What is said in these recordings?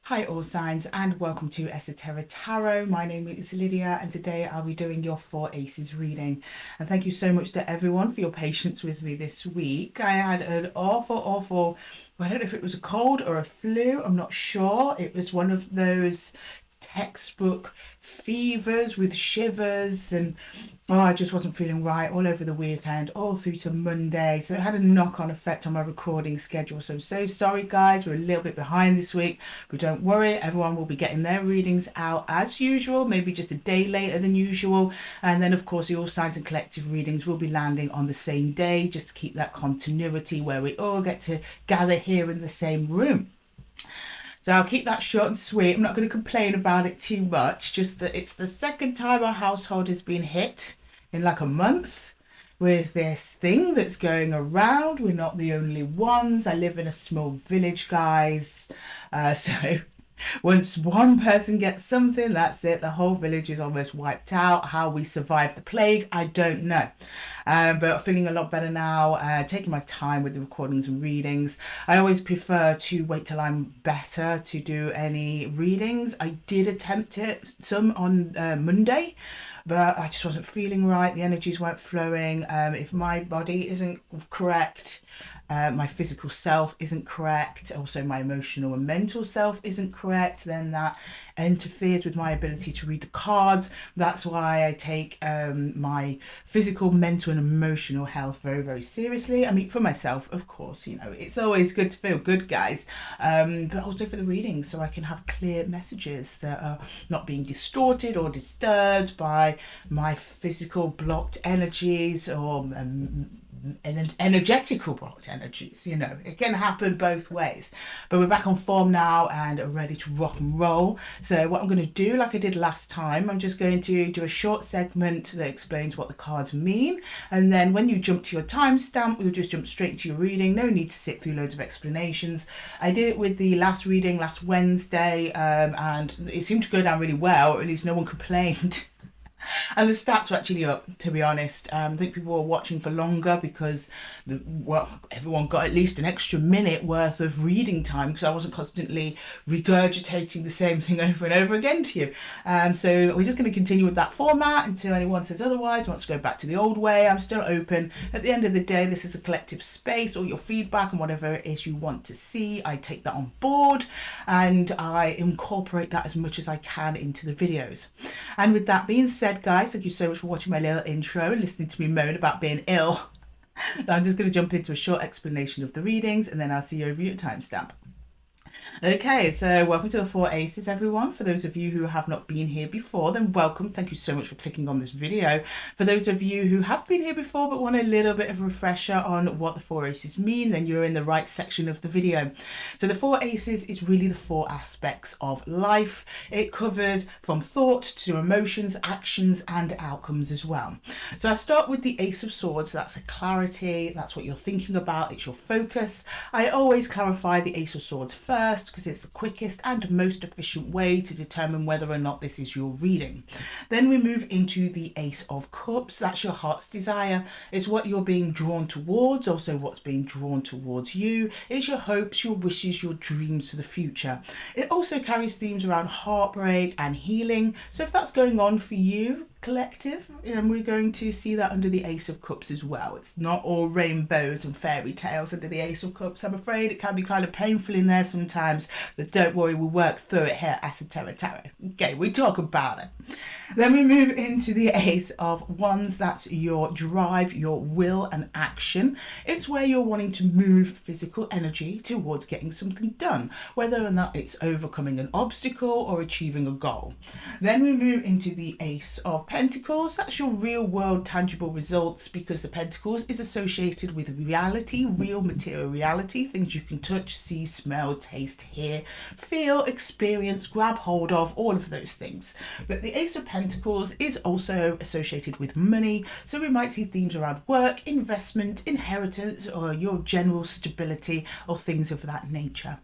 Hi all signs and welcome to Esotera Tarot. My name is Lydia and today I'll be doing your 4 Aces reading. And thank you so much to everyone for your patience with me this week. I had an awful, I don't know if it was a cold or a flu, I'm not sure. It was one of those textbook fevers with shivers and I just wasn't feeling right all over the weekend, all through to Monday. So it had a knock-on effect on my recording schedule. So I'm so sorry, guys. We're a little bit behind this week, but don't worry. Everyone will be getting their readings out as usual, maybe just a day later than usual. And then, of course, the All Signs and Collective readings will be landing on the same day, just to keep that continuity where we all get to gather here in the same room. So I'll keep that short and sweet. I'm not going to complain about it too much, just that it's the second time our household has been hit in like a month with this thing that's going around. We're not the only ones. I live in a small village, guys. So once one person gets something, that's it. The whole village is almost wiped out. How we survived the plague, I don't know. But feeling a lot better now, taking my time with the recordings and readings. I always prefer to wait till I'm better to do any readings. I did attempt it, some on Monday, but I just wasn't feeling right. The energies weren't flowing. If my body isn't correct, my physical self isn't correct, also my emotional and mental self isn't correct, then that interferes with my ability to read the cards. That's why I take my physical, mental and emotional health very, very seriously. I mean, for myself, of course, you know, it's always good to feel good, guys, but also for the reading, so I can have clear messages that are not being distorted or disturbed by my physical blocked energies or energetical blocked energies. You know, it can happen both ways, but we're back on form now and are ready to rock and roll. So what I'm going to do, like I did last time, I'm just going to do a short segment that explains what the cards mean, and then when you jump to your timestamp, we'll just jump straight to your reading. No need to sit through loads of explanations. I did it with the last reading last Wednesday, and it seemed to go down really well, or at least no one complained. And the stats were actually up, to be honest. I think people were watching for longer because, everyone got at least an extra minute worth of reading time because I wasn't constantly regurgitating the same thing over and over again to you. So we're just going to continue with that format until anyone says otherwise, wants to go back to the old way. I'm still open. At the end of the day, this is a collective space. All your feedback and whatever it is you want to see, I take that on board and I incorporate that as much as I can into the videos. And with that being said, guys, thank you so much for watching my little intro and listening to me moan about being ill. I'm just going to jump into a short explanation of the readings and then I'll see you over your timestamp. Okay, so welcome to the 4 Aces, everyone. For those of you who have not been here before, then welcome. Thank you so much for clicking on this video. For those of you who have been here before but want a little bit of a refresher on what the 4 Aces mean, then you're in the right section of the video. So the 4 Aces is really the 4 aspects of life. It covers from thought to emotions, actions and outcomes as well. So I start with the Ace of Swords. That's a clarity. That's what you're thinking about. It's your focus. I always clarify the Ace of Swords first, because it's the quickest and most efficient way to determine whether or not this is your reading. Then we move into the Ace of Cups. That's your heart's desire. It's what you're being drawn towards, also what's being drawn towards you. It's your hopes, your wishes, your dreams for the future. It also carries themes around heartbreak and healing. So if that's going on for you, collective, and we're going to see that under the Ace of Cups as well. It's not all rainbows and fairy tales under the Ace of Cups. I'm afraid it can be kind of painful in there sometimes, but don't worry, we'll work through it here at Esotera Tarot. Okay, we talk about it. Then we move into the Ace of Wands. That's your drive, your will and action. It's where you're wanting to move physical energy towards getting something done, whether or not it's overcoming an obstacle or achieving a goal. Then we move into the Ace of Pentacles. That's your real world tangible results, because the Pentacles is associated with reality, real material reality, things you can touch, see, smell, taste, hear, feel, experience, grab hold of, all of those things. But the Ace of Pentacles is also associated with money, so we might see themes around work, investment, inheritance, or your general stability, or things of that nature.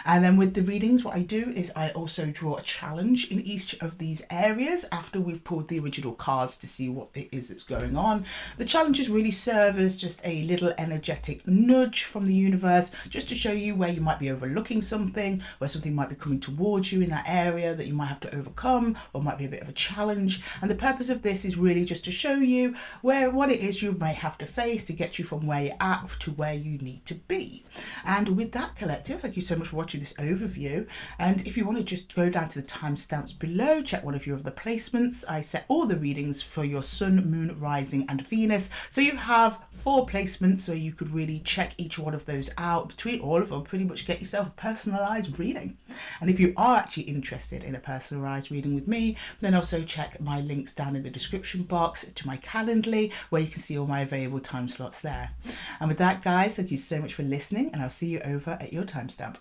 And then with the readings, what I do is I also draw a challenge in each of these areas after we've pulled the original cards to see what it is that's going on. The challenges really serve as just a little energetic nudge from the universe, just to show you where you might be overlooking something, where something might be coming towards you in that area that you might have to overcome, or might be a bit of a challenge. And the purpose of this is really just to show you what it is you may have to face to get you from where you're at to where you need to be. And with that, collective, thank you so much for watching this overview. And if you want to just go down to the timestamps below, check one of your other placements. I set all the readings for your sun, moon, rising and Venus, so you have 4 placements, so you could really check each one of those out. Between all of them, pretty much get yourself a personalized reading. And if you are actually interested in a personalized reading with me, then also check my links down in the description box to my Calendly, where you can see all my available time slots there. And with that, guys, thank you so much for listening, and I'll see you over at your timestamp.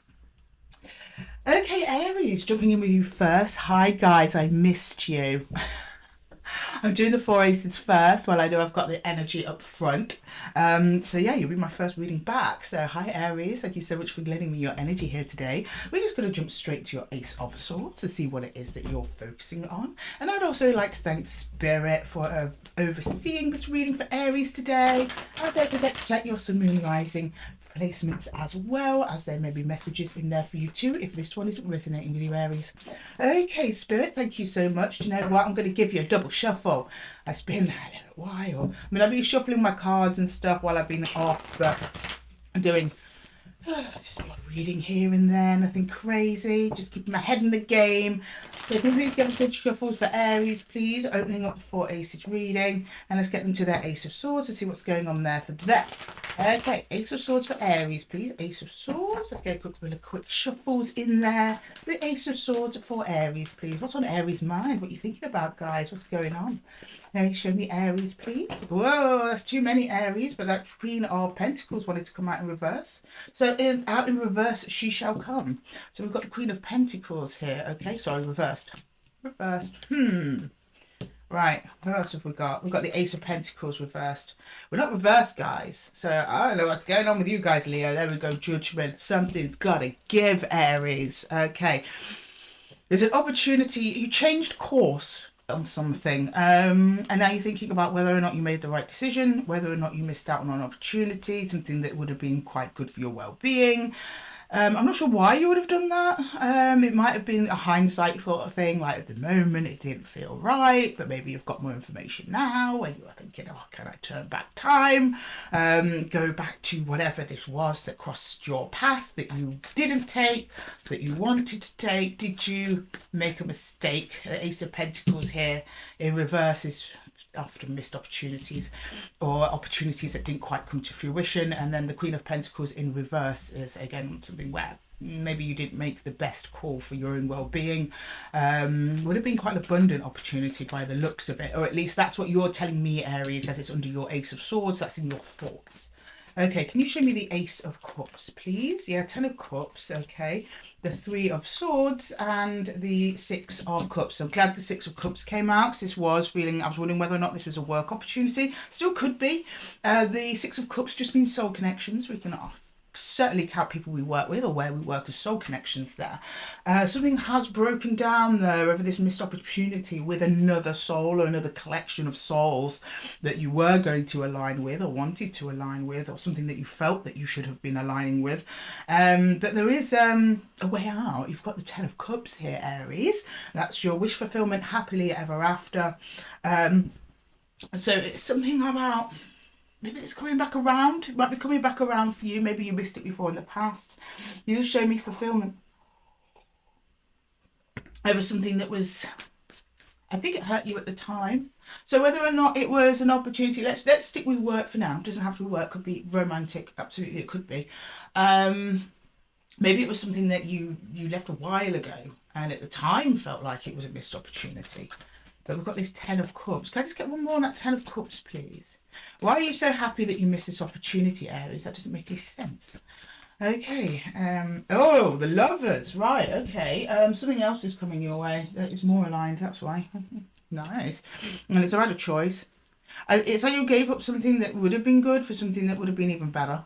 Okay, Aries, jumping in with you first. Hi guys, I missed you. I'm doing the 4 aces first while I know I've got the energy up front. So yeah, you'll be my first reading back. So hi Aries, thank you so much for lending me your energy here today. We're just going to jump straight to your Ace of Swords to see what it is that you're focusing on. And I'd also like to thank Spirit for overseeing this reading for Aries today. And don't forget to check your sun, moon, rising placements as well, as there may be messages in there for you too if this one isn't resonating with you, Aries. Okay, Spirit, thank you so much. Do you know what? I'm going to give you a double shuffle. It's been a little while. I mean, I've been shuffling my cards and stuff while I've been off, but I'm doing just a lot of reading here and there, nothing crazy, just keeping my head in the game. So if you please give us a shuffle for Aries, please, opening up the 4 aces reading, and let's get them to their Ace of Swords to see what's going on there for them. Okay, Ace of Swords for Aries, please. Ace of Swords. Let's get a couple of quick shuffles in there. The Ace of Swords for Aries, please. What's on Aries' mind? What are you thinking about, guys? What's going on? Now, show me Aries, please. Whoa, that's too many Aries, but that Queen of Pentacles wanted to come out in reverse. So out in reverse, she shall come. So we've got the Queen of Pentacles here. Okay, sorry, reversed. Reversed. Right, what else have we got? We've got the Ace of Pentacles reversed. We're not reversed, guys. So I don't know what's going on with you guys, Leo. There we go, Judgment. Something's got to give, Aries. Okay. There's an opportunity. You changed course on something. And now you're thinking about whether or not you made the right decision, whether or not you missed out on an opportunity, something that would have been quite good for your well-being. I'm not sure why you would have done that. It might have been a hindsight sort of thing, like at the moment it didn't feel right, but maybe you've got more information now where you are thinking, oh, can I turn back time? Go back to whatever this was that crossed your path that you didn't take, that you wanted to take. Did you make a mistake? The Ace of Pentacles here in reverse is often missed opportunities, or opportunities that didn't quite come to fruition. And then the Queen of Pentacles in reverse is again something where maybe you didn't make the best call for your own well-being. Would have been quite an abundant opportunity by the looks of it, or at least that's what you're telling me, Aries, as it's under your Ace of Swords. That's in your thoughts. Okay, can you show me the Ace of Cups, please? Yeah, 10 of Cups, okay. The 3 of Swords and the 6 of Cups. So I'm glad the 6 of Cups came out, because this was feeling, I was wondering whether or not this was a work opportunity. Still could be. The 6 of Cups just means soul connections. We can certainly count people we work with or where we work as soul connections there. Something has broken down though over this missed opportunity with another soul or another collection of souls that you were going to align with or wanted to align with, or something that you felt that you should have been aligning with. But there is a way out. You've got the 10 of Cups here, Aries. That's your wish fulfillment, happily ever after. So it's something about maybe it's coming back around. It might be coming back around for you. Maybe you missed it before in the past. You show me fulfillment over something that was, I think it hurt you at the time. So whether or not it was an opportunity, let's stick with work for now. It doesn't have to be work, could be romantic. Absolutely, it could be. Maybe it was something that you left a while ago and at the time felt like it was a missed opportunity. But we've got this 10 of Cups. Can I just get one more on that 10 of Cups, please? Why are you so happy that you missed this opportunity, Aries? That doesn't make any sense. Okay. Oh, the Lovers. Right, okay. Something else is coming your way. It's more aligned, that's why. Nice. And it's about a choice. It's like you gave up something that would have been good for something that would have been even better.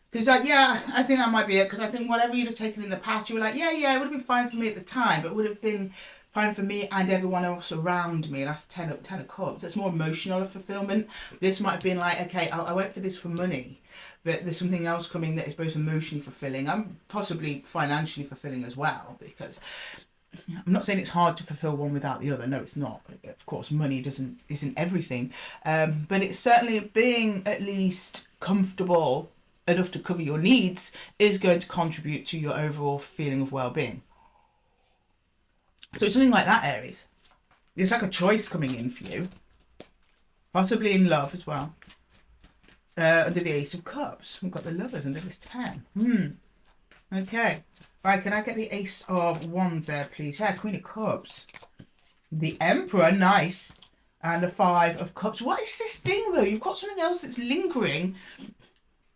Because, yeah, I think that might be it. Because I think whatever you'd have taken in the past, you were like, yeah, it would have been fine for me at the time. But it would have been find for me and everyone else around me, that's ten of cups, it's more emotional fulfillment. This might have been like, okay, I went for this for money, but there's something else coming that is both emotionally fulfilling and possibly financially fulfilling as well, because I'm not saying it's hard to fulfill one without the other. No, it's not. Of course, money isn't everything, but it's certainly being at least comfortable enough to cover your needs is going to contribute to your overall feeling of well-being. So it's something like that, Aries. It's like a choice coming in for you, possibly in love as well. Under the Ace of Cups, we've got the Lovers under this 10. Okay. Right, can I get the Ace of Wands there, please? Yeah, Queen of Cups. The Emperor, nice. And the 5 of Cups. What is this thing, though? You've got something else that's lingering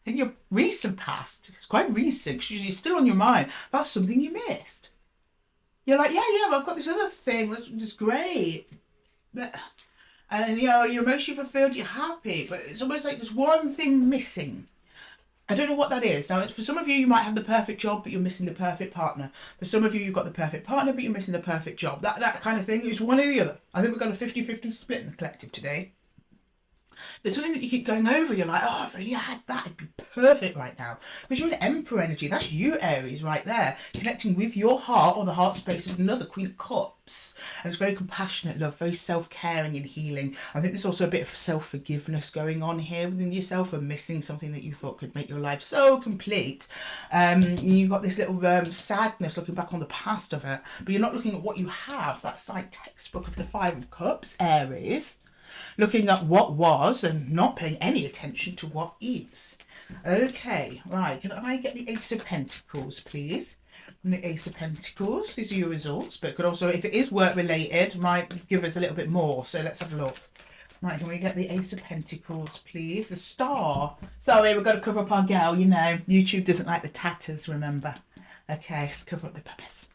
in your recent past. It's quite recent, because you're still on your mind about something you missed. You're like, yeah, I've got this other thing that's great. But, and, you know, you're emotionally fulfilled, you're happy, but it's almost like there's one thing missing. I don't know what that is. Now, for some of you, you might have the perfect job, but you're missing the perfect partner. For some of you, you've got the perfect partner, but you're missing the perfect job. That kind of thing is one or the other. I think we've got a 50-50 split in the collective today. There's something that you keep going over. You're like, oh, if only I had that, it'd be perfect right now. Because you're an Emperor energy. That's you, Aries, right there. Connecting with your heart or the heart space of another Queen of Cups. And it's very compassionate love, very self-caring and healing. I think there's also a bit of self-forgiveness going on here within yourself for missing something that you thought could make your life so complete. You've got this little sadness looking back on the past of it. But you're not looking at what you have. That's like textbook of the 5 of Cups, Aries. Looking at what was and not paying any attention to what is. Okay, right. Can I get the Ace of Pentacles, please? And the Ace of Pentacles, these are your results, but could also, if it is work related, might give us a little bit more. So let's have a look. Right, can we get the Ace of Pentacles, please? The Star. Sorry, we've got to cover up our girl, you know. YouTube doesn't like the tatters, remember. Okay, let's cover up the puppies.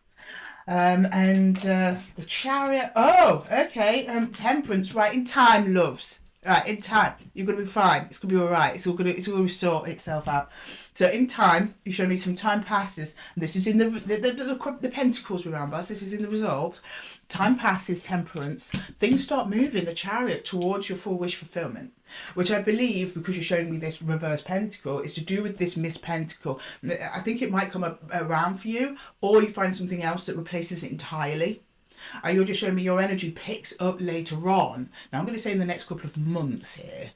The Chariot. Oh, okay. Temperance. Right, in time, loves. Right, in time, you're gonna be fine. It's gonna be all right. It's all gonna sort itself out. So in time, you show me some time passes. This is in the Pentacles. Remember, so this is in the result. Time passes, Temperance. Things start moving. The Chariot towards your full wish fulfillment, which I believe, because you're showing me this reverse pentacle, is to do with this missed pentacle. I think it might come around for you, or you find something else that replaces it entirely. You're just showing me your energy picks up later on. Now, I'm going to say in the next couple of months here,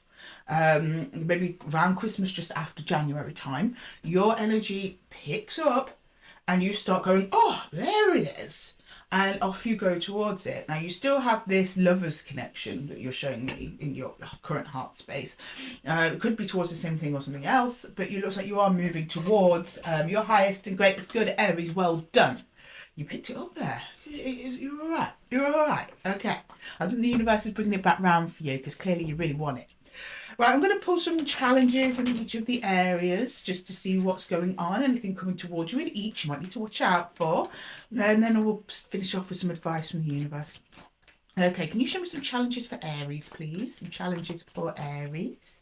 maybe around Christmas, just after January time, your energy picks up and you start going, oh, there it is. And off you go towards it. Now, you still have this lover's connection that you're showing me in your current heart space. It could be towards the same thing or something else, but it looks like you are moving towards your highest and greatest good, Aries. Well done. You picked it up there. You're all right. You're all right. Okay. I think the universe is bringing it back round for you because clearly you really want it. Right, I'm going to pull some challenges in each of the areas just to see what's going on. Anything coming towards you in each you might need to watch out for. And then we'll finish off with some advice from the universe. Okay, can you show me some challenges for Aries, please? Some challenges for Aries.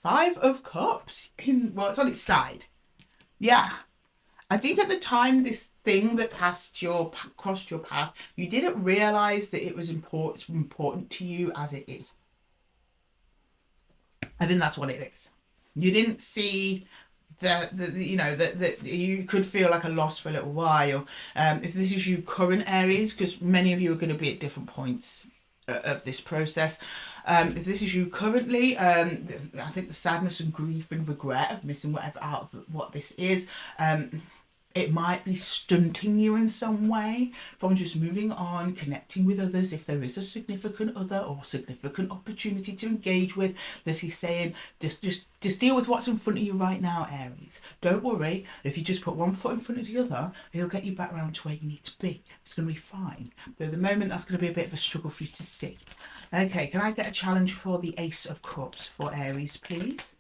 5 of Cups. Well, it's on its side. Yeah. I think at the time this thing that crossed your path, you didn't realise that it was important to you as it is. I think that's what it is. You didn't see that you could feel like a loss for a little while. If this is you current Aries, because many of you are going to be at different points of this process. If this is you currently, I think the sadness and grief and regret of missing whatever out of what this is, it might be stunting you in some way from just moving on, connecting with others. If there is a significant other or significant opportunity to engage with, that he's saying, just deal with what's in front of you right now, Aries. Don't worry. If you just put one foot in front of the other, he'll get you back around to where you need to be. It's going to be fine. But at the moment, that's going to be a bit of a struggle for you to see. Okay, can I get a challenge for the Ace of Cups for Aries, please?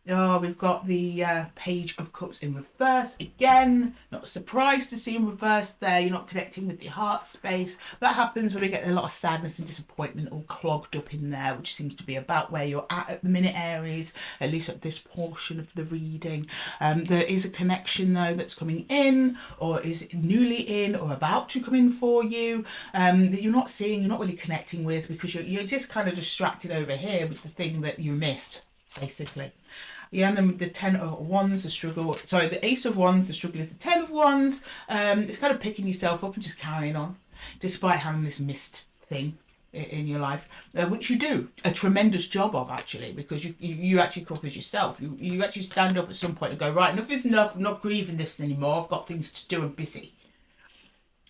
Oh, we've got the Page of Cups in reverse again. Not surprised to see in reverse there. You're not connecting with the heart space. That happens when we get a lot of sadness and disappointment all clogged up in there, which seems to be about where you're at the minute, Aries, at least at this portion of the reading. There is a connection, though, that's coming in or is newly in or about to come in for you that you're not seeing, you're not really connecting with because you're just kind of distracted over here with the thing that you missed, basically. Yeah, and then the 10 of Wands, the struggle. Sorry, the Ace of Wands, the struggle is the 10 of Wands. It's kind of picking yourself up and just carrying on, despite having this missed thing in your life, which you do a tremendous job of, actually, because you actually cook as yourself. You actually stand up at some point and go, right, enough is enough. I'm not grieving this anymore. I've got things to do. I'm busy.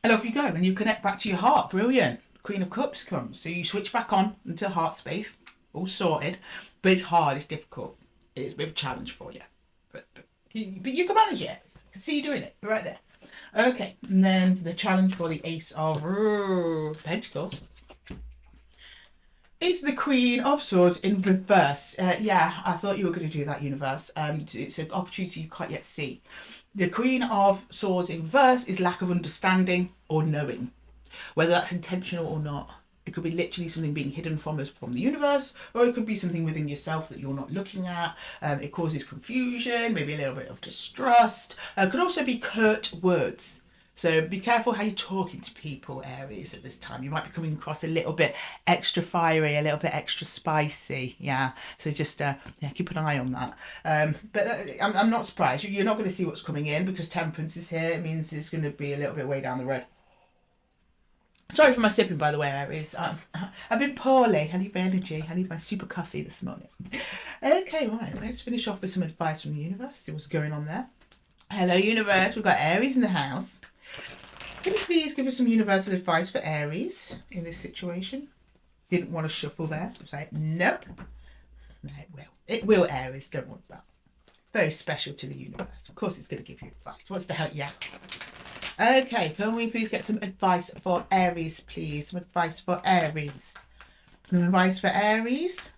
And off you go, and you connect back to your heart. Brilliant. Queen of Cups comes. So you switch back on into heart space, all sorted. But it's hard, it's difficult. It's a bit of a challenge for you. But you can manage it. I can see you doing it right there. Okay, and then the challenge for the Ace of Pentacles is the Queen of Swords in reverse. Yeah, I thought you were going to do that, universe. It's an opportunity you can't yet see. The Queen of Swords in reverse is lack of understanding or knowing, whether that's intentional or not. It could be literally something being hidden from us from the universe, or it could be something within yourself that you're not looking at. It causes confusion, maybe a little bit of distrust. It could also be curt words. So be careful how you're talking to people, Aries, at this time. You might be coming across a little bit extra fiery, a little bit extra spicy. Yeah, so just keep an eye on that. But I'm not surprised. You're not going to see what's coming in because Temperance is here. It means it's going to be a little bit way down the road. Sorry for my sipping, by the way, Aries. I've been poorly. I need my energy. I need my super coffee this morning. Okay, right. Let's finish off with some advice from the universe. See what's going on there. Hello, universe. We've got Aries in the house. Can you please give us some universal advice for Aries in this situation? Didn't want to shuffle there. I was like, nope. No, it will. It will, Aries. Don't worry about it. Very special to the universe. Of course, it's going to give you advice. What's the hell? Yeah. Okay, can we please get some advice for Aries, please? Some advice for Aries. Some advice for Aries.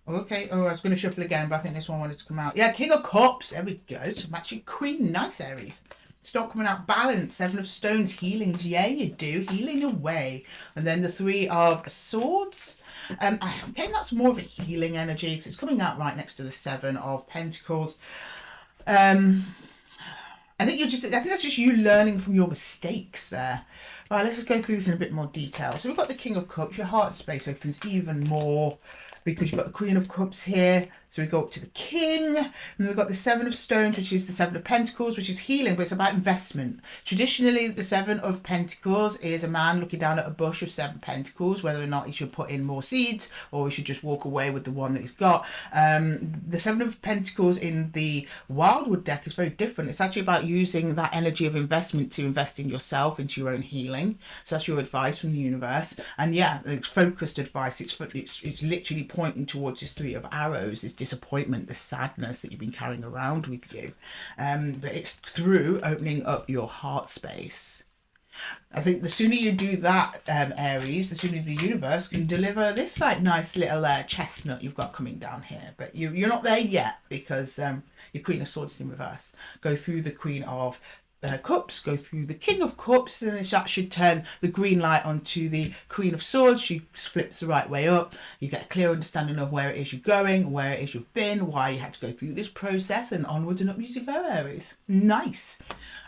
Okay, oh, I was going to shuffle again, but I think this one wanted to come out. Yeah, King of Cups. There we go. So matching Queen. Nice, Aries. Stop coming out. Balance. 7 of Stones. Healings. Yeah, you do. Healing away. And then the 3 of Swords. I think that's more of a healing energy because it's coming out right next to the 7 of Pentacles. I think that's just you learning from your mistakes there. Right, let's just go through this in a bit more detail. So we've got the King of Cups. Your heart space opens even more because you've got the Queen of Cups here. So we go up to the King, and we've got the 7 of Stones, which is the 7 of Pentacles, which is healing, but it's about investment. Traditionally, the 7 of Pentacles is a man looking down at a bush of 7 Pentacles, whether or not he should put in more seeds or he should just walk away with the one that he's got. The 7 of Pentacles in the Wildwood deck is very different. It's actually about using that energy of investment to invest in yourself, into your own healing. So that's your advice from the universe. And yeah, it's focused advice. It's literally pointing towards this 3 of Arrows, this disappointment, the sadness that you've been carrying around with you. But it's through opening up your heart space. I think the sooner you do that, Aries, the sooner the universe can deliver this like nice little chestnut you've got coming down here. But you're not there yet because your Queen of Swords is in reverse. Go through the Queen of Cups, go through the King of Cups, and then that should turn the green light onto the Queen of Swords. She flips the right way up. You get a clear understanding of where it is you're going, where it is you've been, why you had to go through this process, and onwards and upwards you go, Aries. Nice.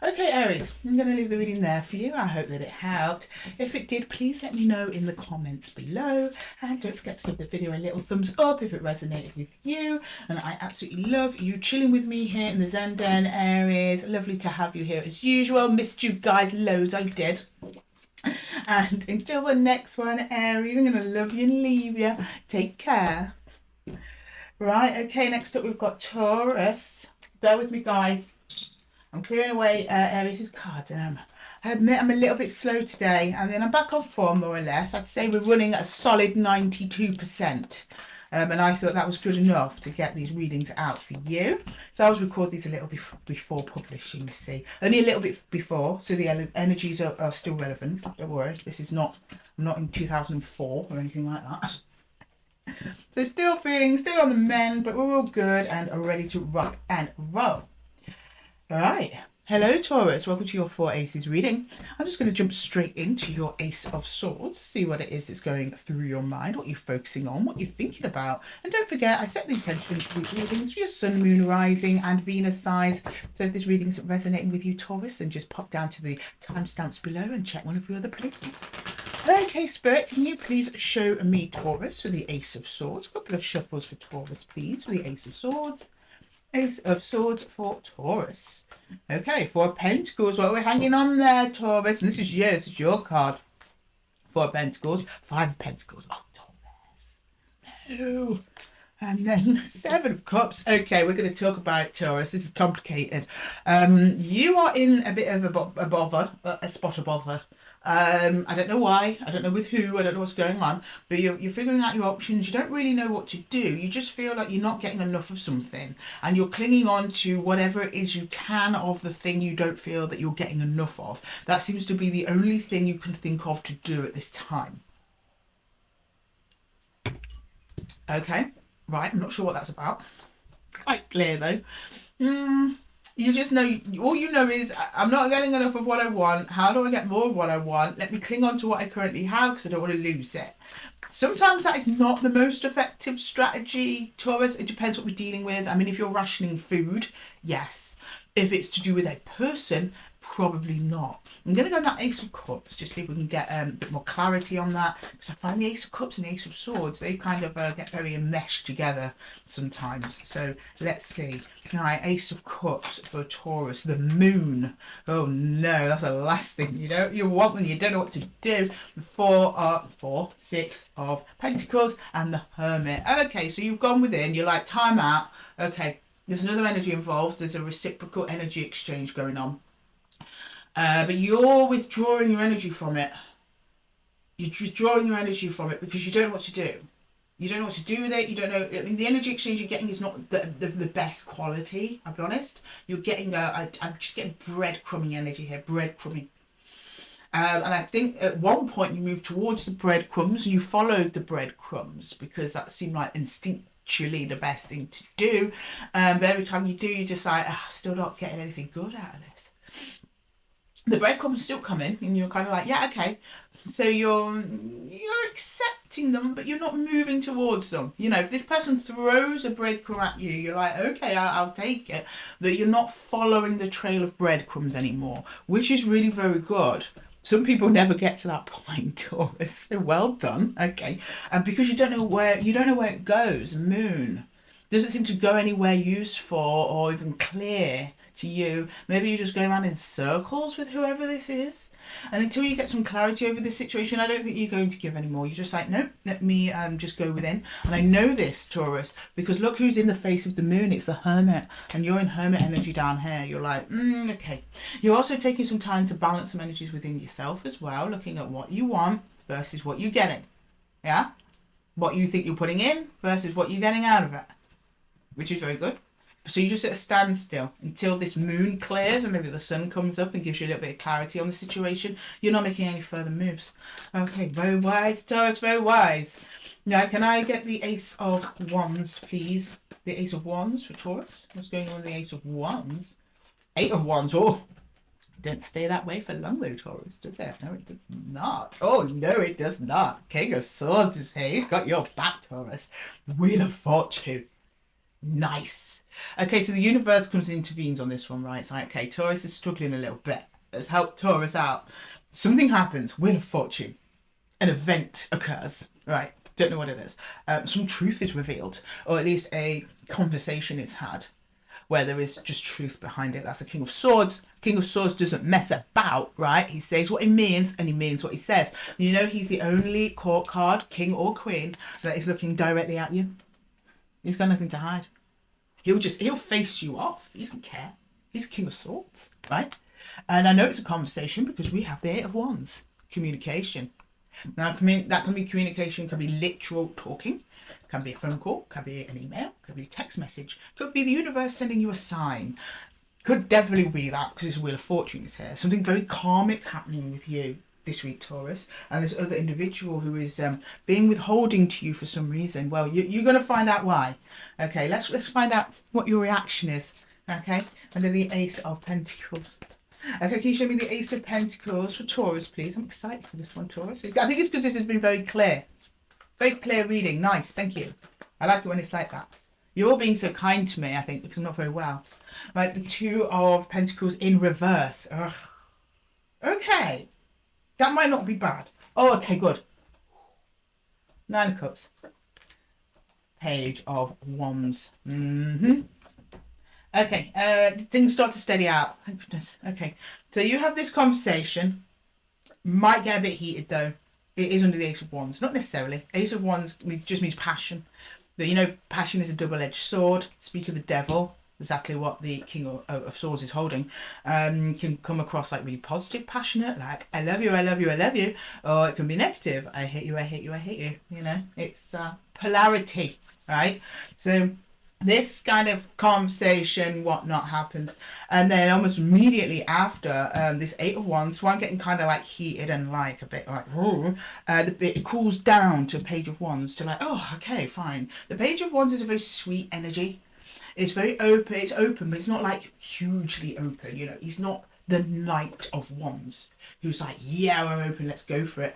Okay, Aries, I'm going to leave the reading there for you. I hope that it helped. If it did, please let me know in the comments below, and don't forget to give the video a little thumbs up if it resonated with you. And I absolutely love you chilling with me here in the Zen Den, Aries. Lovely to have you here as usual. Missed you guys loads, I did. And until the next one, Aries, I'm going to love you and leave you. Take care. Right, okay, next up we've got Taurus. Bear with me, guys. I'm clearing away Aries' cards, and I admit I'm a little bit slow today, and then I'm back on form more or less. I'd say we're running at a solid 92%. And I thought that was good enough to get these readings out for you. So I was record these a little before publishing, you see. Only a little bit before, so the energies are still relevant. Don't worry, this is not, I'm not in 2004 or anything like that. So still feeling, still on the mend, but we're all good and are ready to rock and roll. All right. Hello, Taurus. Welcome to your 4 Aces reading. I'm just going to jump straight into your Ace of Swords, see what it is that's going through your mind, what you're focusing on, what you're thinking about. And don't forget, I set the intention for these readings for your Sun, Moon, Rising, and Venus signs. So if this reading isn't resonating with you, Taurus, then just pop down to the timestamps below and check one of your other placements. Okay, Spirit, can you please show me Taurus for the Ace of Swords? A couple of shuffles for Taurus, please, for the Ace of Swords. Ace of Swords for Taurus. Okay, 4 of Pentacles. What are we hanging on there, Taurus? And this is yours. This is your card. 4 of Pentacles. 5 of Pentacles. Oh, Taurus. No. And then 7 of Cups. Okay, we're going to talk about it, Taurus. This is complicated. You are in a bit of a bother, a spot of bother. I don't know why, I don't know with who, I don't know what's going on, but you're figuring out your options. You don't really know what to do. You just feel like you're not getting enough of something and you're clinging on to whatever it is you can of the thing you don't feel that you're getting enough of. That seems to be the only thing you can think of to do at this time. Okay, right, I'm not sure what that's about. Quite clear though. You just know, all you know is, I'm not getting enough of what I want. How do I get more of what I want? Let me cling on to what I currently have because I don't want to lose it. Sometimes that is not the most effective strategy, Taurus. It depends what we're dealing with. I mean, if you're rationing food, yes. If it's to do with a person, probably not. I'm going to go on that Ace of Cups, just see if we can get a bit more clarity on that, because I find the Ace of Cups and the Ace of Swords, they kind of get very enmeshed together sometimes. So let's see. All right, Ace of Cups for Taurus, the Moon. Oh no, that's the last thing you want when you don't know what to do. The 6 of Pentacles and the Hermit. Okay, so you've gone within, you're like, time out. Okay, there's another energy involved. There's a reciprocal energy exchange going on. But you're withdrawing your energy from it. You're withdrawing your energy from it because you don't know what to do. You don't know what to do with it. You don't know. I mean, the energy exchange you're getting is not the best quality, I'll be honest. You're getting I'm just getting breadcrumbing energy here, breadcrumbing. And I think at one point you moved towards the breadcrumbs and you followed the breadcrumbs because that seemed like instinctually the best thing to do. But every time you do, you're just like, oh, still not getting anything good out of this. The breadcrumbs still come in and you're kind of like, yeah, okay. So you're accepting them, but you're not moving towards them. You know, if this person throws a breadcrumb at you, you're like, okay, I'll take it. But you're not following the trail of breadcrumbs anymore, which is really very good. Some people never get to that point, Taurus. So well done. Okay. And because you don't know where it goes, Moon doesn't seem to go anywhere useful or even clear to you. Maybe you're just going around in circles with whoever this is, and until you get some clarity over this situation, I don't think you're going to give any more. You're just like, nope, let me just go within. And I know this, Taurus, because look who's in the face of the Moon. It's the Hermit, and you're in Hermit energy down here. You're like, okay. You're also taking some time to balance some energies within yourself as well, looking at what you want versus what you're getting. Yeah, what you think you're putting in versus what you're getting out of it, which is very good. So you just at a standstill until this Moon clears and maybe the sun comes up and gives you a little bit of clarity on the situation. You're not making any further moves. Okay, very wise, Taurus, very wise. Now, can I get the Ace of Wands, please? The Ace of Wands for Taurus. What's going on with the Ace of Wands? 8 of Wands. Oh, don't stay that way for long though, Taurus, does it? No, it does not. Oh, no, it does not. King of Swords is here. He's got your back, Taurus. Wheel of Fortune. Nice. Okay, so the universe comes and intervenes on this one, right? It's like, okay, Taurus is struggling a little bit. Let's help Taurus out. Something happens. Wheel of Fortune. An event occurs, right? Don't know what it is. Some truth is revealed, or at least a conversation is had where there is just truth behind it. That's a King of Swords. King of Swords doesn't mess about, right? He says what he means and he means what he says. You know, he's the only court card, king or queen, that is looking directly at you. He's got nothing to hide. He'll face you off. He doesn't care. He's a King of Swords, right? And I know it's a conversation because we have the 8 of Wands, communication. Now, that can be communication, can be literal talking, can be a phone call, can be an email, could be a text message, could be the universe sending you a sign. Could definitely be that because it's Wheel of Fortune is here. Something very karmic happening with you. this week, Taurus, and this other individual who is being withholding to you for some reason. Well, you're going to find out why. Okay, let's find out what your reaction is. Okay, and then the Ace of Pentacles. Okay, can you show me the Ace of Pentacles for Taurus, please? I'm excited for this one, Taurus. I think it's because this has been very clear. Very clear reading. Nice, thank you. I like it when it's like that. You're all being so kind to me, I think, because I'm not very well. Right, the Two of Pentacles in reverse. Ugh. Okay. That might not be bad. Oh, okay, good. Nine of Cups. Page of Wands. Okay, things start to steady out. Thank goodness. Okay, so you have this conversation. Might get a bit heated, though. It is under the Ace of Wands. Not necessarily. Ace of Wands just means passion. But you know, passion is a double-edged sword. Speak of the devil. Exactly what the King of Swords is holding, can come across like really positive, passionate, like I love you, I love you, I love you, or it can be negative, I hate you, I hate you, I hate you. You know, it's polarity, right? So this kind of conversation, whatnot, happens, and then almost immediately after this Eight of Wands, so I'm getting kind of like heated and like a bit like, it cools down to Page of Wands to like, oh, okay, fine. The Page of Wands is a very sweet energy. It's very open. It's open, but it's not like hugely open. You know, he's not the Knight of Wands who's like, yeah, we're open, let's go for it.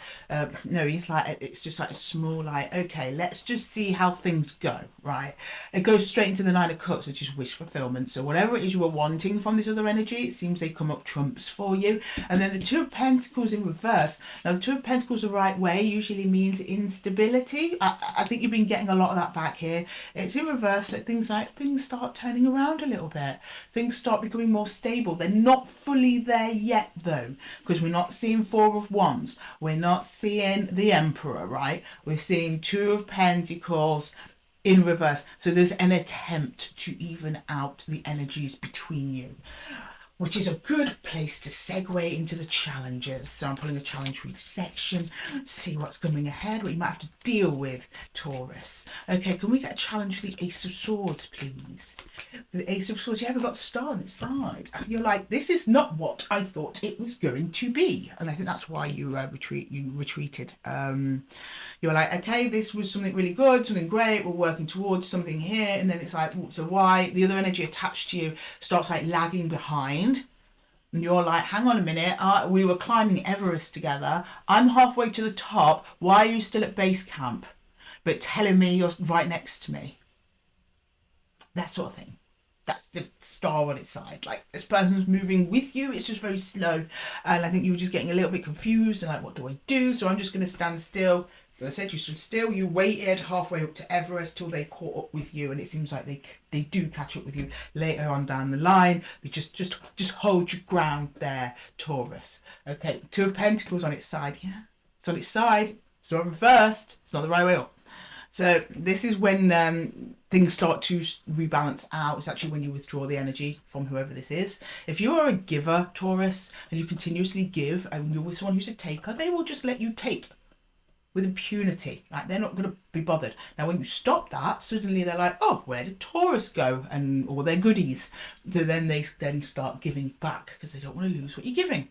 No, he's like, it's just like a small, like, okay, let's just see how things go, right? It goes straight into the Nine of Cups, which is wish fulfillment. So whatever it is you were wanting from this other energy, it seems they come up trumps for you. And then the Two of Pentacles in reverse. Now, the Two of Pentacles the right way usually means instability. I think you've been getting a lot of that back here. It's in reverse, so things start turning around a little bit. Things start becoming more stable. They're not fully there yet, though, because we're not seeing Four of Wands. We're not seeing the Emperor, right? We're seeing Two of Pentacles in reverse. So there's an attempt to even out the energies between you, which is a good place to segue into the challenges. So I'm pulling a challenge for each section, see what's coming ahead, what you might have to deal with, Taurus. Okay, can we get a challenge for the Ace of Swords, please? The Ace of Swords, you haven't got the star on its side. You're like, this is not what I thought it was going to be. And I think that's why you retreated. You're like, okay, this was something really good, something great, we're working towards something here. And then it's like, so why? The other energy attached to you starts like lagging behind. And you're like, hang on a minute, we were climbing Everest together. I'm halfway to the top. Why are you still at base camp? But telling me you're right next to me. That sort of thing. That's the star on its side. Like, this person's moving with you. It's just very slow. And I think you were just getting a little bit confused and like, what do I do? So I'm just going to stand still. As I said, you stood still, you waited halfway up to Everest till they caught up with you, and it seems like they do catch up with you later on down the line. But just hold your ground there, Taurus. Okay, Two of Pentacles on its side. Yeah, it's on its side. It's not reversed. It's not the right way up. So this is when things start to rebalance out. It's actually when you withdraw the energy from whoever this is. If you are a giver, Taurus, and you continuously give, and you're with someone who's a taker, they will just let you take with impunity. Like, they're not going to be bothered. Now, when you stop that, suddenly they're like, oh, where did Taurus go? And all their goodies. So then they start giving back because they don't want to lose what you're giving.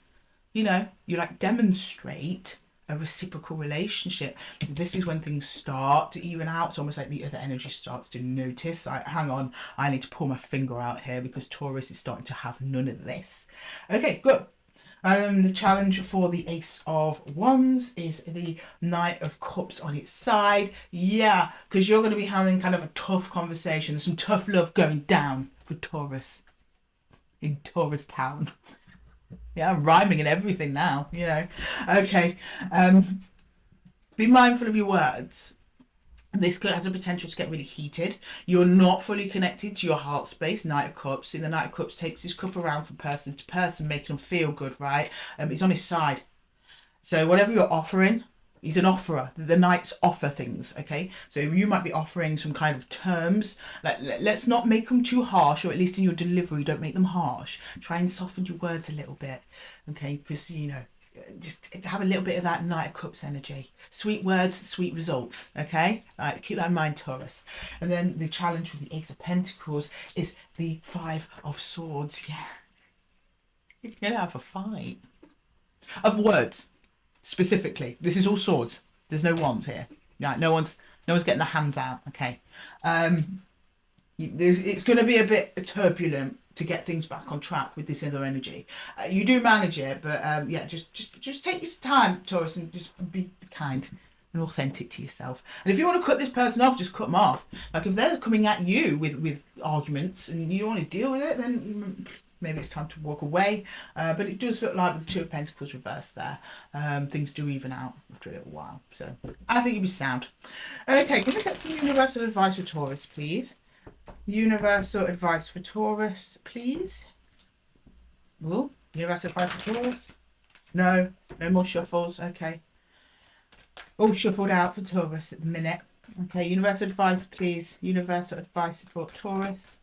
You know, you like demonstrate a reciprocal relationship. This is when things start to even out. It's almost like the other energy starts to notice, like, hang on, I need to pull my finger out here because Taurus is starting to have none of this. Okay, good. The challenge for the Ace of Wands is the Knight of Cups on its side. Yeah, because you're going to be having kind of a tough conversation. There's some tough love going down for Taurus in Taurus town. Yeah, I'm rhyming and everything now, you know. Okay, be mindful of your words. This has a potential to get really heated. You're not fully connected to your heart space, Knight of Cups. See, the Knight of Cups takes his cup around from person to person, making them feel good, right? It's on his side. So whatever you're offering, he's an offerer. The Knights offer things, okay? So you might be offering some kind of terms. Like, let's not make them too harsh, or at least in your delivery, don't make them harsh. Try and soften your words a little bit, okay? Because, you know, just have a little bit of that Knight of Cups energy. Sweet words, sweet results, okay? All right, keep that in mind, Taurus. And then the challenge with the Ace of Pentacles is the Five of Swords. Yeah. You're going to have a fight of words. specifically. This is all swords. There's no wands here. Yeah, no one's getting their hands out. Okay. It's going to be a bit turbulent to get things back on track with this other energy. You do manage it, but yeah, just take your time, Taurus, and just be kind and authentic to yourself. And if you want to cut this person off, just cut them off. Like if they're coming at you with arguments and you don't want to deal with it, then maybe it's time to walk away. But it does look like with the Two of Pentacles reversed there, things do even out after a little while. So I think you'll be sound. Okay, can we get some universal advice for Taurus, please? Universal advice for Taurus, please. Ooh, universal advice for Taurus. No more shuffles. Okay. All shuffled out for Taurus at the minute. Okay, universal advice, please. Universal advice for Taurus.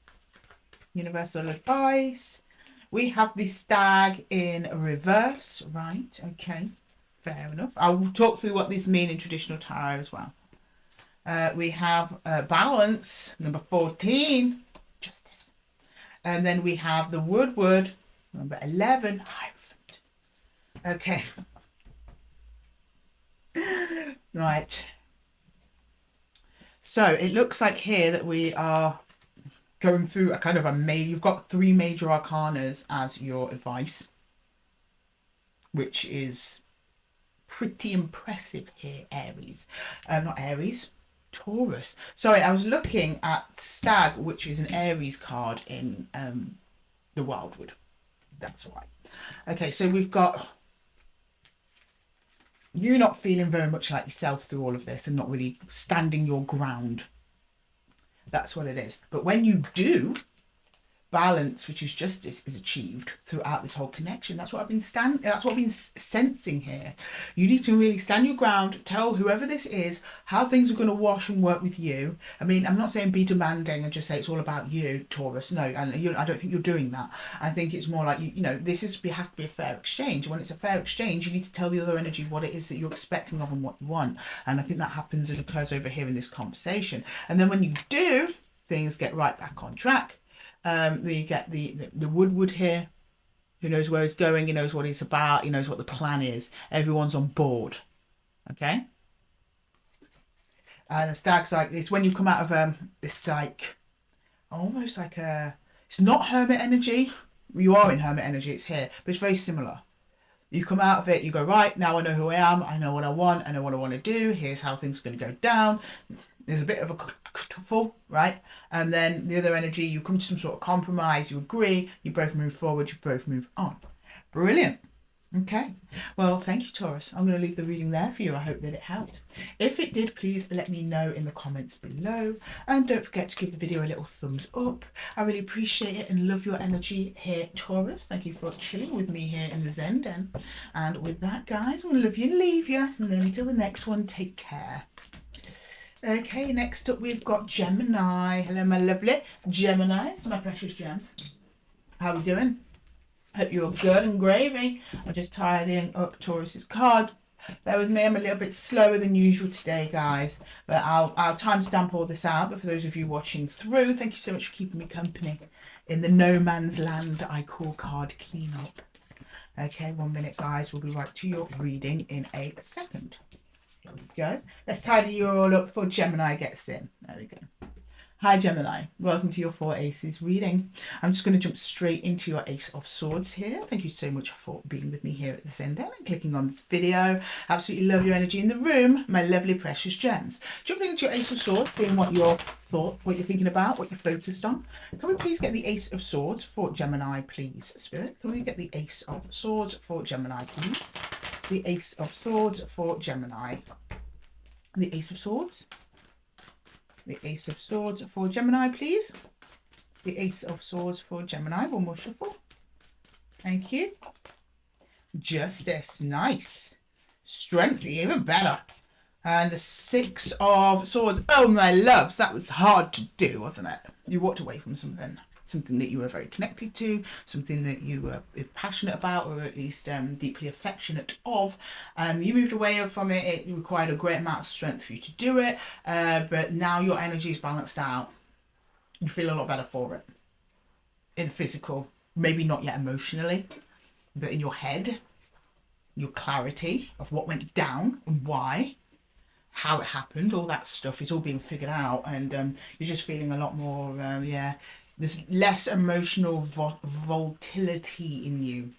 Universal advice. We have the Stag in reverse. Right, okay. Fair enough. I'll talk through what these mean in traditional tarot as well. We have Balance, number 14, Justice. And then we have the Woodward, number 11, Hierophant. Okay. Right. So it looks like here that we are going through a kind of you've got 3 major arcanas as your advice, which is pretty impressive here, Aries. Not Aries. Taurus. Sorry, I was looking at Stag, which is an Aries card in the Wildwood. That's why. Okay, so we've got you not feeling very much like yourself through all of this and not really standing your ground. That's what it is. But when you do, balance, which is justice, is achieved throughout this whole connection. That's what I've been sensing here. You need to really stand your ground, tell whoever this is how things are going to wash and work with you. I mean, I'm not saying be demanding and just say it's all about you, Taurus. No, and I don't think you're doing that. I think it's more like you know, this has to be a fair exchange. When it's a fair exchange, you need to tell the other energy what it is that you're expecting of and what you want. And I think that happens and occurs over here in this conversation. And then when you do, things get right back on track. You get the Woodward here, who knows where he's going, he knows what he's about, he knows what the plan is. Everyone's on board. Okay? And the Stag's like, it's when you come out of this like, almost like it's not hermit energy. You are in hermit energy, it's here, but it's very similar. You come out of it, you go, right, now I know who I am, I know what I want, I know what I want to do, here's how things are going to go down. There's a bit of a tuffle, right? And then the other energy, you come to some sort of compromise, you agree, you both move forward, you both move on. Brilliant. Okay. Well, thank you, Taurus. I'm going to leave the reading there for you. I hope that it helped. If it did, please let me know in the comments below. And don't forget to give the video a little thumbs up. I really appreciate it and love your energy here, Taurus. Thank you for chilling with me here in the Zen Den. And with that, guys, I'm going to love you and leave you. And then until the next one, take care. Okay, next up we've got Gemini. Hello, my lovely Geminis, my precious gems. How are we doing? Hope you're good and gravy. I'm just tidying up Taurus's cards. Bear with me, I'm a little bit slower than usual today, guys. But I'll timestamp all this out. But for those of you watching through, thank you so much for keeping me company in the no man's land I call card cleanup. Okay, 1 minute, guys. We'll be right to your reading in a second. Here we go. Let's tidy you all up before Gemini gets in. There we go. Hi Gemini, welcome to your 4 Aces reading. I'm just going to jump straight into your Ace of Swords here. Thank you so much for being with me here at the Zen Den and clicking on this video. Absolutely love your energy in the room, my lovely precious gems. Jumping into your Ace of Swords, seeing what you're thinking about, what you're focused on. Can we please get the Ace of Swords for Gemini, please, Spirit? Can we get the Ace of Swords for Gemini, please? The Ace of Swords for Gemini. The Ace of Swords. The Ace of Swords for Gemini, please. The Ace of Swords for Gemini. One more shuffle. Thank you. Justice. Nice. Strength. Even better. And the 6 of Swords. Oh, my loves. That was hard to do, wasn't it? You walked away from something that you were very connected to, something that you were passionate about, or at least deeply affectionate of. You moved away from it. It required a great amount of strength for you to do it, but now your energy is balanced out. You feel a lot better for it. In the physical, maybe not yet emotionally, but in your head, your clarity of what went down and why, how it happened, all that stuff is all being figured out, and you're just feeling a lot more, yeah, there's less emotional volatility in you.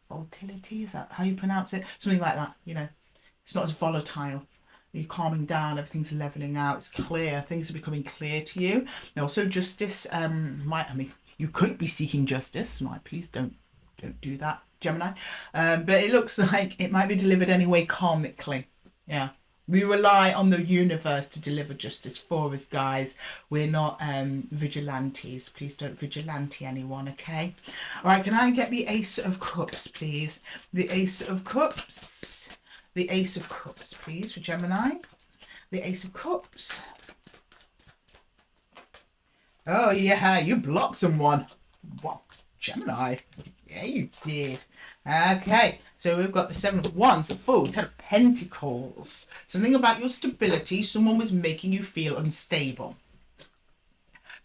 Volatility, is that how you pronounce it? Something like that, you know. It's not as volatile. You're calming down, everything's leveling out, it's clear, things are becoming clear to you. And also justice might, I mean, you could be seeking justice, right? Please don't do that, Gemini. But it looks like it might be delivered anyway karmically. Yeah. We rely on the universe to deliver justice for us, guys. We're not vigilantes. Please don't vigilante anyone, okay? All right, can I get the Ace of Cups, please? The Ace of Cups. The Ace of Cups, please, for Gemini. The Ace of Cups. Oh, yeah, you blocked someone. What? Gemini? Yeah, you did. Okay, so we've got the Seven of Wands, the Fool, Ten of Pentacles. Something about your stability. Someone was making you feel unstable.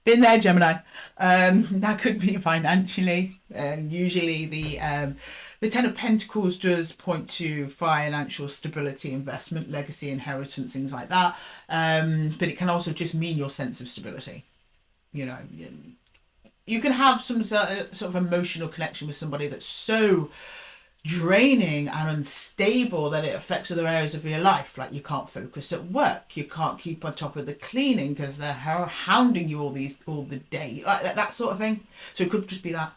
Been there, Gemini. That could be financially. And usually the Ten of Pentacles does point to financial stability, investment, legacy, inheritance, things like that. But it can also just mean your sense of stability. You know, you can have some sort of emotional connection with somebody that's so draining and unstable that it affects other areas of your life. Like you can't focus at work, you can't keep on top of the cleaning because they're hounding you all the day, like that sort of thing. So it could just be that.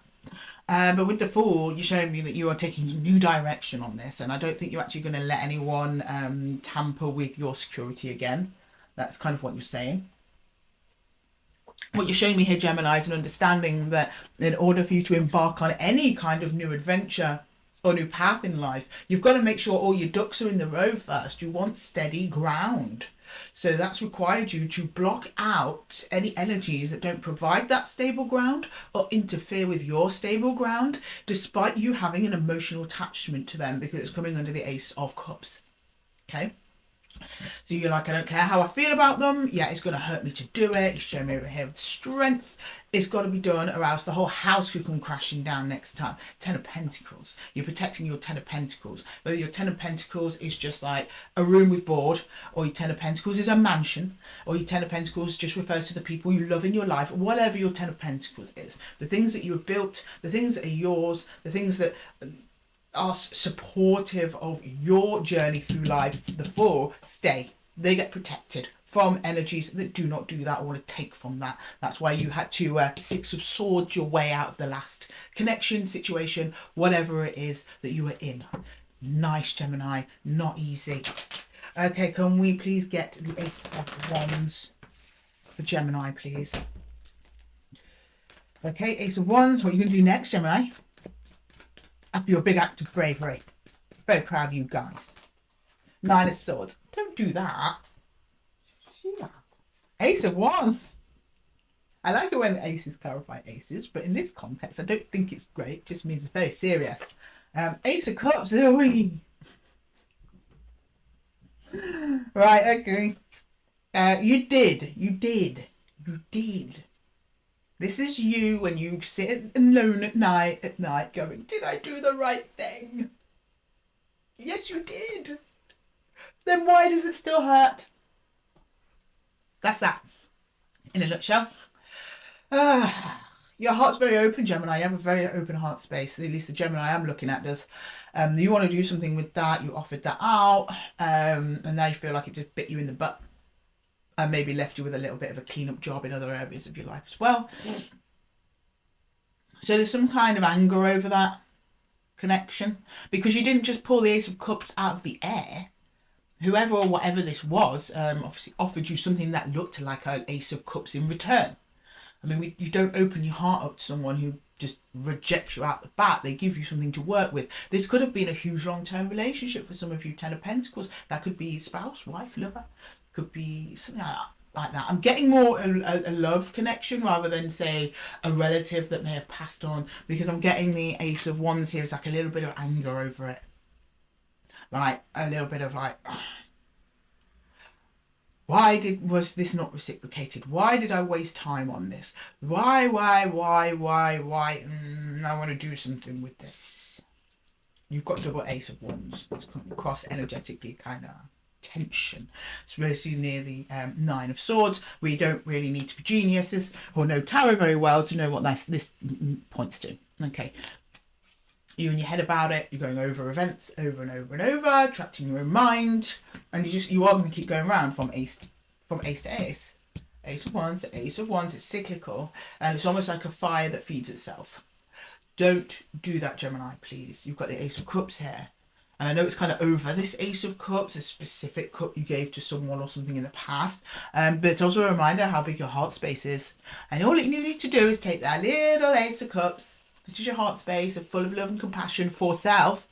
But with the Fool, you're showing me that you are taking a new direction on this, and I don't think you're actually going to let anyone tamper with your security again. That's kind of what you're saying. What you're showing me here, Gemini, is an understanding that in order for you to embark on any kind of new adventure or new path in life, you've got to make sure all your ducks are in the row first. You want steady ground. So that's required you to block out any energies that don't provide that stable ground or interfere with your stable ground, despite you having an emotional attachment to them because it's coming under the Ace of Cups. Okay? So you're like, I don't care how I feel about them. Yeah, it's going to hurt me to do it. It's showing me over here with strength. It's got to be done or else the whole house could come crashing down next time. Ten of Pentacles. You're protecting your Ten of Pentacles. Whether your Ten of Pentacles is just like a room with board, or your Ten of Pentacles is a mansion, or your Ten of Pentacles just refers to the people you love in your life, whatever your Ten of Pentacles is. The things that you have built, the things that are yours, the things that are supportive of your journey through life, the Four stay. They get protected from energies that do not do that or want to take from that. That's why you had to Six of Swords your way out of the last connection, situation, whatever it is that you were in. Nice, Gemini. Not easy. Okay, can we please get the Ace of Wands for Gemini, please? Okay, Ace of Wands. What are you going to do next, Gemini? After your big act of bravery. Very proud of you guys. Nine of Swords. Don't do that. See that? Ace of Wands. I like it when aces clarify aces, but in this context, I don't think it's great. It just means it's very serious. Ace of Cups. Right, okay. You did. This is you when you sit alone at night going, did I do the right thing? Yes, you did. Then why does it still hurt? That's that. In a nutshell. Your heart's very open, Gemini. You have a very open heart space. At least the Gemini I'm looking at does. You want to do something with that. You offered that out. And now you feel like it just bit you in the butt. And maybe left you with a little bit of a cleanup job in other areas of your life as well. So there's some kind of anger over that connection. Because you didn't just pull the Ace of Cups out of the air. Whoever or whatever this was obviously offered you something that looked like an Ace of Cups in return. I mean, you don't open your heart up to someone who just rejects you out the bat. They give you something to work with. This could have been a huge long-term relationship for some of you, Ten of Pentacles. That could be spouse, wife, lover. Could be something like that. I'm getting more a love connection rather than, say, a relative that may have passed on, because I'm getting the Ace of Wands here. It's like a little bit of anger over it. Like, a little bit of like, why was this not reciprocated? Why did I waste time on this? Why? I want to do something with this. you've got double Ace of Wands. It's come across energetically kind of tension. It's mostly near the Nine of Swords, where you don't really need to be geniuses or know tarot very well to know what this points to. Okay. You're in your head about it, you're going over events over and over and over, trapped in your own mind, and you are going to keep going around from ace to ace. Ace of Wands to Ace of Wands, it's cyclical, and it's almost like a fire that feeds itself. Don't do that, Gemini, please. You've got the Ace of Cups here. And I know it's kind of over this Ace of Cups, a specific cup you gave to someone or something in the past. But it's also a reminder how big your heart space is. And all you need to do is take that little Ace of Cups, which is your heart space, full of love and compassion for self,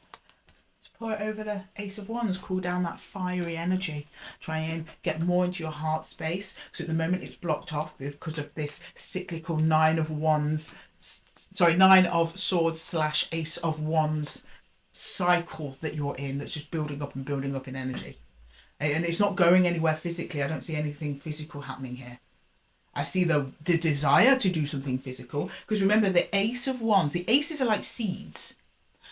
to pour it over the Ace of Wands, cool down that fiery energy. Try and get more into your heart space. So at the moment it's blocked off because of this cyclical Nine of Swords / Ace of Wands cycle that you're in, that's just building up and building up in energy. And it's not going anywhere physically. I don't see anything physical happening here. I see the desire to do something physical, because remember, the Ace of Wands, the aces are like seeds.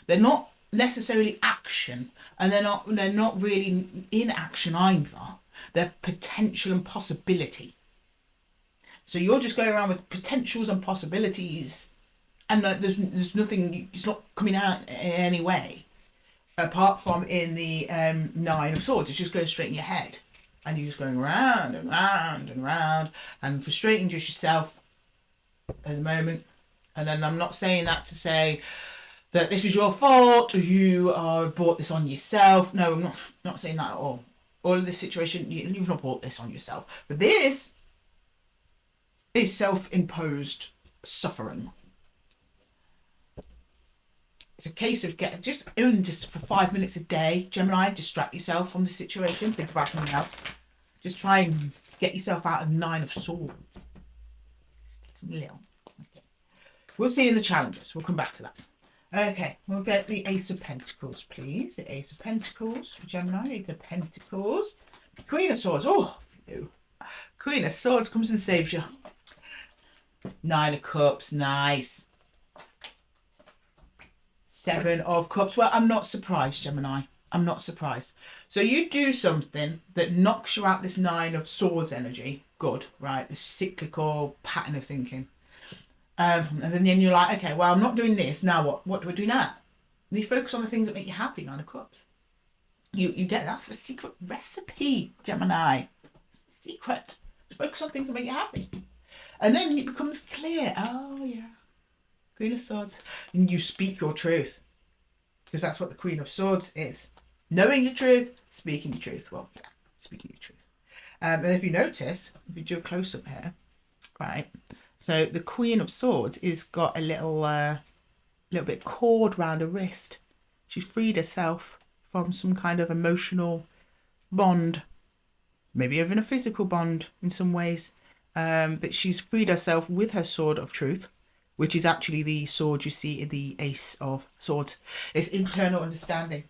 They're not necessarily action, and they're not really in action either. They're potential and possibility. So you're just going around with potentials and possibilities, and there's nothing, it's not coming out in any way, apart from in the Nine of Swords. It's just going straight in your head. And you're just going round and round and round and frustrating just yourself at the moment. And then I'm not saying that to say that this is your fault or you brought this on yourself. No, I'm not saying that at all. All of this situation, you've not brought this on yourself. But this is self-imposed suffering. It's a case of just for 5 minutes a day, Gemini, distract yourself from the situation, think about something else. Just try and get yourself out of Nine of Swords. Okay. We'll see in the challenges. We'll come back to that. Okay, we'll get the Ace of Pentacles, please. The Ace of Pentacles for Gemini. Ace of Pentacles. Queen of Swords. Oh, for you. Queen of Swords comes and saves you. Nine of Cups. Nice. Seven of Cups. Well, I'm not surprised, Gemini. I'm not surprised. So you do something that knocks you out this Nine of Swords energy. Good, right? The cyclical pattern of thinking. And then you're like, okay, well, I'm not doing this. Now what? What do I do now? And you focus on the things that make you happy, Nine of Cups. You get, that's the secret recipe, Gemini. Secret. Focus on things that make you happy. And then it becomes clear. Oh, yeah. Queen of Swords. And you speak your truth. Because that's what the Queen of Swords is. Knowing your truth, speaking your truth. Well, yeah, speaking your truth. And if you notice, if you do a close-up here, right, so the Queen of Swords is got a little bit cord round her wrist. She's freed herself from some kind of emotional bond, maybe even a physical bond in some ways. But she's freed herself with her Sword of Truth, which is actually the sword you see in the Ace of Swords. It's internal understanding,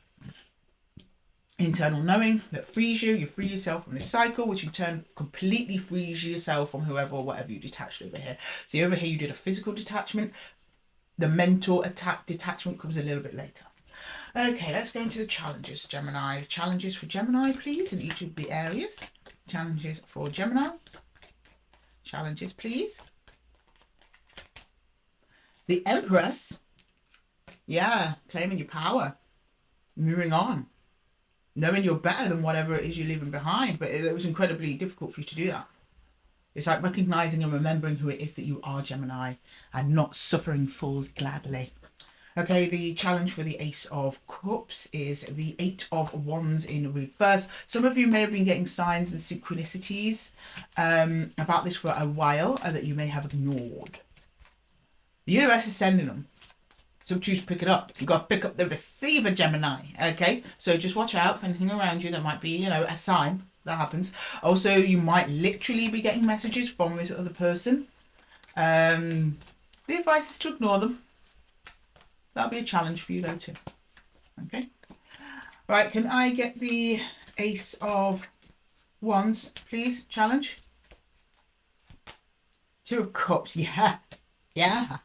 internal knowing that frees you. You free yourself from this cycle, which in turn completely frees yourself from whoever or whatever you detached over here. See, over here you did a physical detachment. The mental detachment comes a little bit later. Okay, let's go into the challenges, Gemini. Challenges for Gemini, please, in each of the areas. Challenges for Gemini. Challenges, please. The Empress, yeah, claiming your power, moving on, knowing you're better than whatever it is you're leaving behind, but it was incredibly difficult for you to do that. It's like recognizing and remembering who it is that you are, Gemini, and not suffering fools gladly. Okay, the challenge for the Ace of Cups is the Eight of Wands in reverse. Some of you may have been getting signs and synchronicities about this for a while that you may have ignored. The universe is sending them. So choose to pick it up. You've got to pick up the receiver, Gemini. Okay? So just watch out for anything around you that might be, a sign that happens. Also, you might literally be getting messages from this other person. The advice is to ignore them. That'll be a challenge for you though too. Okay? Right, can I get the Ace of Wands, please? Challenge. Two of Cups. Yeah. Yeah.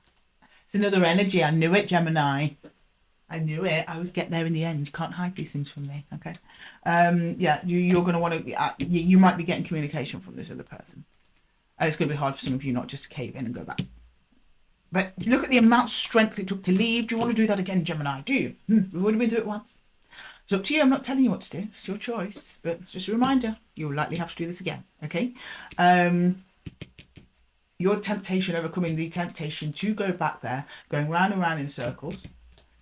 It's another energy. I knew it, Gemini. I knew it. I always get there in the end. You can't hide these things from me. Okay. Yeah, you're going to want to, you might be getting communication from this other person. It's going to be hard for some of you not just to cave in and go back. But look at the amount of strength it took to leave. Do you want to do that again, Gemini? Do you? We've already been through it once. It's up to you. I'm not telling you what to do. It's your choice. But it's just a reminder. You'll likely have to do this again. Okay? Your temptation, overcoming the temptation to go back there, going round and round in circles,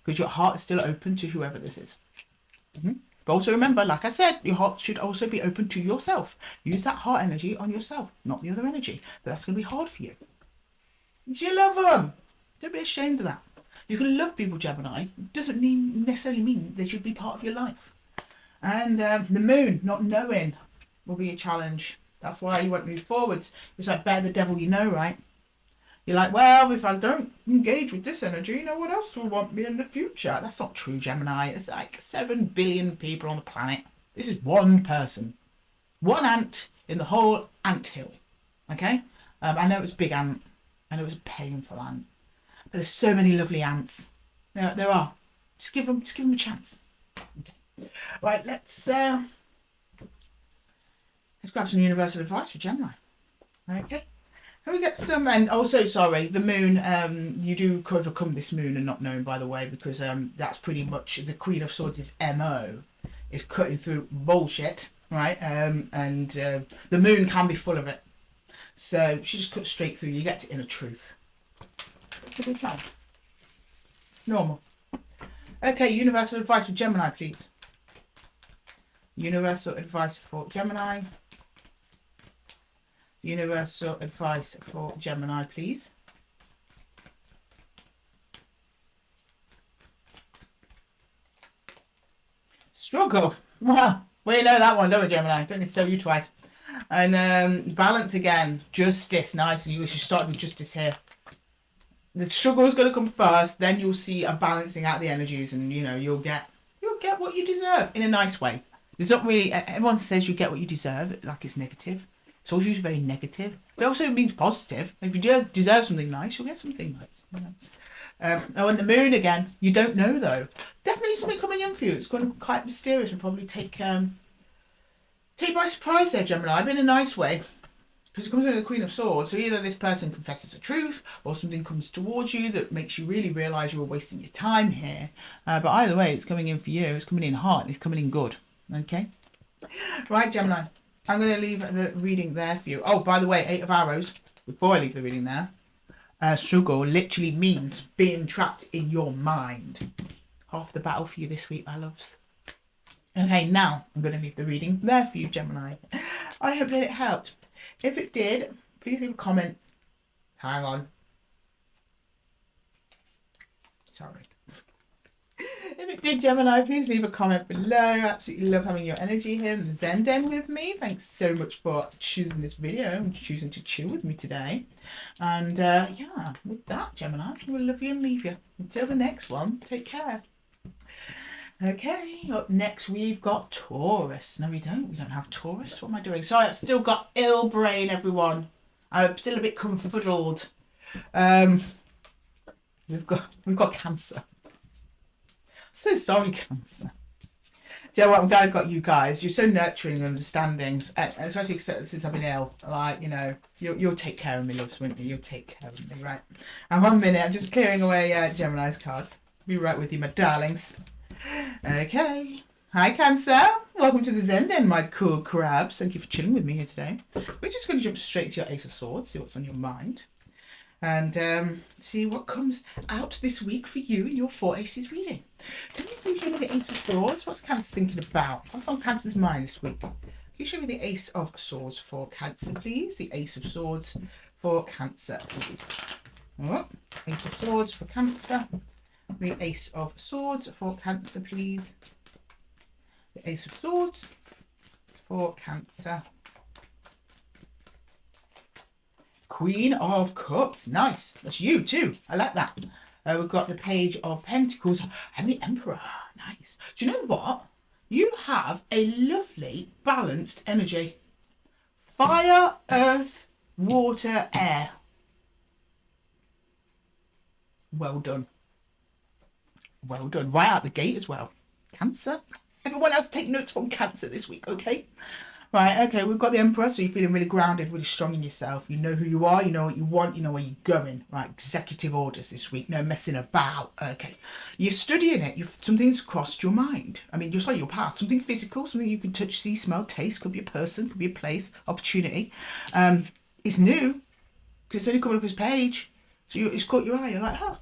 because your heart is still open to whoever this is. But also remember, like I said, your heart should also be open to yourself. Use that heart energy on yourself, not the other energy. But that's going to be hard for you. You love them. Don't be ashamed of that. You can love people, Gemini. It doesn't necessarily mean they should be part of your life. And the moon, not knowing, will be a challenge. That's why you won't move forwards. It's like, bear the devil you know, right? You're like, well, if I don't engage with this energy, no one else will want me in the future. That's not true, Gemini. It's like 7 billion people on the planet. This is one person. One ant in the whole anthill. Okay? I know it's big ant. I know it's a painful ant. But there's so many lovely ants. There are. Just give them a chance. Okay. Right, let's grab some universal advice for Gemini. Okay. Can we get some, and also, sorry, the moon, you do overcome this moon and not knowing, by the way, because that's pretty much the Queen of Swords' MO, is cutting through bullshit, right? And the moon can be full of it. So she just cuts straight through. You get to inner truth. It's normal. Okay, universal advice for Gemini, please. Universal advice for Gemini. Universal advice for Gemini, please. Struggle. Well, we know that one, don't we, Gemini? Don't need to tell you twice. And balance again. Justice. Nice. And you should start with justice here. The struggle is going to come first. Then you'll see a balancing out the energies, and you'll get what you deserve in a nice way. There's not really. Everyone says you get what you deserve, like it's negative. It's always usually very negative. But it also means positive. If you deserve something nice, you'll get something nice. Oh, and the moon again. You don't know though. Definitely something coming in for you. It's going to be quite mysterious and probably take by surprise there, Gemini, but in a nice way. Because it comes into the Queen of Swords. So either this person confesses the truth, or something comes towards you that makes you really realise you were wasting your time here. But either way, it's coming in for you. It's coming in hot and it's coming in good. Okay? Right, Gemini. I'm going to leave the reading there for you. Oh, by the way, 8 of Arrows. Before I leave the reading there. Struggle literally means being trapped in your mind. Half the battle for you this week, my loves. Okay, now I'm going to leave the reading there for you, Gemini. I hope that it helped. If it did, please leave a comment. Hang on. Sorry. If it did, Gemini, please leave a comment below. Absolutely love having your energy here in the Zen Den with me. Thanks so much for choosing this video and choosing to chill with me today. And yeah, with that, Gemini, we'll love you and leave you. Until the next one, take care. Okay, up next we've got Taurus. No, we don't. We don't have Taurus. What am I doing? Sorry, I've still got ill brain, everyone. I'm still a bit confuddled. We've got Cancer. So sorry, Cancer. Do you know what? I'm glad I've got you guys. You're so nurturing and understanding, especially since I've been ill. Like, you'll take care of me, loves, won't you? You'll take care of me, right? And 1 minute, I'm just clearing away Gemini's cards. Be right with you, my darlings. Okay. Hi, Cancer. Welcome to the Zen Den, my cool crabs. Thank you for chilling with me here today. We're just going to jump straight to your Ace of Swords, see what's on your mind. And see what comes out this week for you in your 4 Aces reading. Can you please show me the Ace of Swords? What's Cancer thinking about? What's on Cancer's mind this week? Can you show me the Ace of Swords for Cancer, please? The Ace of Swords for Cancer, please. Oh, Ace of Swords for Cancer. The Ace of Swords for Cancer, please. The Ace of Swords for Cancer. Queen of Cups. Nice. That's you too. I like that. We've got the Page of Pentacles and the Emperor. Nice. Do you know what? You have a lovely balanced energy. Fire, earth, water, air. Well done. Well done. Right out the gate as well. Cancer. Everyone else take notes from Cancer this week, okay? Right, okay, we've got the Emperor, so you're feeling really grounded, really strong in yourself. You know who you are, you know what you want, you know where you're going. Right, executive orders this week, no messing about. Okay, you're studying it, something's crossed your mind. I mean, you're studying your path, something physical, something you can touch, see, smell, taste. Could be a person, could be a place, opportunity. It's new, because it's only coming up as page. So it's caught your eye, you're like, huh,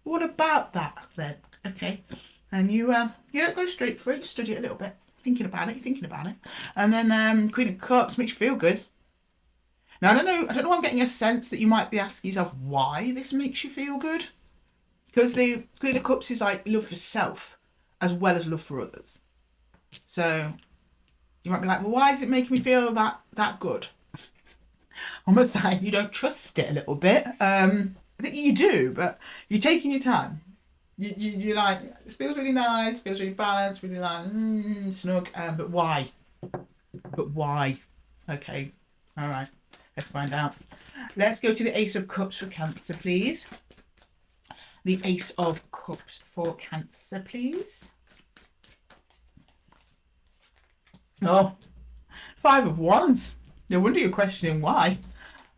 what about that then? Okay, and you don't go straight through it, just study it a little bit. Thinking about it. And then Queen of Cups makes you feel good. Now, I don't know, I'm getting a sense that you might be asking yourself why this makes you feel good. Because the Queen of Cups is like love for self as well as love for others. So you might be like, well, why is it making me feel that good? Almost like you don't trust it a little bit. I think you do, but you're taking your time. You like, this feels really nice, feels really balanced, really like, snug, but why? Okay, all right, let's find out. Let's go to the Ace of Cups for Cancer, please. The Ace of Cups for Cancer, please. Oh, Five of Wands. No wonder you're questioning why.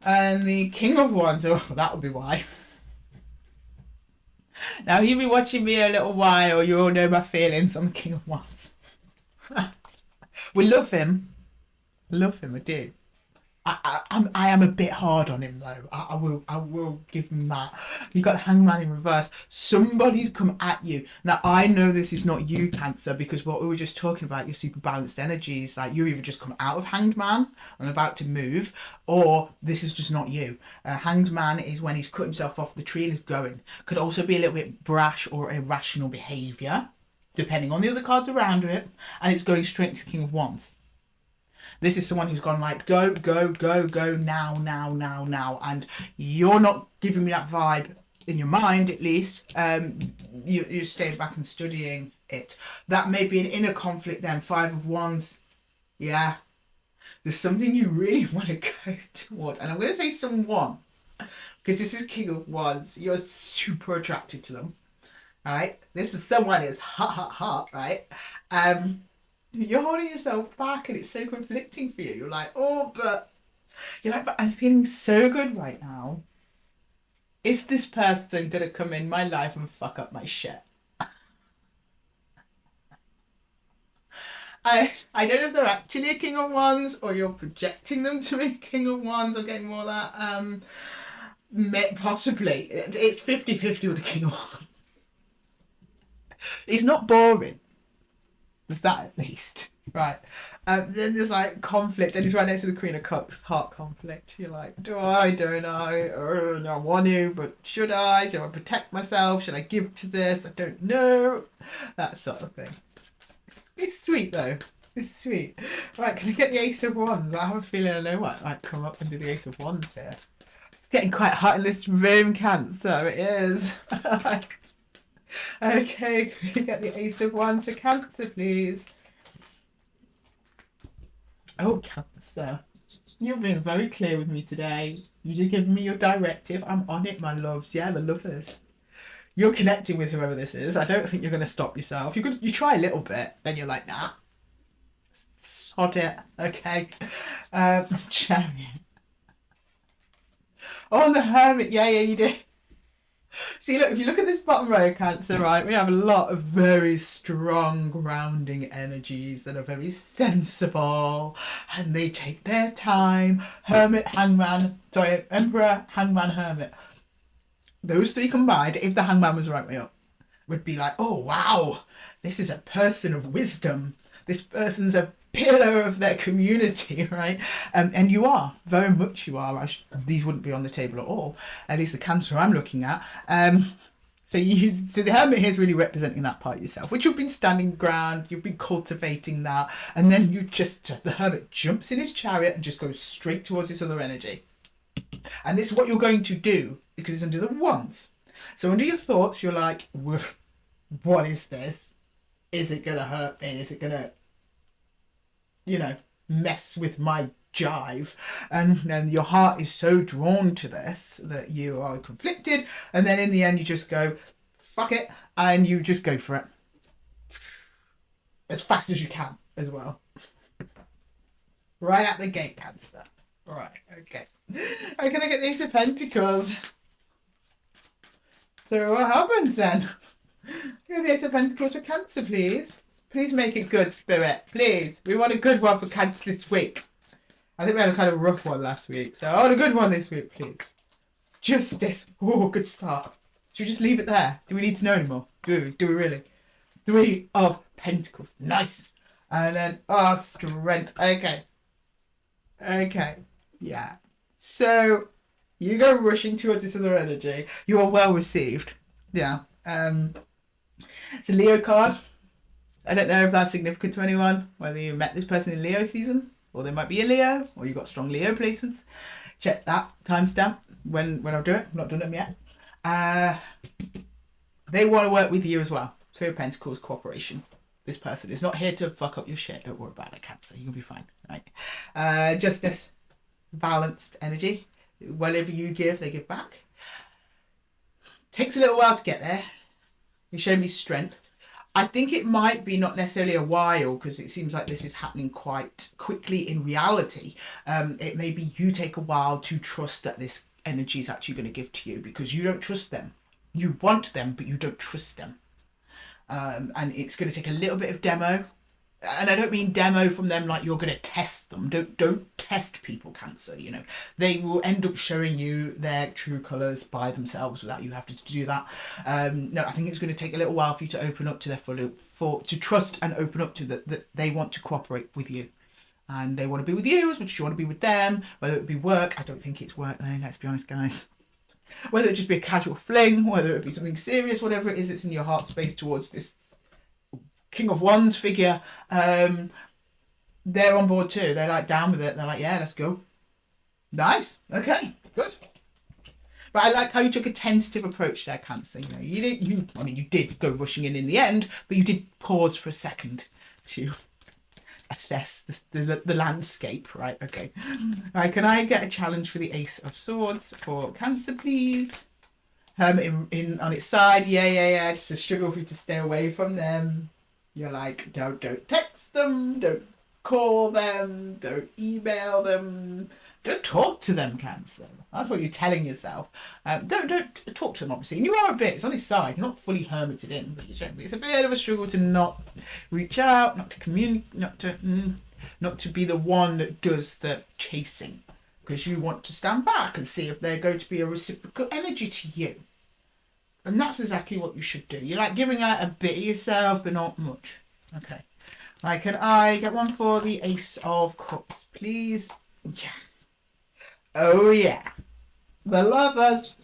And the King of Wands, oh, that would be why. Now, you've been watching me a little while, you all know my feelings on the King of Wands. We love him. I do. I am a bit hard on him though. I will give him that. You got the Hangman in reverse. Somebody's come at you. Now I know this is not you, Cancer, because what we were just talking about, your super balanced energies, like you either just come out of Hanged Man and about to move, or this is just not you. Hanged Man is when he's cut himself off the tree and is going. Could also be a little bit brash or irrational behaviour, depending on the other cards around it, and it's going straight to the King of Wands. This is someone who's gone like, go, now. And you're not giving me that vibe in your mind, at least. You're staying back and studying it. That may be an inner conflict then. Five of Wands. Yeah. There's something you really want to go towards. And I'm going to say someone, because this is King of Wands. You're super attracted to them. All right? This is someone who's hot, right? You're holding yourself back and it's so conflicting for you. You're like, but I'm feeling so good right now. Is this person going to come in my life and fuck up my shit? I don't know if they're actually a King of Wands or you're projecting them to be a King of Wands. I'm getting more of that. Possibly. It's 50-50 with the King of Wands. He's not boring. There's that at least, right? Then there's like conflict, and he's right next to the Queen of Cups, heart conflict. You're like, don't I? I want to, but should I? Should I protect myself? Should I give to this? I don't know. That sort of thing. It's sweet though. It's sweet. Right, can I get the Ace of Wands? I have a feeling I know what might come up and do the Ace of Wands here. It's getting quite hot in this room, Cancer. It is. Okay, can we get the Ace of Wands for Cancer, please? Oh, Cancer. You've been very clear with me today. You did give me your directive. I'm on it, my loves. Yeah, the lovers. You're connecting with whoever this is. I don't think you're going to stop yourself. You try a little bit, then you're like, nah. Sod it. Okay. Chariot. Oh, the Hermit. Yeah, you did. See, look, if you look at this bottom row, Cancer, right, we have a lot of very strong grounding energies that are very sensible and they take their time. Hermit, Emperor, Hangman, Hermit. Those three combined, if the Hangman was right way up, would be like, oh, wow, this is a person of wisdom. This person's a pillar of their community, right? And you are, very much you are. These wouldn't be on the table at all, at least the Cancer I'm looking at. So the Hermit here is really representing that part of yourself, which you've been standing ground, you've been cultivating that, and then the Hermit jumps in his chariot and just goes straight towards this other energy. And this is what you're going to do, because it's under the Wands. So under your thoughts, you're like, what is this? Is it going to hurt me? Is it going to, mess with my jive? And then your heart is so drawn to this that you are conflicted. And then in the end, you just go, fuck it. and you just go for it as fast as you can as well. Right at the gate, Cancer. Right, okay. How can I get the Ace of Pentacles? So what happens then? Get the Ace of Pentacles for Cancer, please. Please make it good, Spirit. Please. We want a good one for Cancer this week. I think we had a kind of rough one last week, so I want a good one this week, please. Justice. Oh, good start. Should we just leave it there? Do we need to know anymore? Do we really? 3 of Pentacles. Nice. And then, oh, Strength. Okay. Okay. Yeah. So, you go rushing towards this other energy. You are well received. Yeah. It's a Leo card. I don't know if that's significant to anyone, whether you met this person in Leo season, or they might be a Leo, or you've got strong Leo placements. Check that timestamp when I'll do it. I've not done them yet. They want to work with you as well. 3 of Pentacles, cooperation. This person is not here to fuck up your shit. Don't worry about it, Cancer. You'll be fine. Right? Justice, balanced energy. Whatever you give, they give back. Takes a little while to get there. You show me strength. I think it might be not necessarily a while, because it seems like this is happening quite quickly in reality. It may be you take a while to trust that this energy is actually going to give to you, because you don't trust them. You want them, but you don't trust them. And it's going to take a little bit of demo. And I don't mean demo from them like you're going to test them. Don't test people, Cancer. You know, they will end up showing you their true colours by themselves without you having to do that. No, I think it's going to take a little while for you to open up to their to trust and open up to that they want to cooperate with you. And they want to be with you as much as you want to be with them. Whether it be work, I don't think it's work though, let's be honest, guys. Whether it just be a casual fling, whether it be something serious, whatever it is, it's in your heart space towards this King of Wands figure, they're on board too. They're like down with it. They're like, yeah, let's go. Nice. Okay, good. But I like how you took a tentative approach there, Cancer. You know, you did go rushing in the end, but you did pause for a second to assess the landscape, right? Okay. Right, can I get a challenge for the Ace of Swords for Cancer, please? On its side, yeah. It's a struggle for you to stay away from them. You're like, don't text them, don't call them, don't email them, don't talk to them, Cancer. That's what you're telling yourself. Don't talk to them, obviously. And you are a bit, it's on his side, you're not fully hermited in, but it's a bit of a struggle to not reach out, not to communicate, not to be the one that does the chasing, because you want to stand back and see if they're going to be a reciprocal energy to you. And that's exactly what you should do. You're like giving out a bit of yourself, but not much. Okay. Right, can I get one for the Ace of Cups, please? Yeah. Oh, yeah. The Lovers.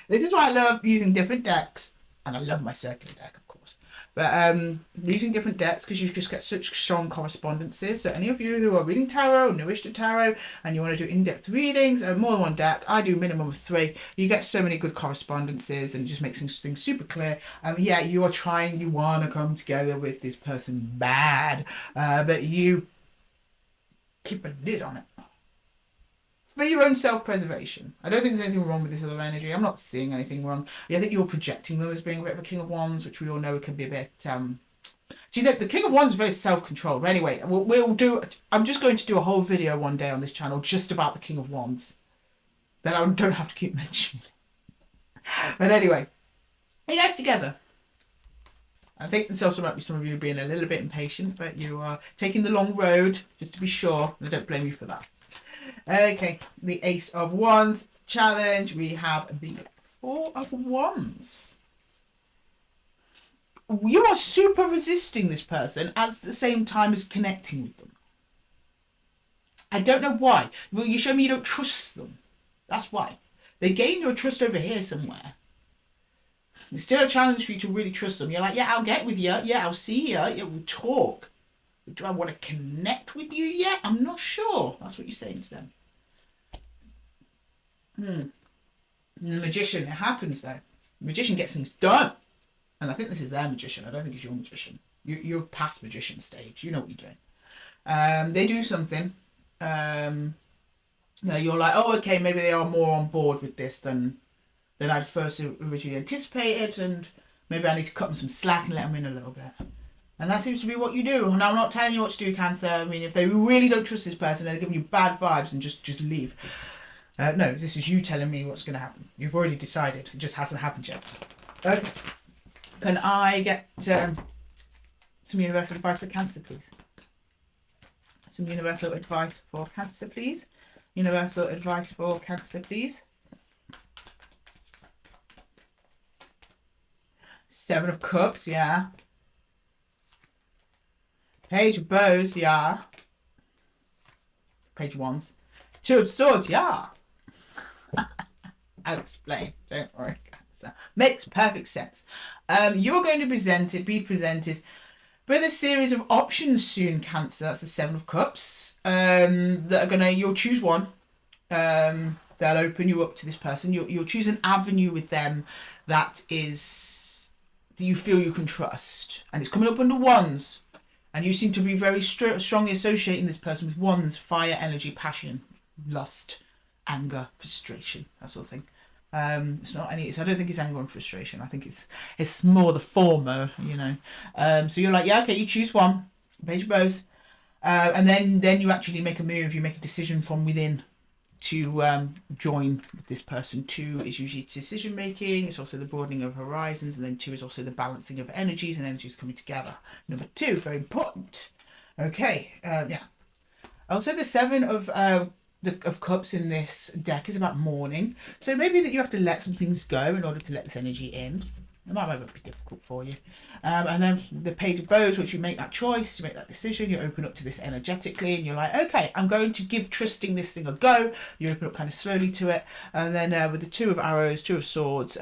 This is why I love using different decks. And I love my circular deck, of course. But using different decks, because you just get such strong correspondences. So any of you who are reading tarot, newish to tarot, and you want to do in-depth readings, more than one deck, I do minimum of 3. You get so many good correspondences, and it just makes things super clear. Yeah, you want to come together with this person bad, but you keep a lid on it. For your own self-preservation. I don't think there's anything wrong with this other energy. I'm not seeing anything wrong. I think you're projecting them as being a bit of a King of Wands, which we all know can be a bit... Do you know, the King of Wands is very self-controlled. But anyway, we'll do... I'm just going to do a whole video one day on this channel just about the King of Wands. That I don't have to keep mentioning. But anyway, are you guys together? I think this also might be some of you being a little bit impatient, but you are taking the long road, just to be sure. And I don't blame you for that. Okay, the Ace of Wands challenge. We have the 4 of Wands. You are super resisting this person at the same time as connecting with them. I don't know why. Well, you show me you don't trust them. That's why. They gain your trust over here somewhere. It's still a challenge for you to really trust them. You're like, yeah, I'll get with you. Yeah, I'll see you. Yeah, we'll talk. But do I want to connect with you yet? I'm not sure. That's what you're saying to them. The Magician. It happens though. The Magician gets things done. And I think this is their Magician. I don't think it's your Magician. You're past Magician stage. You know what you're doing. They do something. You're like, oh, okay, maybe they are more on board with this than than I'd first originally anticipated, and maybe I need to cut them some slack and let them in a little bit. And that seems to be what you do. And I'm not telling you what to do, Cancer. I mean, if they really don't trust this person, they're giving you bad vibes, and just leave. No, this is you telling me what's going to happen. You've already decided. It just hasn't happened yet. Okay. Can I get some universal advice for Cancer, please? Some universal advice for Cancer, please. Universal advice for Cancer, please. 7 of Cups, yeah. Page of Bows, yeah. Page of Wands. 2 of Swords, yeah. I'll explain. Don't worry, Cancer. Makes perfect sense. You are going to be presented with a series of options soon, Cancer. That's the 7 of Cups. That are gonna. You'll choose one. They'll open you up to this person. You'll choose an avenue with them that you feel you can trust, and it's coming up under Wands. And you seem to be very strongly associating this person with Wands, fire, energy, passion, lust, anger, frustration, that sort of thing. It's not any. I don't think it's anger and frustration. I think it's more the former, you know. So you're like, yeah, okay, you choose one, Page of Bows, and then you actually make a move. You make a decision from within to join with this person. 2 is usually decision making. It's also the broadening of horizons, and then 2 is also the balancing of energies and energies coming together. Number 2, very important. Okay, yeah. Also, the 7 of Cups in this deck is about mourning. So maybe that you have to let some things go in order to let this energy in. It might be difficult for you. And then the Page of Bows, which you make that choice, you make that decision, you open up to this energetically, and you're like, okay, I'm going to give trusting this thing a go. You open up kind of slowly to it. And then with the 2 of Arrows, 2 of Swords,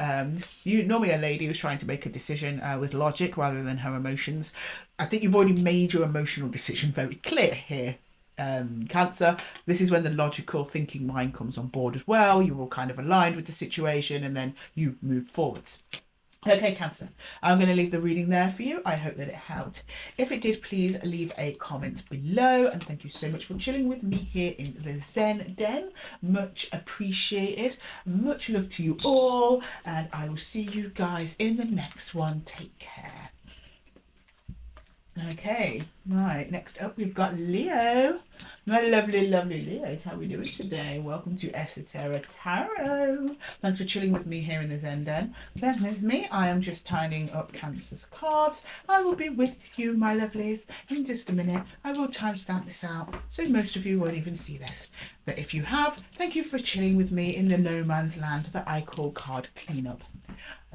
you normally a lady who's trying to make a decision with logic rather than her emotions. I think you've already made your emotional decision very clear here. Cancer, this is when the logical thinking mind comes on board as well. You're all kind of aligned with the situation, and then you move forwards. Okay, Cancer, I'm going to leave the reading there for you. I hope that it helped. If it did, please leave a comment below, and thank you so much for chilling with me here in the Zen Den. Much appreciated. Much love to you all, and I will see you guys in the next one. Take care. Okay, right, next up we've got Leo. My lovely, lovely Leos. How are we doing today? Welcome to Esotera Tarot. Thanks for chilling with me here in the Zen Den. Then with me, I am just tidying up Cancer's cards. I will be with you, my lovelies, in just a minute. I will timestamp this out, so most of you won't even see this. But if you have, thank you for chilling with me in the no man's land that I call card cleanup.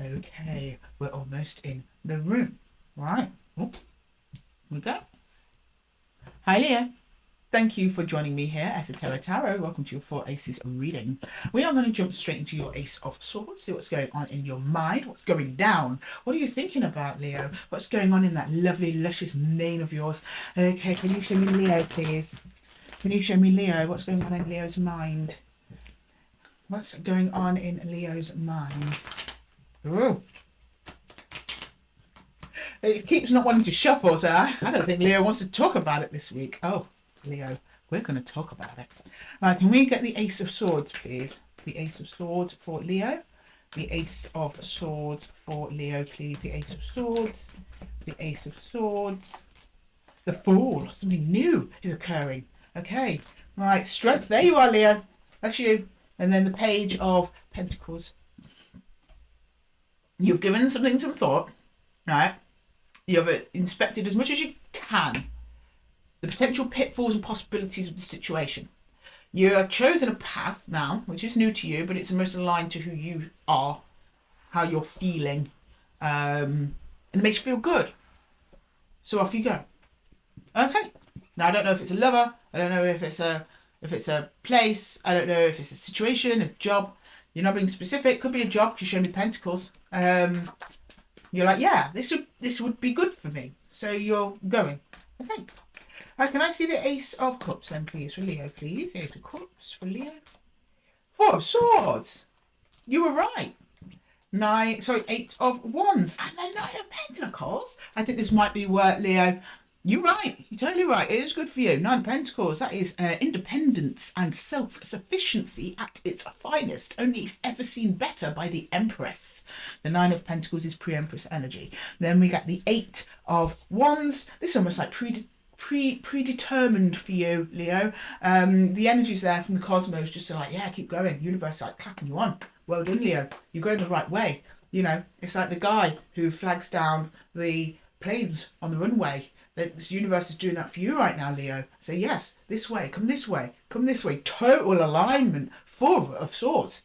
Okay, we're almost in the room. Right. Oh. We go. Hi Leo. Thank you for joining me here, Esotera Tarot. Welcome to your 4 Aces reading. We are going to jump straight into your Ace of Swords, see what's going on in your mind, what's going down. What are you thinking about, Leo? What's going on in that lovely, luscious mane of yours? Okay, can you show me Leo, please? Can you show me Leo? What's going on in Leo's mind? What's going on in Leo's mind? Ooh. It keeps not wanting to shuffle, so I don't think Leo wants to talk about it this week. Oh, Leo, we're going to talk about it. Right, can we get the Ace of Swords, please? The Ace of Swords for Leo. The Ace of Swords for Leo, please. The Ace of Swords. The Ace of Swords. The Fool. Something new is occurring. Okay, right, Strength. There you are, Leo. That's you. And then the Page of Pentacles. You've given something some thought, right? You have inspected as much as you can the potential pitfalls and possibilities of the situation. You have chosen a path now, which is new to you, but it's the most aligned to who you are, how you're feeling, and it makes you feel good. So off you go. Okay. Now I don't know if it's a lover. I don't know if it's a place. I don't know if it's a situation, a job. You're not being specific. Could be a job because you showed me Pentacles. You're like, yeah, this would be good for me. So you're going. Okay. Can I see the Ace of Cups then, please, for Leo, please? Ace of Cups for Leo. 4 of Swords. You were right. 8 of Wands. And the 9 of Pentacles. I think this might be where, Leo, You're right. You're totally right. It is good for you. Nine of Pentacles. That is independence and self-sufficiency at its finest. Only ever seen better by the Empress. The Nine of Pentacles is pre-Empress energy. Then we got the Eight of Wands. This is almost like predetermined for you, Leo. The energy's there from the cosmos just to like, yeah, keep going. Universe like clapping you on. Well done, Leo. You're going the right way. You know, it's like the guy who flags down the planes on the runway. This universe is doing that for you right now, Leo. Say yes, this way, come this way, come this way. Total alignment, Four of Swords.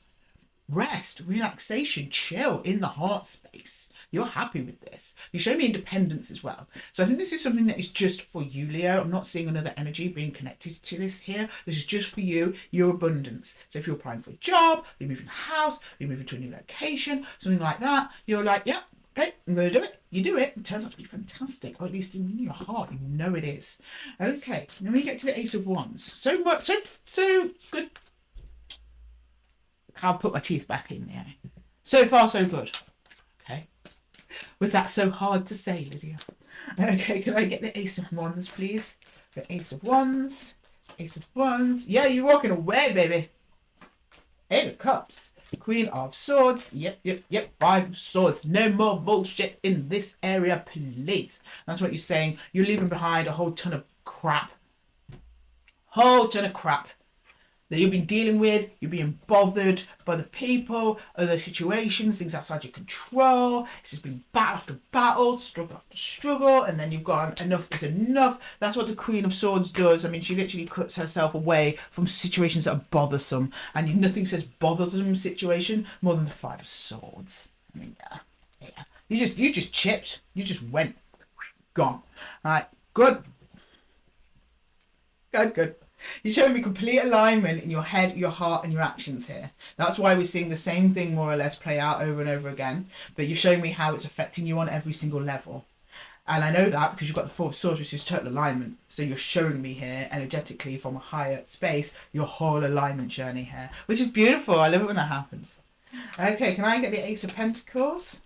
Rest, relaxation, chill in the heart space. You're happy with this. You show me independence as well. So I think this is something that is just for you, Leo. I'm not seeing another energy being connected to this here. This is just for you, your abundance. So if you're applying for a job, you're moving house, you're moving to a new location, something like that, you're like, yeah, okay, I'm going to do it. You do it. It turns out to be fantastic, or at least in your heart, you know it is. Okay, then we get to the Ace of Wands. So good. Can't put my teeth back in there. So far, so good. Okay. Was that so hard to say, Lydia? Okay, can I get the Ace of Wands, please? The Ace of Wands. Ace of Wands. Yeah, you're walking away, baby. Eight of Cups. Queen of Swords. Yep. Five of Swords. No more bullshit in this area, please. That's what you're saying. You're leaving behind a whole ton of crap. That you've been dealing with. You're being bothered by the people, other situations, things outside your control. It's just been battle after battle, struggle after struggle, and then you've gone, enough is enough. That's what the Queen of Swords does. I mean, she literally cuts herself away from situations that are bothersome, and nothing says bothersome situation more than the Five of Swords. I mean, yeah. You just chipped. You just went. Gone. All right, good. Good. You're showing me complete alignment in your head, your heart, and your actions here. That's why we're seeing the same thing more or less play out over and over again. But you're showing me how it's affecting you on every single level. And I know that because you've got the Four of Swords, which is total alignment. So you're showing me here, energetically, from a higher space, your whole alignment journey here. Which is beautiful. I love it when that happens. Okay, can I get the Ace of Pentacles?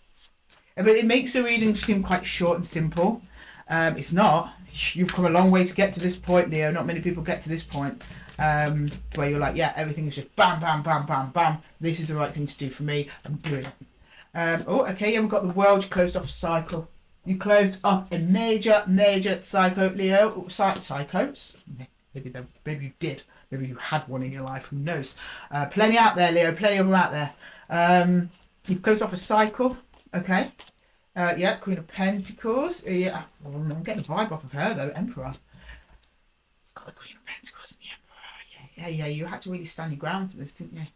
But it makes the reading seem quite short and simple. It's not. You've come a long way to get to this point, Leo. Not many people get to this point where you're like, yeah, everything is just bam, bam, bam, bam, bam. This is the right thing to do for me. I'm doing it. Okay, yeah, we've got the world. You closed off a cycle. You closed off a major cycle, Leo. Psychos. Maybe you did. Maybe you had one in your life. Who knows? Plenty out there, Leo. Plenty of them out there. You've closed off a cycle. Okay. Yeah, Queen of Pentacles. Yeah, I'm getting a vibe off of her though. Emperor. Got the Queen of Pentacles and the Emperor. Yeah. You had to really stand your ground for this, didn't you?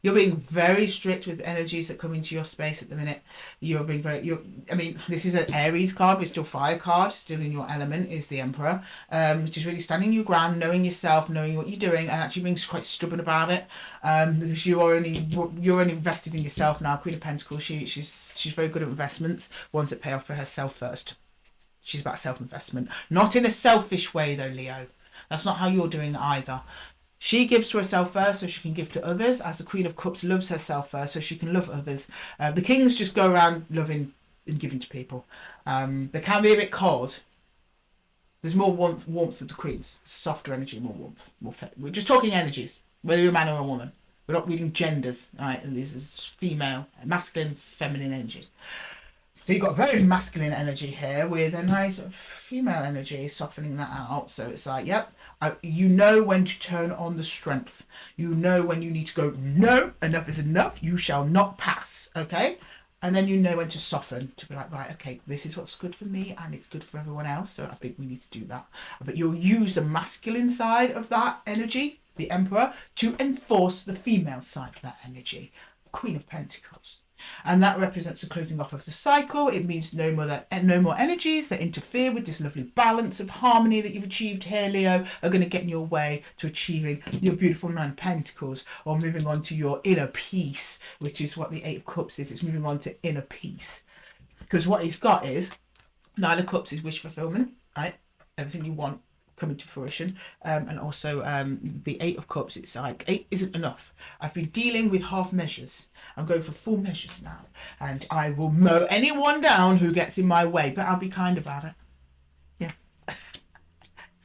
You're being very strict with energies that come into your space at the minute. You're being very. I mean, this is an Aries card, but it's still fire card. Still in your element is the Emperor. Just really standing your ground, knowing yourself, knowing what you're doing, and actually being quite stubborn about it. Because you're only invested in yourself now. Queen of Pentacles. She's very good at investments, ones that pay off for herself first. She's about self-investment, not in a selfish way though, Leo. That's not how you're doing either. She gives to herself first so she can give to others, as the Queen of Cups loves herself first so she can love others. The kings just go around loving and giving to people. They can be a bit cold. There's more warmth with the queens. Softer energy, more warmth. We're just talking energies, whether you're a man or a woman. We're not reading genders. Right? And this is female, masculine, feminine energies. So you've got very masculine energy here with a nice female energy softening that out. So it's like, yep, you know when to turn on the strength. You know when you need to go, no, enough is enough. You shall not pass. Okay. And then you know when to soften, to be like, right, okay, this is what's good for me and it's good for everyone else. So I think we need to do that. But you'll use the masculine side of that energy, the Emperor, to enforce the female side of that energy. Queen of Pentacles. And that represents the closing off of the cycle. It means no more energies that interfere with this lovely balance of harmony that you've achieved here, Leo, are going to get in your way to achieving your beautiful Nine of Pentacles, or moving on to your inner peace, which is what the Eight of Cups is. It's moving on to inner peace. Because what he's got is, Nine of Cups is wish fulfillment, right? Everything you want coming to fruition, and also the Eight of Cups, it's like 8 isn't enough. I've been dealing with half measures. I'm going for full measures now, and I will mow anyone down who gets in my way, but I'll be kind about it. Yeah.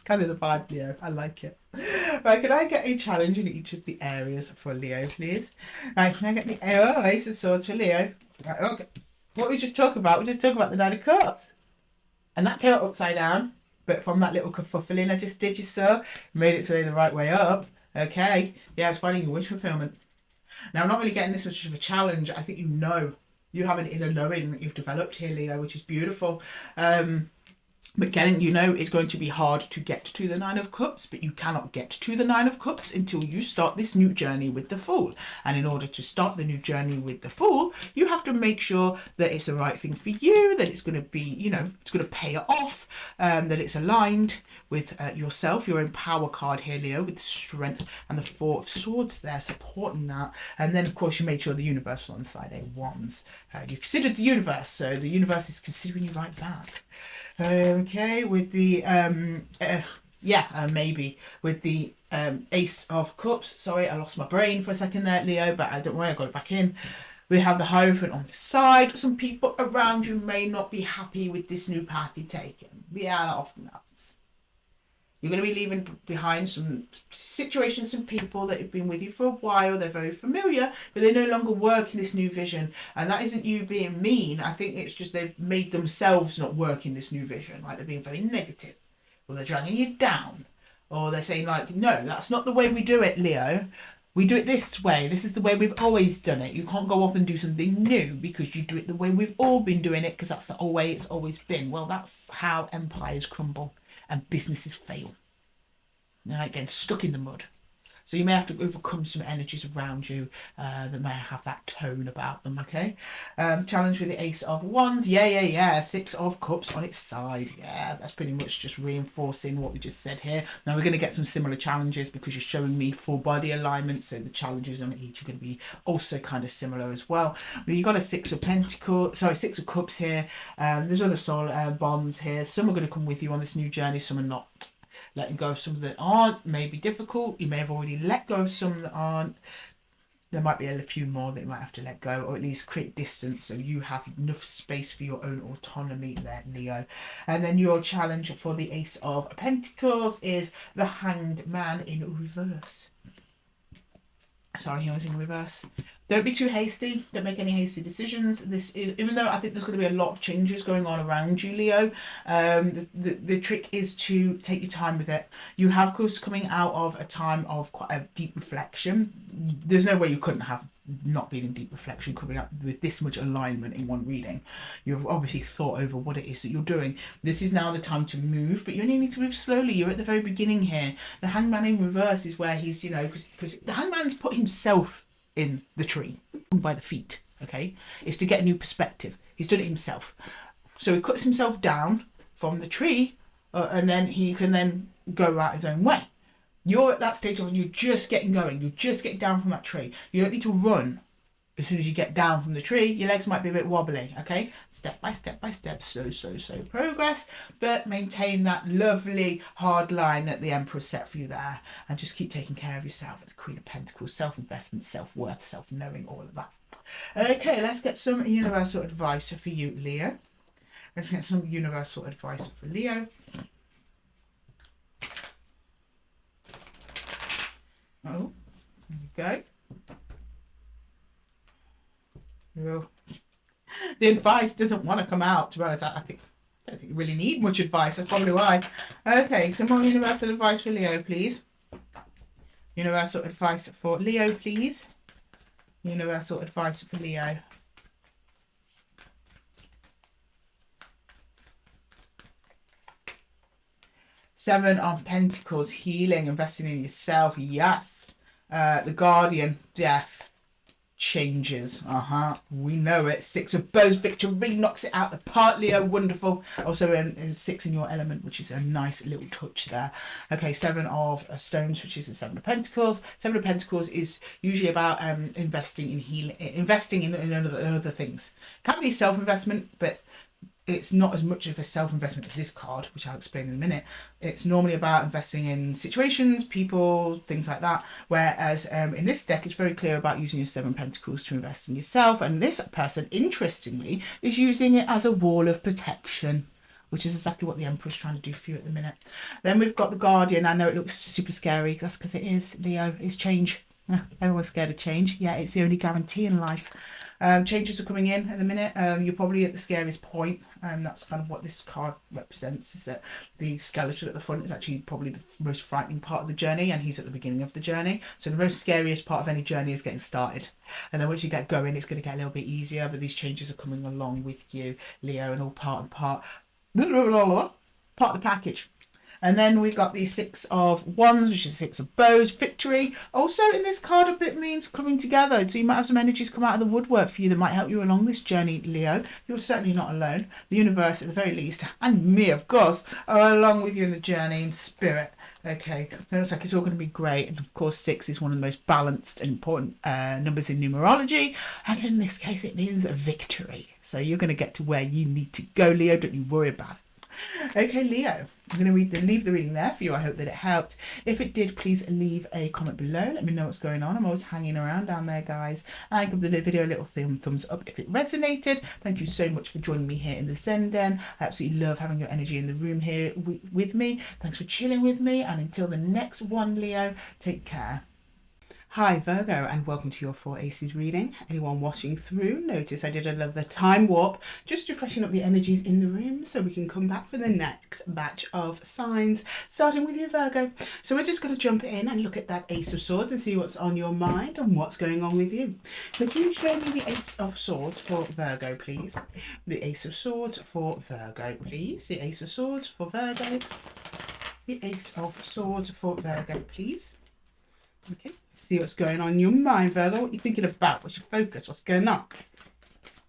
kind of the vibe, Leo. I like it. Right, can I get a challenge in each of the areas for Leo, please? Right, can I get the Ace of Swords for Leo? Right, okay. What we just talked about? We just talked about the Nine of Cups. And that came out upside down. But from that little kerfuffling I just did, you saw, made its way the right way up. Okay. Yeah, it's finding your wish fulfillment. Now, I'm not really getting this much of a challenge. I think you have an inner knowing that you've developed here, Leo, which is beautiful. But getting, it's going to be hard to get to the Nine of Cups, but you cannot get to the Nine of Cups until you start this new journey with the Fool. And in order to start the new journey with the Fool, you have to make sure that it's the right thing for you, that it's going to be, it's going to pay it off, that it's aligned with yourself, your own power card here, Leo, with strength and the Four of Swords there supporting that. And then, of course, you made sure the universe was on side A wands. You considered the universe, so the universe is considering you right back. Okay, with the maybe with the Ace of Cups. Sorry, I lost my brain for a second there, Leo, but don't worry, I got it back in. We have the Hierophant on the side. Some people around you may not be happy with this new path you're taking. Yeah, that often happens. You're going to be leaving behind some situations, some people that have been with you for a while. They're very familiar, but they no longer work in this new vision. And that isn't you being mean. I think it's just they've made themselves not work in this new vision. Like they're being very negative. Or they're dragging you down. Or they're saying like, no, that's not the way we do it, Leo. We do it this way. This is the way we've always done it. You can't go off and do something new because you do it the way we've all been doing it because that's the way it's always been. Well, that's how empires crumble and businesses fail. They're like getting stuck in the mud. So you may have to overcome some energies around you that may have that tone about them, okay? Challenge with the Ace of Wands. Yeah. Six of Cups on its side. Yeah, that's pretty much just reinforcing what we just said here. Now we're going to get some similar challenges because you're showing me full body alignment. So the challenges on each are going to be also kind of similar as well. But you've got a Six of Cups here. There's other soul bonds here. Some are going to come with you on this new journey. Some are not. Letting go of some that aren't may be difficult. You may have already let go of some that aren't. There might be a few more that you might have to let go, or at least create distance so you have enough space for your own autonomy there, Leo. And then your challenge for the Ace of Pentacles is the Hanged Man in reverse. Sorry, he was in reverse. Don't be too hasty. Don't make any hasty decisions. This is, even though I think there's going to be a lot of changes going on around you, Leo, the trick is to take your time with it. You have, of course, coming out of a time of quite a deep reflection. There's no way you couldn't have not been in deep reflection coming up with this much alignment in one reading. You've obviously thought over what it is that you're doing. This is now the time to move, but you only need to move slowly. You're at the very beginning here. The Hangman in reverse is where he's, because the Hangman's put himself in the tree by the feet, okay? It's to get a new perspective. He's done it himself. So he cuts himself down from the tree and then he can then go right his own way. You're at that stage of you're just getting going. You're just getting down from that tree. You don't need to run as soon as you get down from the tree. Your legs might be a bit wobbly, okay? Step by step by step, slow progress, but maintain that lovely hard line that the Emperor set for you there, and just keep taking care of yourself. The Queen of Pentacles, self-investment, self-worth, self-knowing, all of that. Okay, let's get some universal advice for you, Leo. Let's get some universal advice for Leo. Oh, there we go. The advice doesn't want to come out. To be honest, I don't think you really need much advice. That's probably why. Okay, some more universal advice for Leo, please. Universal advice for Leo, please. Universal advice for Leo. Seven of Pentacles, healing, investing in yourself. Yes. The Guardian, death, changes. We know it. Six of Bows, victory, knocks it out the park, Leo. Wonderful. Also six in your element, which is a nice little touch there. Okay, Seven of Stones, which is the Seven of Pentacles. Seven of Pentacles is usually about investing in healing, investing in other things. Can be self-investment, but it's not as much of a self-investment as this card, which I'll explain in a minute. It's normally about investing in situations, people, things like that. Whereas in this deck, it's very clear about using your Seven Pentacles to invest in yourself. And this person, interestingly, is using it as a wall of protection. which is exactly what the Emperor's trying to do for you at the minute. Then we've got the Guardian. I know it looks super scary. That's because it is, Leo. It's change. Everyone's scared of change. Yeah, it's the only guarantee in life. Changes are coming in at the minute. You're probably at the scariest point. That's kind of what this card represents, is that the skeleton at the front is actually probably the most frightening part of the journey, and he's at the beginning of the journey. So the most scariest part of any journey is getting started. And then once you get going, it's going to get a little bit easier, but these changes are coming along with you, Leo, and all part of the package. And then we got the Six of Wands, which is Six of Bows, victory. Also in this card, a bit means coming together. So you might have some energies come out of the woodwork for you that might help you along this journey, Leo. You're certainly not alone. The universe, at the very least, and me, of course, are along with you in the journey in spirit. Okay, so it looks like it's all going to be great. And of course, 6 is one of the most balanced and important numbers in numerology. And in this case, it means a victory. So you're going to get to where you need to go, Leo. Don't you worry about it. Okay, Leo, I'm going to leave the reading there for you. I hope that it helped. If it did, please leave a comment below. Let me know what's going on. I'm always hanging around down there, guys. And give the video a little thumbs up if it resonated. Thank you so much for joining me here in the Zen Den. I absolutely love having your energy in the room here with me. Thanks for chilling with me. And until the next one, Leo, take care. Hi Virgo, and welcome to your 4 Aces reading. Anyone watching through, notice I did another time warp, just to freshen up the energies in the room so we can come back for the next batch of signs, starting with you, Virgo. So we're just going to jump in and look at that Ace of Swords and see what's on your mind and what's going on with you. Could you show me the Ace of Swords for Virgo, please? The Ace of Swords for Virgo, please. The Ace of Swords for Virgo. The Ace of Swords for Virgo, please. Okay, see what's going on in your mind, Virgo. What are you thinking about? What's your focus? What's going on?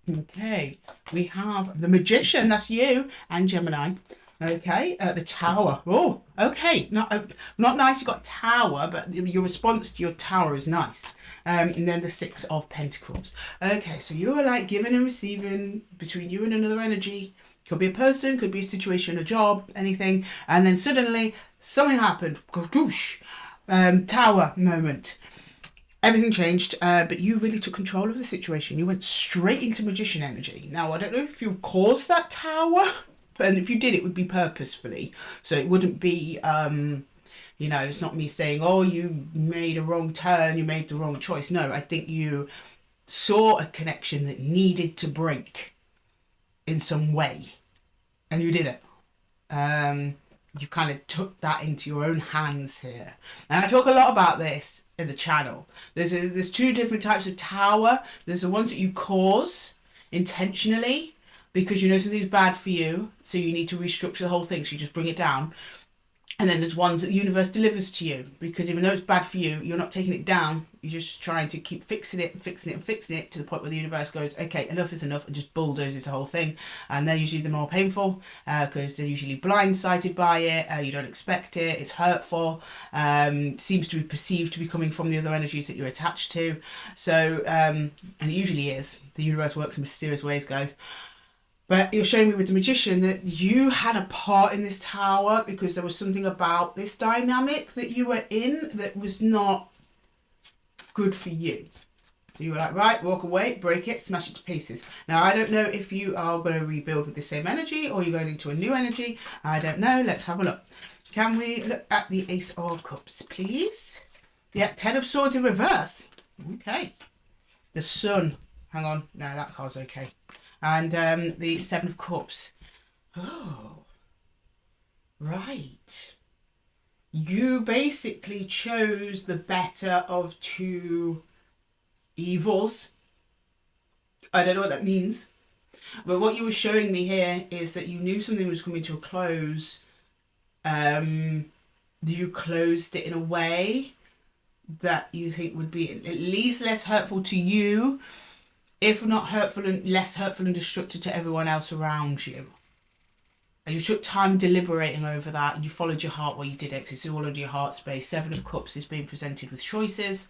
Okay, we have the Magician, that's you, and Gemini. Okay, the Tower. Oh, okay, not nice. You got Tower, but your response to your Tower is nice. And then the Six of Pentacles. Okay, so you're like giving and receiving between you and another energy. Could be a person, could be a situation, a job, anything. And then suddenly something happened. Gadoosh. Tower moment. Everything changed, but you really took control of the situation. You went straight into Magician energy. Now, I don't know if you've caused that Tower, and if you did, it would be purposefully. So it wouldn't be, you know, it's not me saying, oh, you made a wrong turn, you made the wrong choice. No, I think you saw a connection that needed to break in some way, and you did it. You kind of took that into your own hands here. And I talk a lot about this in the channel. There's 2 different types of Tower. There's the ones that you cause intentionally because you know something's bad for you, so you need to restructure the whole thing, so you just bring it down. And then there's ones that the universe delivers to you, because even though it's bad for you, you're not taking it down. You're just trying to keep fixing it to the point where the universe goes, okay, enough is enough, and just bulldozes the whole thing. And they're usually the more painful because they're usually blindsided by it. You don't expect it. It's hurtful. Seems to be perceived to be coming from the other energies that you're attached to. So, and it usually is. The universe works in mysterious ways, guys. But you're showing me with the Magician that you had a part in this Tower because there was something about this dynamic that you were in that was not good for you. You were like, right, walk away, break it, smash it to pieces. Now, I don't know if you are going to rebuild with the same energy or you're going into a new energy. I don't know. Let's have a look. Can we look at the Ace of Cups, please? Yeah, 10 of Swords in reverse. Okay. The Sun. Hang on. No, that card's okay. And the 7 of Cups. Oh, right. You basically chose the better of 2 evils. I don't know what that means. But what you were showing me here is that you knew something was coming to a close. You closed it in a way that you think would be at least less hurtful to you, if not hurtful and less hurtful and destructive to everyone else around you. And you took time deliberating over that, and you followed your heart while you did it. It's all under your heart space. 7 of Cups is being presented with choices.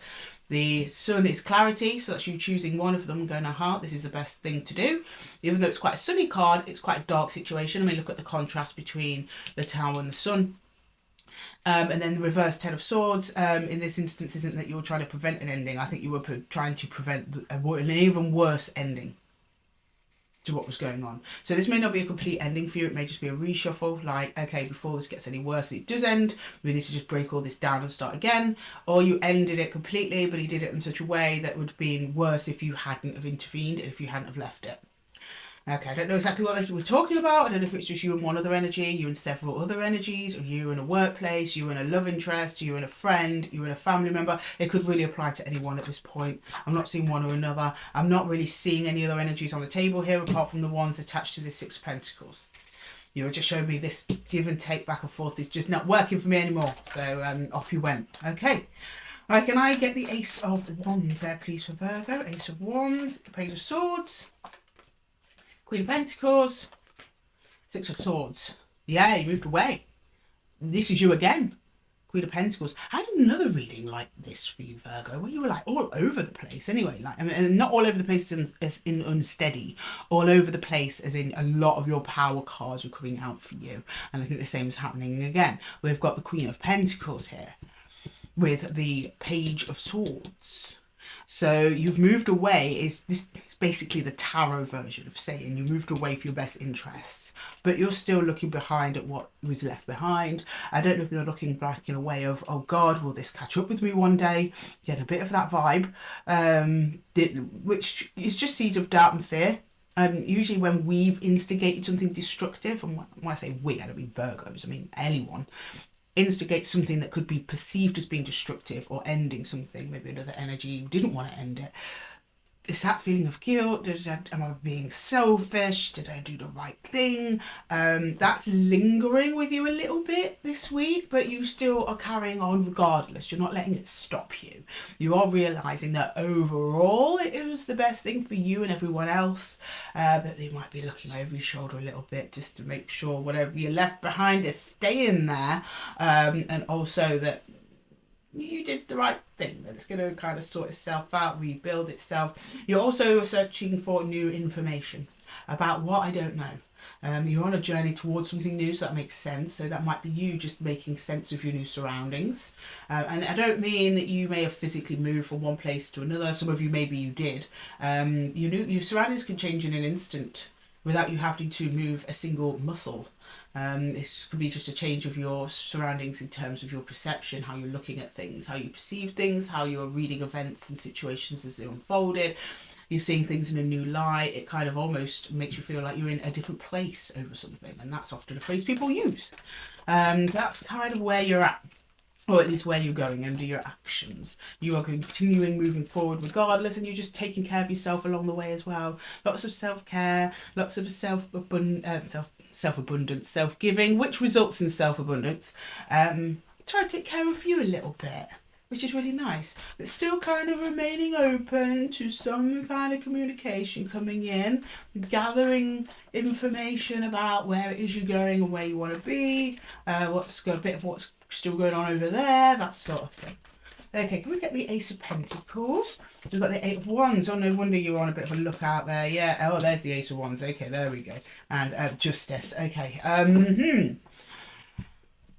The Sun is clarity, so that's you choosing one of them and going, aha, this is the best thing to do. Even though it's quite a sunny card, it's quite a dark situation. I mean, look at the contrast between the Tower and the Sun. And then the reverse 10 of Swords, in this instance, isn't that you're trying to prevent an ending. I think you were trying to prevent an even worse ending. to what was going on. So this may not be a complete ending for you. It may just be a reshuffle, like, okay, before this gets any worse, it does end, we need to just break all this down and start again. Or you ended it completely, but you did it in such a way that would have been worse if you hadn't have intervened and if you hadn't have left it. Okay, I don't know exactly what we're talking about. I don't know if it's just you and one other energy, you and several other energies, or you and a workplace, you and a love interest, you and a friend, you and a family member. It could really apply to anyone at this point. I'm not seeing one or another. I'm not really seeing any other energies on the table here apart from the ones attached to the Six of Pentacles. You know, just showed me this give and take back and forth is just not working for me anymore. So off you went. Okay. Right, can I get the Ace of Wands there, please, for Virgo? Ace of Wands, Page of Swords, Queen of Pentacles, Six of Swords. Yeah, you moved away. This is you again. Queen of Pentacles. I had another reading like this for you, Virgo, where you were like all over the place. Anyway, like, I mean, and not all over the place as in unsteady. All over the place as in a lot of your power cards were coming out for you. And I think the same is happening again. We've got the Queen of Pentacles here with the Page of Swords. So you've moved away. Is this is basically the tarot version of saying you moved away for your best interests, but you're still looking behind at what was left behind. I don't know if you're looking back in a way of, oh God, will this catch up with me one day? You had a bit of that vibe, which is just seeds of doubt and fear. Usually when we've instigated something destructive, and when I say we, I don't mean Virgos, I meam anyone, instigate something that could be perceived as being destructive or ending something, maybe another energy didn't want to end it. It's that feeling of guilt. Am I being selfish? Did I do the right thing? That's lingering with you a little bit this week, but you still are carrying on regardless. You're not letting it stop you. You are realizing that overall it was the best thing for you and everyone else, but they might be looking over your shoulder a little bit just to make sure whatever you left behind is staying there, and also that you did the right thing, that it's going to kind of sort itself out, rebuild itself. You're also searching for new information about what I don't know. You're on a journey towards something new, so that makes sense. So that might be you just making sense of your new surroundings. And I don't mean that you may have physically moved from one place to another. Some of you, maybe you did. Your surroundings can change in an instant without you having to move a single muscle. This could be just a change of your surroundings in terms of your perception, how you're looking at things, how you perceive things, how you're reading events and situations as they unfolded. You're seeing things in a new light. It kind of almost makes you feel like you're in a different place over something, and that's often a phrase people use. That's kind of where you're at, or at least where you're going under your actions. You are continuing moving forward regardless, and you're just taking care of yourself along the way as well. Lots of self-care, lots of self-abundance, self-giving, which results in self-abundance. Try to take care of you a little bit, which is really nice, but still kind of remaining open to some kind of communication coming in, gathering information about where it is you're going and where you want to be, what's got a bit of what's still going on over there, that sort of thing. Okay, can we get the Ace of Pentacles? We've got the Eight of Wands. Oh, no wonder you're on a bit of a lookout there. Yeah, oh, there's the Ace of Wands. Okay, there we go. And Justice. Okay.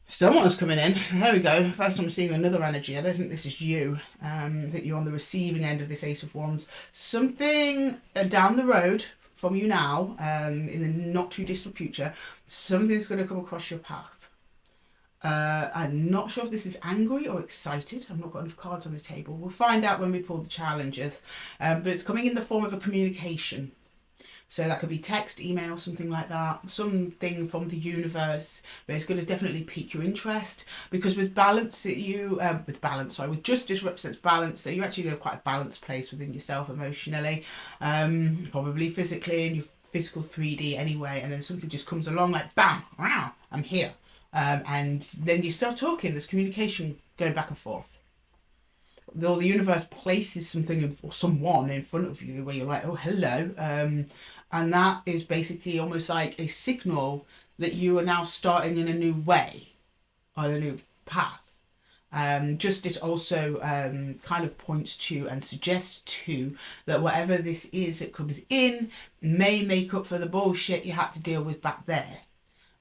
Someone's coming in. There we go. First time I'm seeing another energy. I don't think this is you. I think you're on the receiving end of this Ace of Wands. Something down the road from you now, in the not too distant future, something's going to come across your path. I'm not sure if this is angry or excited. I've not got enough cards on the table. We'll find out when we pull the challenges. But it's coming in the form of a communication. So that could be text, email, something like that. Something from the universe. But it's going to definitely pique your interest. Because with balance, with justice represents balance. So you're actually in quite a balanced place within yourself emotionally. Probably physically in your physical 3D anyway. And then something just comes along like, bam, wow, I'm here. And then you start talking, there's communication going back and forth. The universe places something or someone in front of you where you're like, oh, hello. And that is basically almost like a signal that you are now starting in a new way, on a new path. Justice also kind of points to and suggests to that whatever this is that comes in may make up for the bullshit you had to deal with back there.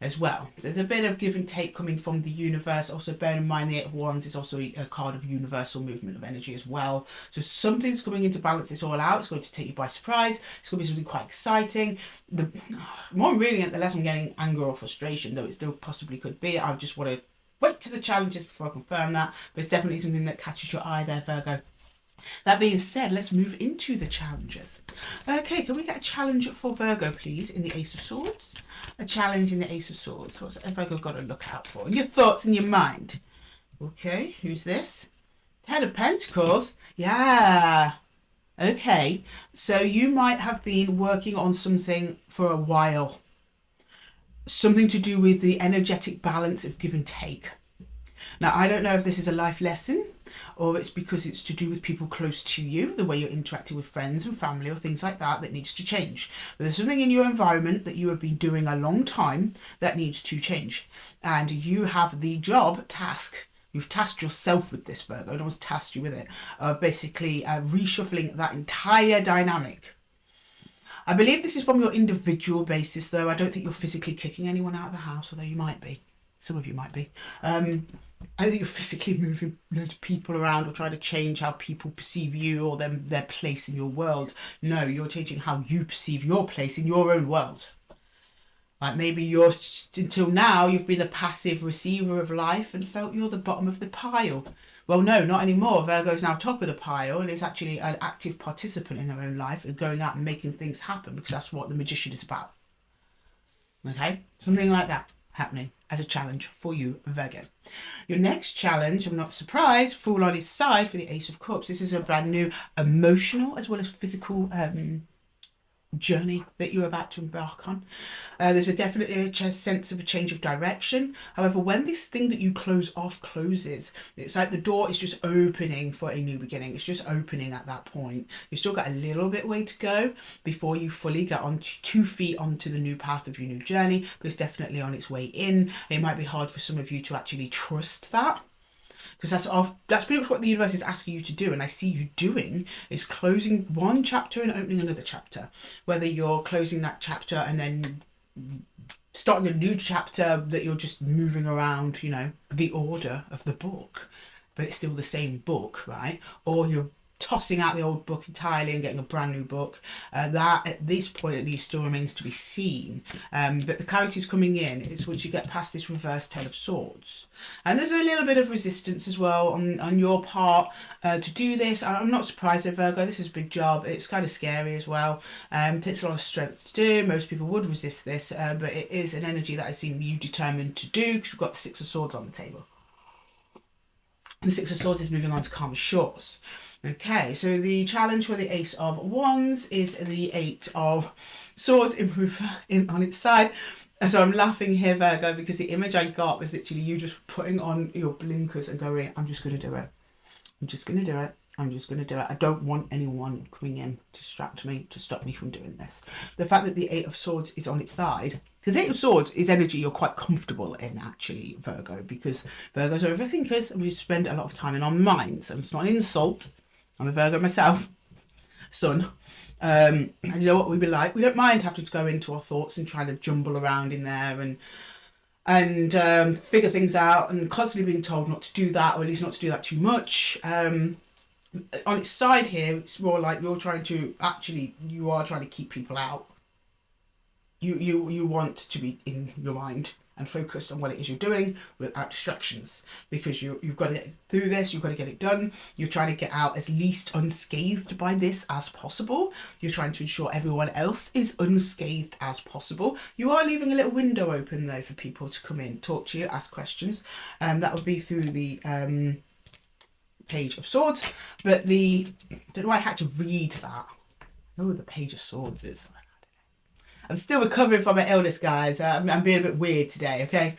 as well. There's a bit of give and take coming from the universe. Also bear in mind the Eight of Wands is also a card of universal movement of energy as well. So something's coming in to balance this all out. It's going to take you by surprise. It's going to be something quite exciting. The more I'm reading it, the less I'm getting anger or frustration, though it still possibly could be. I just want to wait to the challenges before I confirm that. But it's definitely something that catches your eye there, Virgo. That being said, let's move into the challenges. Okay, can we get a challenge for Virgo, please, in the Ace of Swords? A challenge in the Ace of Swords. What's Virgo got to look out for? In your thoughts and your mind. Okay, who's this? Ten of Pentacles. Yeah. Okay, so you might have been working on something for a while. Something to do with the energetic balance of give and take. Now, I don't know if this is a life lesson or it's because it's to do with people close to you, the way you're interacting with friends and family or things like that, that needs to change. But there's something in your environment that you have been doing a long time that needs to change. And you have the task, you've tasked yourself with this, Virgo, no one's tasked you with it, of basically reshuffling that entire dynamic. I believe this is from your individual basis, though. I don't think you're physically kicking anyone out of the house, although you might be. Some of you might be. I don't think you're physically moving loads of people around or trying to change how people perceive you or their place in your world. No, you're changing how you perceive your place in your own world. Like maybe until now, you've been a passive receiver of life and felt you're the bottom of the pile. Well, no, not anymore. Virgo's now top of the pile and is actually an active participant in their own life and going out and making things happen, because that's what the Magician is about. Okay? Something like that happening as a challenge for you, Virgo. Your next challenge, I'm not surprised, Fool on his side for the Ace of Cups. This is a brand new emotional as well as physical journey that you're about to embark on. There's definitely a sense of a change of direction. However, when this thing that you close off closes, it's like the door is just opening for a new beginning. It's just opening at that point. You've still got a little bit way to go before you fully get on 2 feet onto the new path of your new journey, but it's definitely on its way in. It might be hard for some of you to actually trust that, because that's pretty much what the universe is asking you to do, and I see you doing, is closing one chapter and opening another chapter. Whether you're closing that chapter and then starting a new chapter that you're just moving around, you know, the order of the book, but it's still the same book, right? Or you're tossing out the old book entirely and getting a brand new book. That at this point at least still remains to be seen. But the clarity is coming in. It's once you get past this reverse Ten of Swords. And there's a little bit of resistance as well on your part to do this. I'm not surprised at Virgo. This is a big job. It's kind of scary as well. It takes a lot of strength to do. Most people would resist this, but it is an energy that I seem you determined to do, because you've got the Six of Swords on the table. The Six of Swords is moving on to calmer shores. Okay, so the challenge for the Ace of Wands is the Eight of Swords on its side. So I'm laughing here, Virgo, because the image I got was literally you just putting on your blinkers and going, I'm just going to do it. I'm just going to do it. I'm just going to do it. I don't want anyone coming in to distract me, to stop me from doing this. The fact that the Eight of Swords is on its side, because Eight of Swords is energy you're quite comfortable in, actually, Virgo, because Virgos are overthinkers and we spend a lot of time in our minds. And it's not an insult. I'm a Virgo myself, Sun. You know what we be like. We don't mind having to go into our thoughts and trying to jumble around in there and figure things out, and constantly being told not to do that, or at least not to do that too much. On its side here, it's more like you are trying to keep people out. You want to be in your mind and focused on what it is you're doing without distractions, because you've got to get through this, you've got to get it done. You're trying to get out as least unscathed by this as possible. You're trying to ensure everyone else is unscathed as possible. You are leaving a little window open though for people to come in, talk to you, ask questions. That would be through the Page of Swords, but I don't know why I had to read that. Oh, the Page of Swords is. I'm still recovering from my illness, guys. I'm being a bit weird today, okay?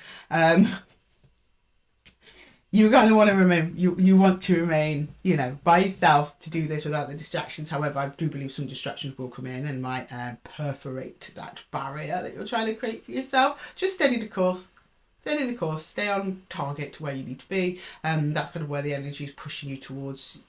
You're going to want to remain, you want to remain, you know, by yourself to do this without the distractions. However, I do believe some distractions will come in and might perforate that barrier that you're trying to create for yourself. Just steady the course. stay in the course, stay on target to where you need to be. That's kind of where the energy is pushing you towards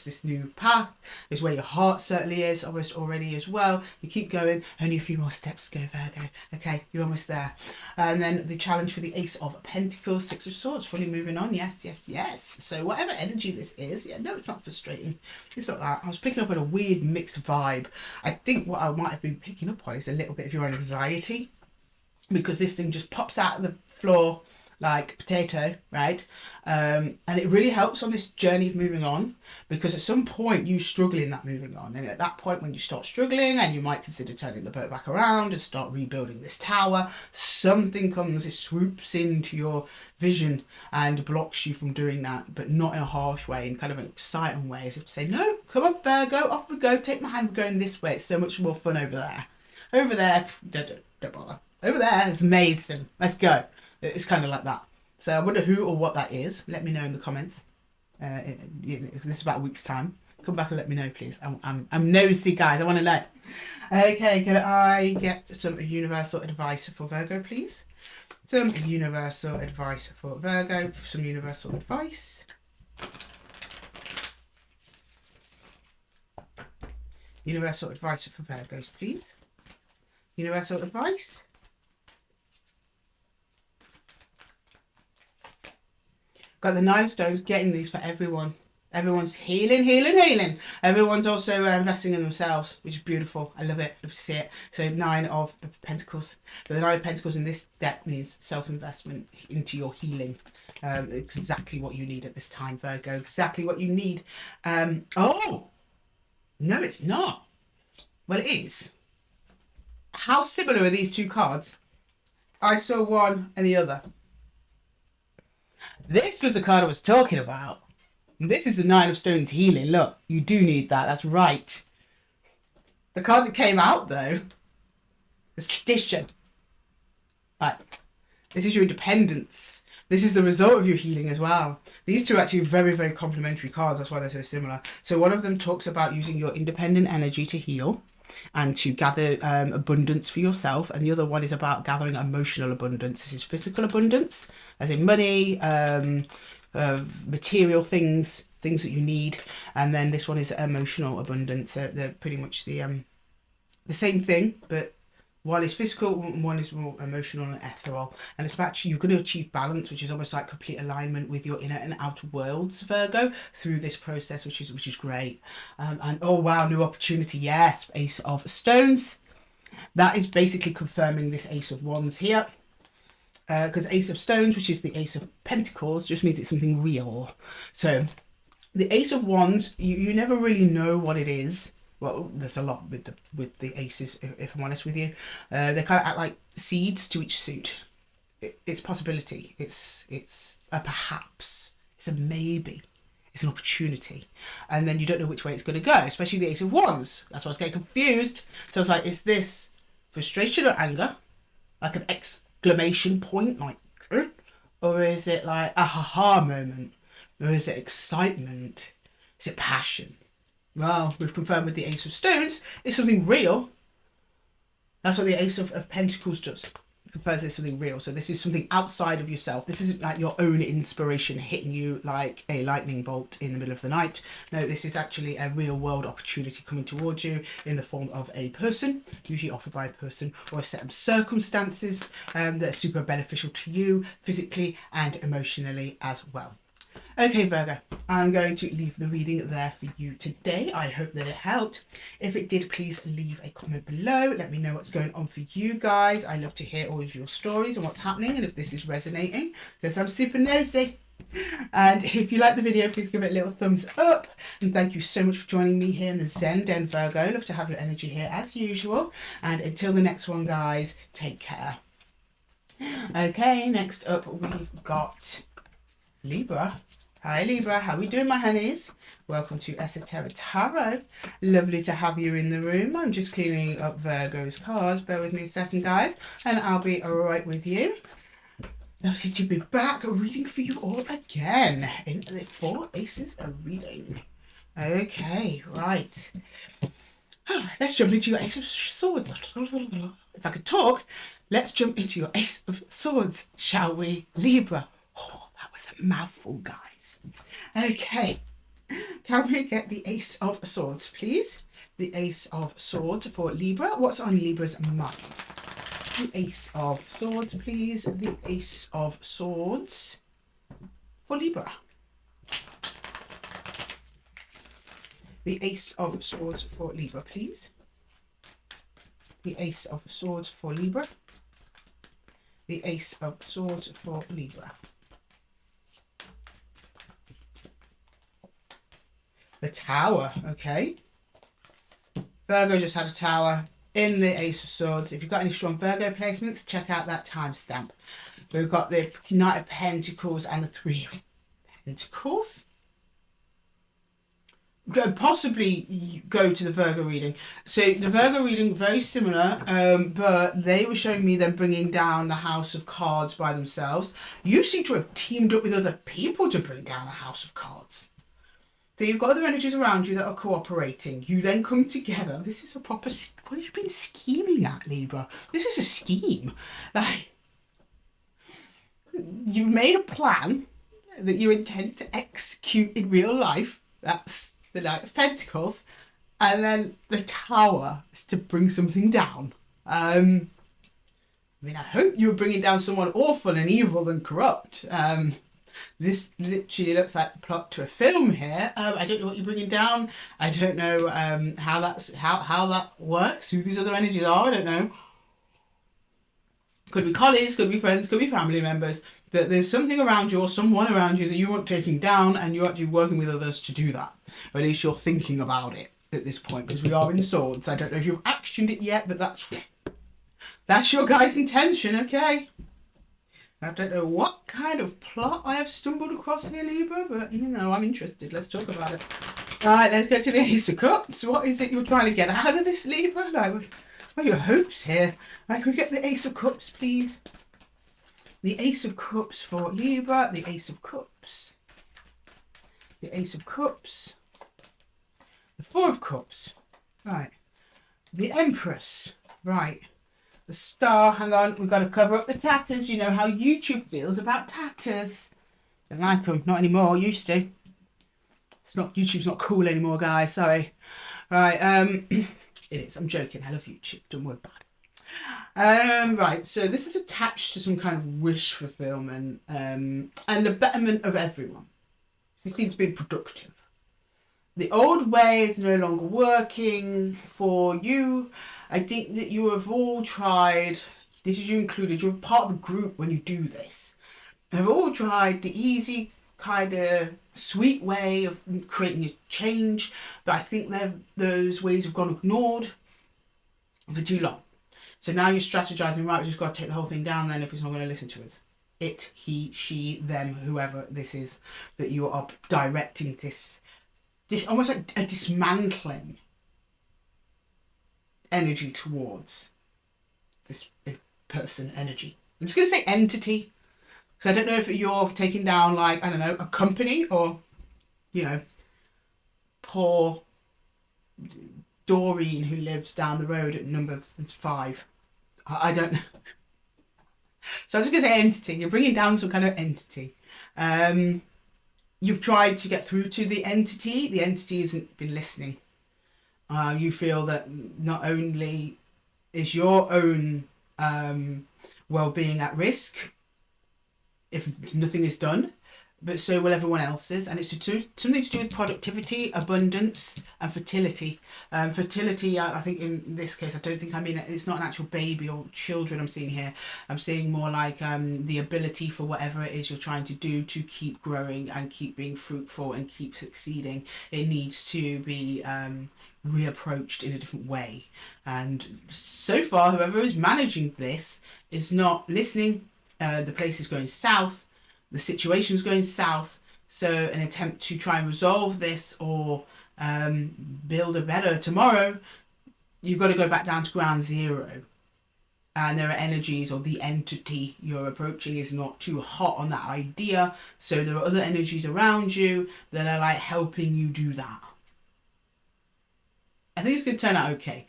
this new path. Is where your heart certainly is almost already as well. You keep going, only a few more steps to go, Virgo. Okay, you're almost there. And then the challenge for the Ace of Pentacles, Six of Swords, fully moving on. Yes, yes, yes. So whatever energy this is, yeah, no, it's not frustrating. It's not that. I was picking up on a weird mixed vibe. I think what I might have been picking up on is a little bit of your anxiety, because this thing just pops out of the floor like potato, right? And it really helps on this journey of moving on, because at some point you struggle in that moving on, and at that point when you start struggling and you might consider turning the boat back around and start rebuilding this tower, something comes, it swoops into your vision and blocks you from doing that, but not in a harsh way, in kind of an exciting way, as if to say, no, come on Virgo, off we go, take my hand, we're going this way, it's so much more fun over there. Over there, don't bother. Over there, it's amazing, let's go. It's kind of like that. So I wonder who or what that is. Let me know in the comments. This is about a week's time. Come back and let me know, please. I'm nosy, guys. I want to know. Okay, can I get some universal advice for Virgo, please? Some universal advice for Virgo. Some universal advice. Universal advice for Virgos, please. Universal advice. Got the Nine of Stones, getting these for everyone. Everyone's healing, healing, healing. Everyone's also investing in themselves, which is beautiful. I love it. Love to see it. So Nine of Pentacles. But the Nine of Pentacles in this deck means self-investment into your healing. Exactly what you need at this time, Virgo. Exactly what you need. Oh! No, it's not. Well, it is. How similar are these two cards? I saw one and the other. This was the card I was talking about. This is the Nine of Stones healing. Look, you do need that. That's right. The card that came out, though, is tradition. Right. This is your independence. This is the result of your healing as well. These two are actually very, very complementary cards. That's why they're so similar. So one of them talks about using your independent energy to heal and to gather abundance for yourself, and the other one is about gathering emotional abundance. This is physical abundance, as in money, material things that you need, and then this one is emotional abundance. They're pretty much the same thing, but one is physical, one is more emotional and ethereal, and it's about you're going to achieve balance, which is almost like complete alignment with your inner and outer worlds, Virgo, through this process, which is great. And oh wow, new opportunity, yes, Ace of Stones. That is basically confirming this Ace of Wands here, because Ace of Stones, which is the Ace of Pentacles, just means it's something real. So the Ace of Wands, you never really know what it is. Well, there's a lot with the aces, if I'm honest with you. They kind of act like seeds to each suit. It's possibility. It's a perhaps. It's a maybe. It's an opportunity. And then you don't know which way it's going to go, especially the Ace of Wands. That's why I was getting confused. So it's like, is this frustration or anger? Like an exclamation point, like, or is it like a ha-ha moment? Or is it excitement? Is it passion? Well, we've confirmed with the Ace of Stones, it's something real. That's what the Ace of Pentacles does. It confirms there's something real. So this is something outside of yourself. This isn't like your own inspiration hitting you like a lightning bolt in the middle of the night. No, this is actually a real world opportunity coming towards you in the form of a person, usually offered by a person, or a set of circumstances that are super beneficial to you physically and emotionally as well. Okay, Virgo, I'm going to leave the reading there for you today. I hope that it helped. If it did, please leave a comment below. Let me know what's going on for you guys. I love to hear all of your stories and what's happening, and if this is resonating, because I'm super nosy. And if you like the video, please give it a little thumbs up. And thank you so much for joining me here in the Zen Den, Virgo. Love to have your energy here as usual. And until the next one, guys, take care. Okay, next up we've got Libra. Hi Libra, how are we doing, my honeys? Welcome to Esotera Tarot. Lovely to have you in the room. I'm just cleaning up Virgo's cards. Bear with me a second, guys, and I'll be right with you. Lovely to be back reading for you all again in the 4 Aces of reading. Okay, right. Let's jump into your Ace of Swords. If I could talk, let's jump into your Ace of Swords, shall we, Libra? Oh, that was a mouthful, guys. Okay, can we get the Ace of Swords, please? The Ace of Swords for Libra. What's on Libra's mind? The Ace of Swords, please. The Ace of Swords for Libra. The Ace of Swords for Libra, please. The Ace of Swords for Libra. The Ace of Swords for Libra. The Tower, okay. Virgo just had a Tower in the Ace of Swords. If you've got any strong Virgo placements, check out that timestamp. We've got the Knight of Pentacles and the Three of Pentacles. Possibly go to the Virgo reading. So the Virgo reading, very similar, but they were showing me them bringing down the House of Cards by themselves. You seem to have teamed up with other people to bring down the House of Cards. So you've got other energies around you that are cooperating. You then come together. This is a proper... What have you been scheming at, Libra? This is a scheme. Like, you've made a plan that you intend to execute in real life. That's the Knight of Pentacles, and then the Tower is to bring something down. I mean, I hope you're bringing down someone awful and evil and corrupt. This literally looks like the plot to a film here. I don't know what you're bringing down. I don't know how that works. Who these other energies are, I don't know. Could be colleagues, could be friends, could be family members. But there's something around you or someone around you that you want taking down, and you're actually working with others to do that. Or at least you're thinking about it at this point, because we are in Swords. I don't know if you've actioned it yet, but that's your guys' intention, okay? I don't know what kind of plot I have stumbled across here, Libra, but, you know, I'm interested. Let's talk about it. All right, let's go to the Ace of Cups. What is it you're trying to get out of this, Libra? Like, what are your hopes here? Can we get the Ace of Cups, please? The Ace of Cups for Libra. The Ace of Cups. The Ace of Cups. The Four of Cups. Right. The Empress. Right. The Star. Hang on. We've got to cover up the tatters. You know how YouTube feels about tatters. Don't like them. Not anymore. Used to. It's not. YouTube's not cool anymore, guys. Sorry. Right. It is. I'm joking. I love YouTube. Don't worry about it. Right, so this is attached to some kind of wish fulfillment and the betterment of everyone. It seems to be productive. The old way is no longer working for you. I think that you have all tried, this is you included, you're part of a group when you do this. Have all tried the easy kind of sweet way of creating a change, but I think those ways have gone ignored for too long. So now you're strategizing, right, we've just got to take the whole thing down then if he's not going to listen to us. It, he, she, them, whoever this is that you are directing this almost like a dismantling energy towards this person energy. I'm just going to say entity. So I don't know if you're taking down, like, I don't know, a company or, you know, poor Doreen who lives down the road at number 5. I don't know. So I'm just going to say entity. You're bringing down some kind of entity. You've tried to get through to the entity. The entity hasn't been listening. You feel that not only is your own well-being at risk if nothing is done, but so will everyone else's, and it's something to do with productivity, abundance, and fertility. Fertility, I think in this case, I don't think I mean it's not an actual baby or children I'm seeing here. I'm seeing more like the ability for whatever it is you're trying to do to keep growing and keep being fruitful and keep succeeding. It needs to be reapproached in a different way. And so far, whoever is managing this is not listening. The place is going south. The situation is going south, so an attempt to try and resolve this or build a better tomorrow, you've got to go back down to ground zero. And there are energies, or the entity you're approaching is not too hot on that idea, so there are other energies around you that are like helping you do that. I think it's going to turn out okay.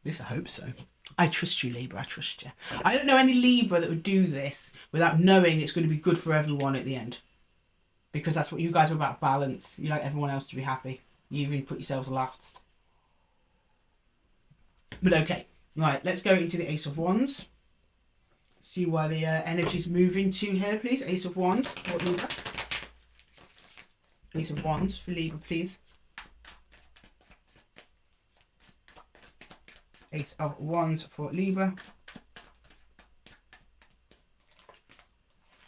At least I hope so. I trust you, Libra. I trust you. I don't know any Libra that would do this without knowing it's going to be good for everyone at the end. Because that's what you guys are about, balance. You like everyone else to be happy. You even put yourselves last. But okay. Right, let's go into the Ace of Wands. See where the energy's moving to here, please. Ace of Wands for Libra. Ace of Wands for Libra, please. Ace of Wands for Libra.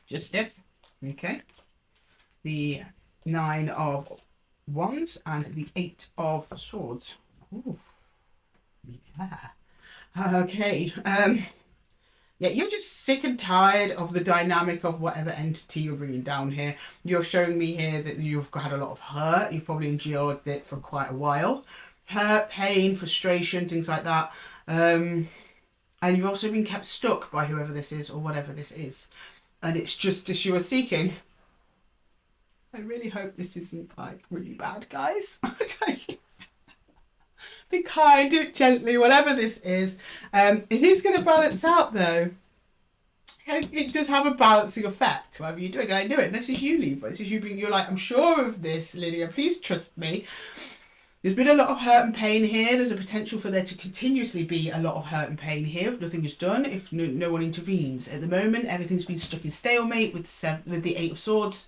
Justice. Okay. The Nine of Wands and the Eight of Swords. Ooh. Yeah. Okay. Yeah, you're just sick and tired of the dynamic of whatever entity you're bringing down here. You're showing me here that you've had a lot of hurt. You've probably endured it for quite a while. Hurt, pain, frustration, things like that. And you've also been kept stuck by whoever this is or whatever this is. And it's justice you are seeking. I really hope this isn't like really bad, guys. Be kind, do it gently, whatever this is. It is going to balance out though. It does have a balancing effect, whatever you're doing. And I know it. This is you, Libra. This is you being, you're like, I'm sure of this, Lydia. Please trust me. There's been a lot of hurt and pain here. There's a potential for there to continuously be a lot of hurt and pain here if nothing is done, if no one intervenes. At the moment, everything's been stuck in stalemate with the Eight of Swords.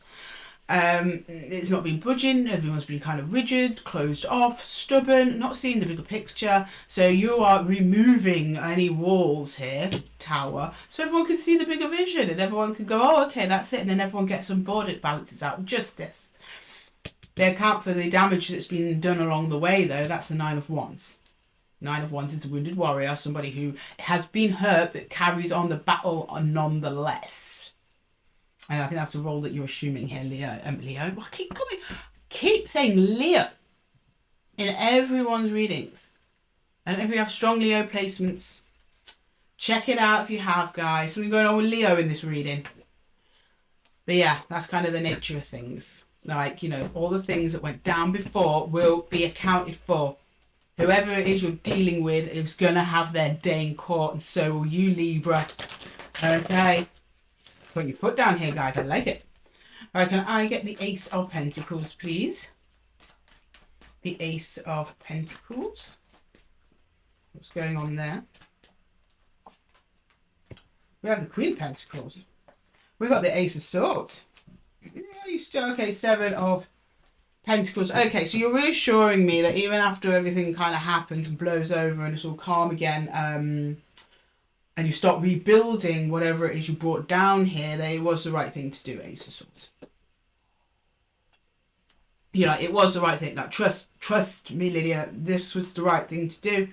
It's not been budging. Everyone's been kind of rigid, closed off, stubborn, not seeing the bigger picture. So you are removing any walls here, Tower, so everyone can see the bigger vision and everyone can go, oh, okay, that's it. And then everyone gets on board. It balances out. Justice. They account for the damage that's been done along the way, though. That's the Nine of Wands. Nine of Wands is a wounded warrior, somebody who has been hurt but carries on the battle nonetheless. And I think that's the role that you're assuming here, Leo. Leo? Keep saying Leo in everyone's readings. And if you have strong Leo placements, check it out if you have, guys. Something going on with Leo in this reading. But yeah, that's kind of the nature of things. Like, you know, all the things that went down before will be accounted for. Whoever it is you're dealing with is going to have their day in court, and so will you, Libra. Okay. Put your foot down here, guys. I like it. All right, can I get the Ace of Pentacles, please? The Ace of Pentacles. What's going on there? We have the Queen of Pentacles. We got the Ace of Swords. Okay, Seven of Pentacles. Okay, so you're reassuring me that even after everything kind of happens and blows over and it's all calm again, and you start rebuilding whatever it is you brought down here, it was the right thing to do, Ace of Swords. You know, it was the right thing. Like, trust me, Lydia, this was the right thing to do.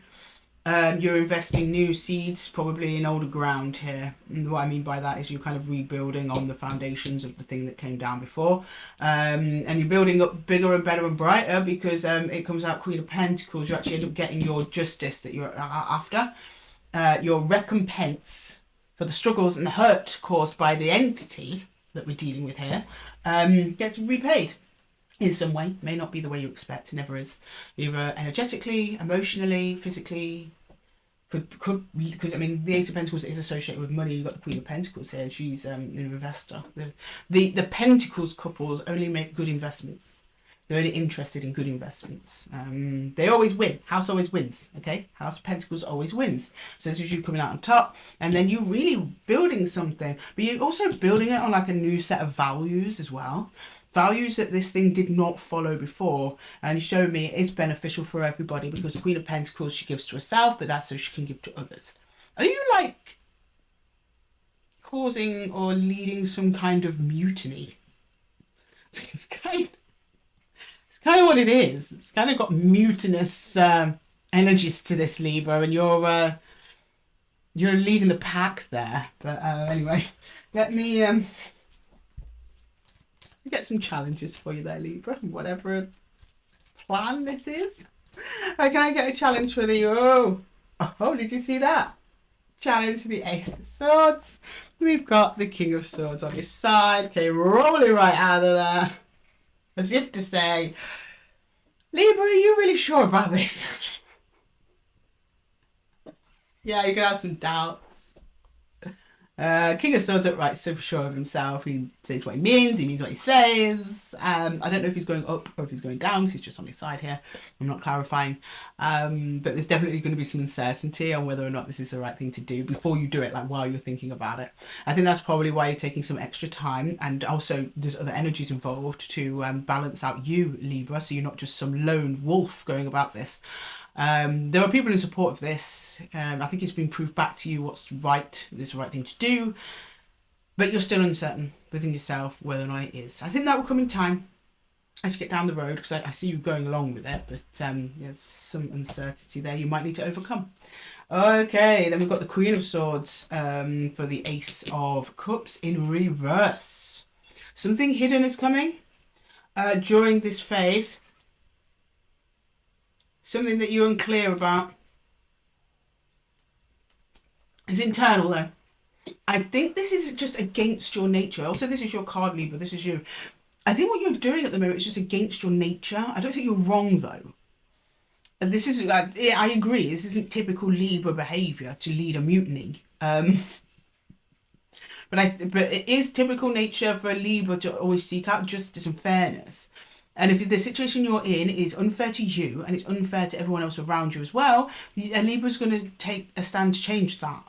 You're investing new seeds, probably in older ground here. And what I mean by that is you're kind of rebuilding on the foundations of the thing that came down before. And you're building up bigger and better and brighter because it comes out Queen of Pentacles. You actually end up getting your justice that you're after. Your recompense for the struggles and the hurt caused by the entity that we're dealing with here gets repaid in some way. May not be the way you expect. It never is. Either energetically, emotionally, physically. Could because I mean the Ace of Pentacles is associated with money. You've got the Queen of Pentacles here. She's an investor. The Pentacles couples only make good investments. They're only interested in good investments. They always win. House always wins. Okay, House of Pentacles always wins. So this is you coming out on top, and then you really building something, but you're also building it on like a new set of values as well. Values that this thing did not follow before, and show me it's beneficial for everybody because the Queen of Pentacles she gives to herself, but that's so she can give to others. Are you like causing or leading some kind of mutiny? It's kind of what it is. It's kind of got mutinous energies to this, Libra, and you're leading the pack there. But anyway, let me get some challenges for you there, Libra. Whatever plan this is. Right, can I get a challenge for you? Oh, did you see that? Challenge for the Ace of Swords. We've got the King of Swords on your side. Okay, rolling right out of there. As if to say, Libra, are you really sure about this? Yeah, you can have some doubts. King of Swords upright, super sure of himself. He says what he means what he says. I don't know if he's going up or if he's going down because he's just on his side here. I'm not clarifying. But there's definitely going to be some uncertainty on whether or not this is the right thing to do before you do it, like while you're thinking about it. I think that's probably why you're taking some extra time, and also there's other energies involved to balance out you, Libra, so you're not just some lone wolf going about this. There are people in support of this. I think it's been proved back to you what's right, this is the right thing to do, but you're still uncertain within yourself whether or not it is. I think that will come in time as you get down the road, because I see you going along with it, but there's some uncertainty there you might need to overcome. Okay, then we've got the Queen of Swords for the Ace of Cups in reverse. Something hidden is coming during this phase. Something that you're unclear about. It's internal though. I think this is just against your nature. Also, this is your card, Libra. This is you. I think what you're doing at the moment is just against your nature. I don't think you're wrong though. And this is, I agree, this isn't typical Libra behaviour to lead a mutiny. But it is typical nature for a Libra to always seek out justice and fairness. And if the situation you're in is unfair to you and it's unfair to everyone else around you as well, a Libra's going to take a stand to change that.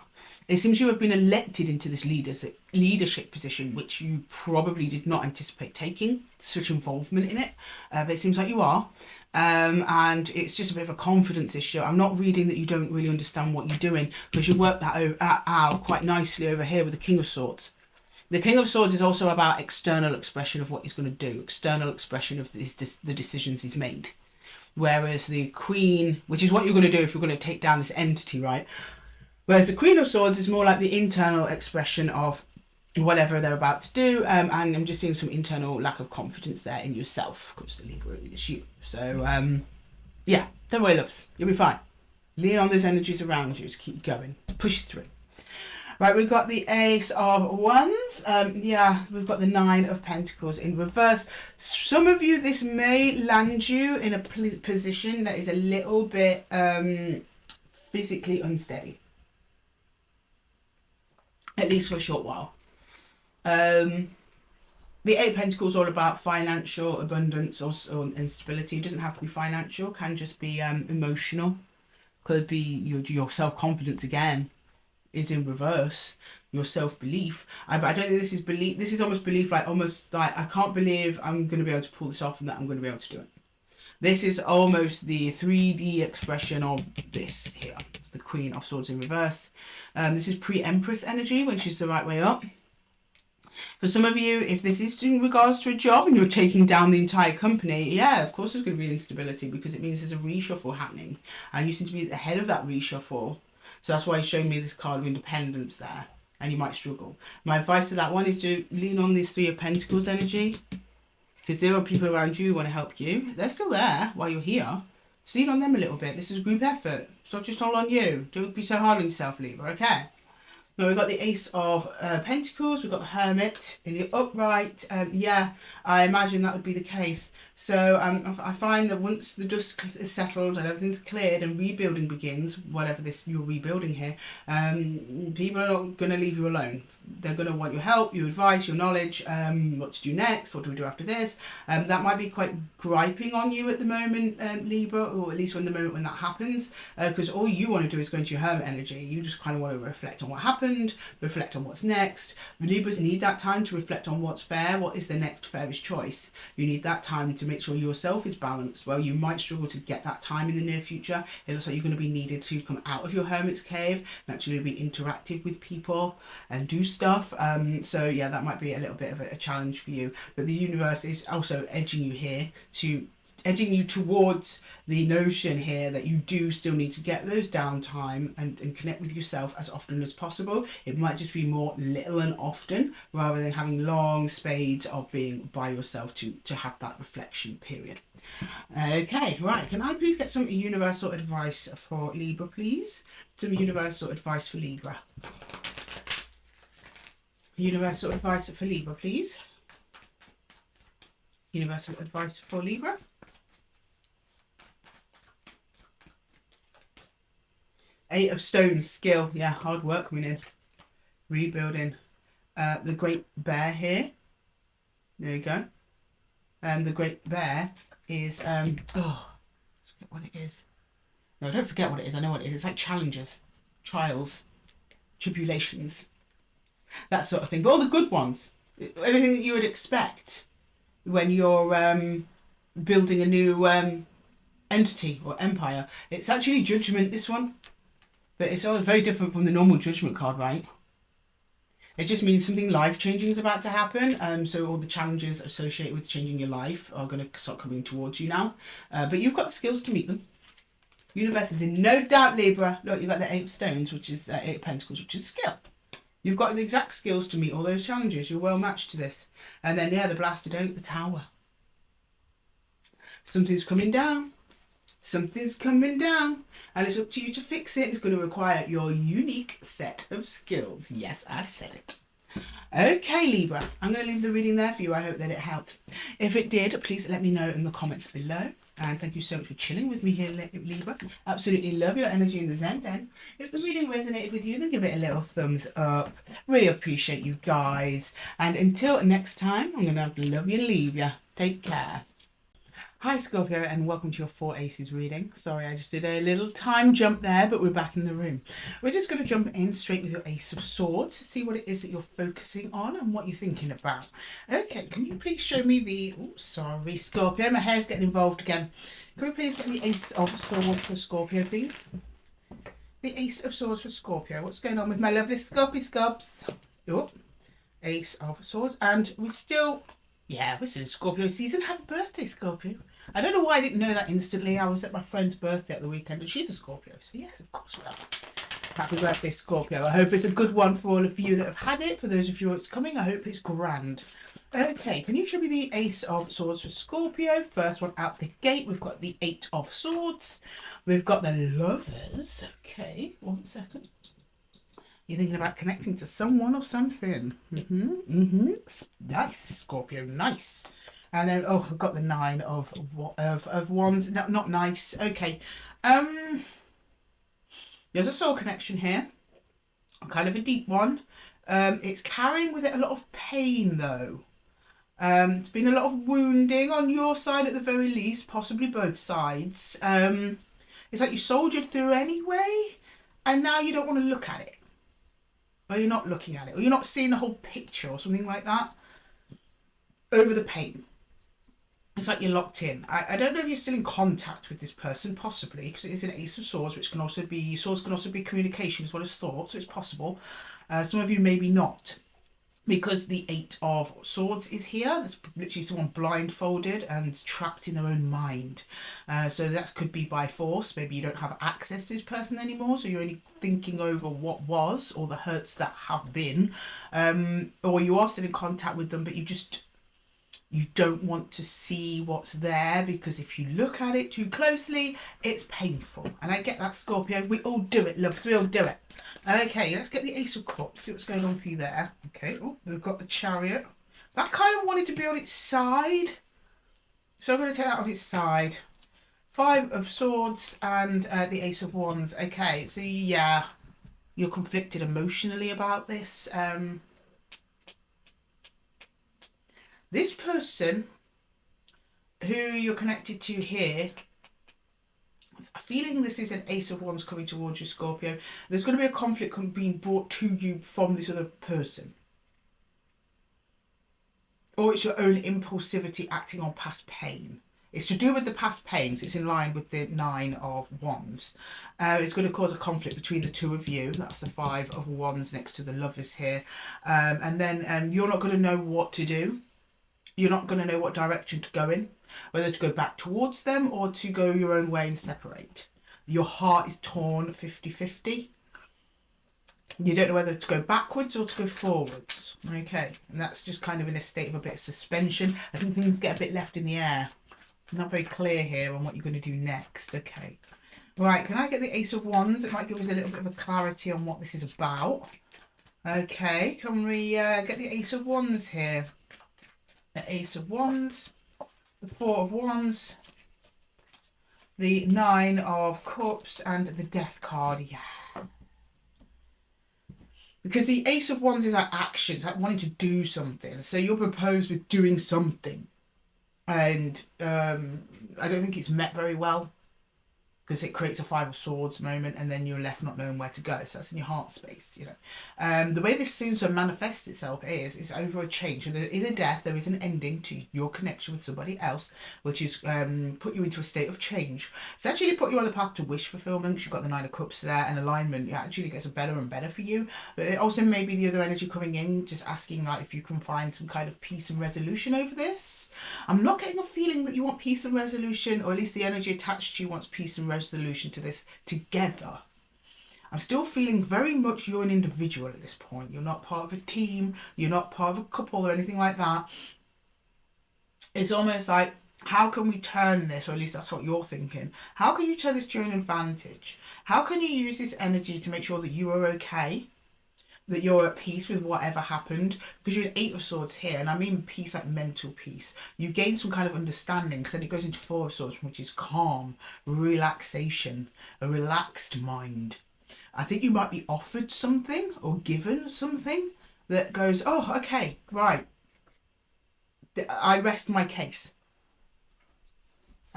It seems you have been elected into this leadership position, which you probably did not anticipate taking, such involvement in it. But it seems like you are. And it's just a bit of a confidence issue. I'm not reading that you don't really understand what you're doing, because you work that out quite nicely over here with the King of Swords. The King of Swords is also about external expression of what he's going to do, external expression of the decisions he's made. Whereas the Queen, which is what you're going to do if you're going to take down this entity, right? Whereas the Queen of Swords is more like the internal expression of whatever they're about to do. And I'm just seeing some internal lack of confidence there in yourself, because the Libra is you. So, yeah, don't worry, loves. You'll be fine. Lean on those energies around you to keep going. Push through. Right, we've got the Ace of Wands. Yeah, we've got the Nine of Pentacles in reverse. Some of you, this may land you in a position that is a little bit physically unsteady. At least for a short while. The Eight of Pentacles is all about financial abundance or instability. It doesn't have to be financial, can just be emotional. Could be your self-confidence again is in reverse, your self-belief. But I don't think this is belief. This is almost belief, almost like I can't believe I'm going to be able to pull this off and that I'm going to be able to do it. This is almost the 3D expression of this here. It's the Queen of Swords in reverse. This is pre-Empress energy, which is the right way up. For some of you, if this is in regards to a job and you're taking down the entire company, yeah, of course there's going to be instability, because it means there's a reshuffle happening. And you seem to be at the head of that reshuffle. So that's why he's showing me this card of independence there. And you might struggle. My advice to that one is to lean on this Three of Pentacles energy. Because there are people around you who want to help you. They're still there while you're here. So lean on them a little bit. This is a group effort. It's not just all on you. Don't be so hard on yourself, Libra, okay? Now we've got the Ace of Pentacles. We've got the Hermit in the upright. Yeah, I imagine that would be the case. So I find that once the dust is settled and everything's cleared and rebuilding begins, whatever this you're rebuilding here, people are not going to leave you alone. They're going to want your help, your advice, your knowledge, what to do next, what do we do after this. That might be quite griping on you at the moment, Libra, or at least when the moment when that happens, because all you want to do is go into your Hermit energy. You just kind of want to reflect on what happened, reflect on what's next. The Libras need that time to reflect on what's fair, what is the next fairest choice. You need that time to make sure yourself is balanced. Well, you might struggle to get that time in the near future. It looks like you're going to be needed to come out of your hermit's cave and actually be interactive with people and do stuff. So yeah, that might be a little bit of a challenge for you. But the universe is also edging you here edging you towards the notion here that you do still need to get those downtime and connect with yourself as often as possible. It might just be more little and often rather than having long spades of being by yourself to have that reflection period. Okay, right. Can I please get some universal advice for Libra, please? Some universal advice for Libra. Universal advice for Libra, please. Universal advice for Libra. Eight of Stones, skill. Yeah, hard work coming in. Rebuilding. The Great Bear here. There you go. The Great Bear is, oh, forget what it is. No, don't forget what it is. I know what it is. It's like challenges, trials, tribulations, that sort of thing. But all the good ones. Everything that you would expect when you're building a new entity or empire. It's actually Judgment, this one. But it's all very different from the normal Judgment card, right? It just means something life-changing is about to happen. So all the challenges associated with changing your life are going to start coming towards you now. But you've got the skills to meet them. Universe is in no doubt, Libra. Look, you've got the Eight of Stones, which is Eight of Pentacles, which is skill. You've got the exact skills to meet all those challenges. You're well matched to this. And then, yeah, the Blasted Oak, the Tower. Something's coming down. Something's coming down. And it's up to you to fix it. It's going to require your unique set of skills. Yes, I said it. Okay, Libra. I'm going to leave the reading there for you. I hope that it helped. If it did, please let me know in the comments below. And thank you so much for chilling with me here, Libra. Absolutely love your energy in the Zen Den. If the reading resonated with you, then give it a little thumbs up. Really appreciate you guys. And until next time, I'm going to have to love you and leave you. Take care. Hi Scorpio, and welcome to your 4 Aces reading. Sorry, I just did a little time jump there, but we're back in the room. We're just going to jump in straight with your Ace of Swords to see what it is that you're focusing on and what you're thinking about. Okay, can you please show me the... Oh, sorry, Scorpio, my hair's getting involved again. Can we please get the Ace of Swords for Scorpio, please? The Ace of Swords for Scorpio. What's going on with my lovely Scorpies? Oh, Ace of Swords. And we're still... Yeah, we're still in Scorpio season. Happy birthday, Scorpio. I don't know why I didn't know that instantly. I was at my friend's birthday at the weekend and she's a Scorpio. So yes, of course we are. Happy birthday, Scorpio. I hope it's a good one for all of you that have had it. For those of you it's coming, I hope it's grand. Okay, can you show me the Ace of Swords for Scorpio? First one out the gate. We've got the 8 of Swords. We've got the Lovers. Okay, 1 second. You're thinking about connecting to someone or something. Nice, Scorpio, nice. And then, oh, I've got the 9 of Wands. No, not nice. Okay. There's a soul connection here. Kind of a deep one. It's carrying with it a lot of pain, though. It's been a lot of wounding on your side at the very least, possibly both sides. It's like you soldiered through anyway, and now you don't want to look at it. Or you're not looking at it, or you're not seeing the whole picture or something like that over the pain. It's like you're locked in. I don't know if you're still in contact with this person, possibly, because it is an Ace of Swords, which can also be, swords can also be communication as well as thought, so it's possible. Some of you maybe not. Because the 8 of Swords is here, there's literally someone blindfolded and trapped in their own mind. So that could be by force. Maybe you don't have access to this person anymore, so you're only thinking over what was or the hurts that have been. Or you are still in contact with them, but you don't want to see what's there, because if you look at it too closely, it's painful. And I get that, Scorpio. We all do it, loves. We all do it. Okay, let's get the Ace of Cups. See what's going on for you there. Okay, oh, we've got the Chariot. That kind of wanted to be on its side. So I'm going to take that on its side. 5 of Swords and the Ace of Wands. Okay, so yeah, you're conflicted emotionally about this. This person who you're connected to here, feeling this is an Ace of Wands coming towards you, Scorpio. There's going to be a conflict being brought to you from this other person. Or it's your own impulsivity acting on past pain. It's to do with the past pains. It's in line with the 9 of Wands. It's going to cause a conflict between the two of you. That's the 5 of Wands next to the Lovers here. And then you're not going to know what to do. You're not going to know what direction to go in, whether to go back towards them or to go your own way and separate. Your heart is torn 50-50. You don't know whether to go backwards or to go forwards. Okay, and that's just kind of in a state of a bit of suspension. I think things get a bit left in the air. I'm not very clear here on what you're going to do next. Okay. Right, can I get the Ace of Wands? It might give us a little bit of a clarity on what this is about. Okay, can we get the Ace of Wands here? The Ace of Wands, the 4 of Wands, the Nine of Cups and the Death card. Yeah. Because the Ace of Wands is like action. It's like wanting to do something. So you're proposed with doing something. And I don't think it's met very well. Because it creates a Five of Swords moment, and then you're left not knowing where to go. So that's in your heart space, you know. The way this seems to manifest itself is over a change. So there is a death, there is an ending to your connection with somebody else, which is put you into a state of change. It's actually put you on the path to wish fulfillment. You've got the Nine of Cups there, and alignment. It actually gets better and better for you. But it also may be the other energy coming in, just asking like if you can find some kind of peace and resolution over this. I'm not getting a feeling that you want peace and resolution, or at least the energy attached to you wants peace and resolution to this together. I'm still feeling very much you're an individual at this point. You're not part of a team. You're not part of a couple or anything like that. It's almost like, how can we turn this, or at least that's what you're thinking. How can you turn this to your advantage? How can you use this energy to make sure that you are okay? That you're at peace with whatever happened, because you're an Eight of Swords here, and I mean peace like mental peace. You gain some kind of understanding, because then it goes into Four of Swords, which is calm, relaxation, a relaxed mind. I think you might be offered something or given something that goes, oh, okay, right, I rest my case.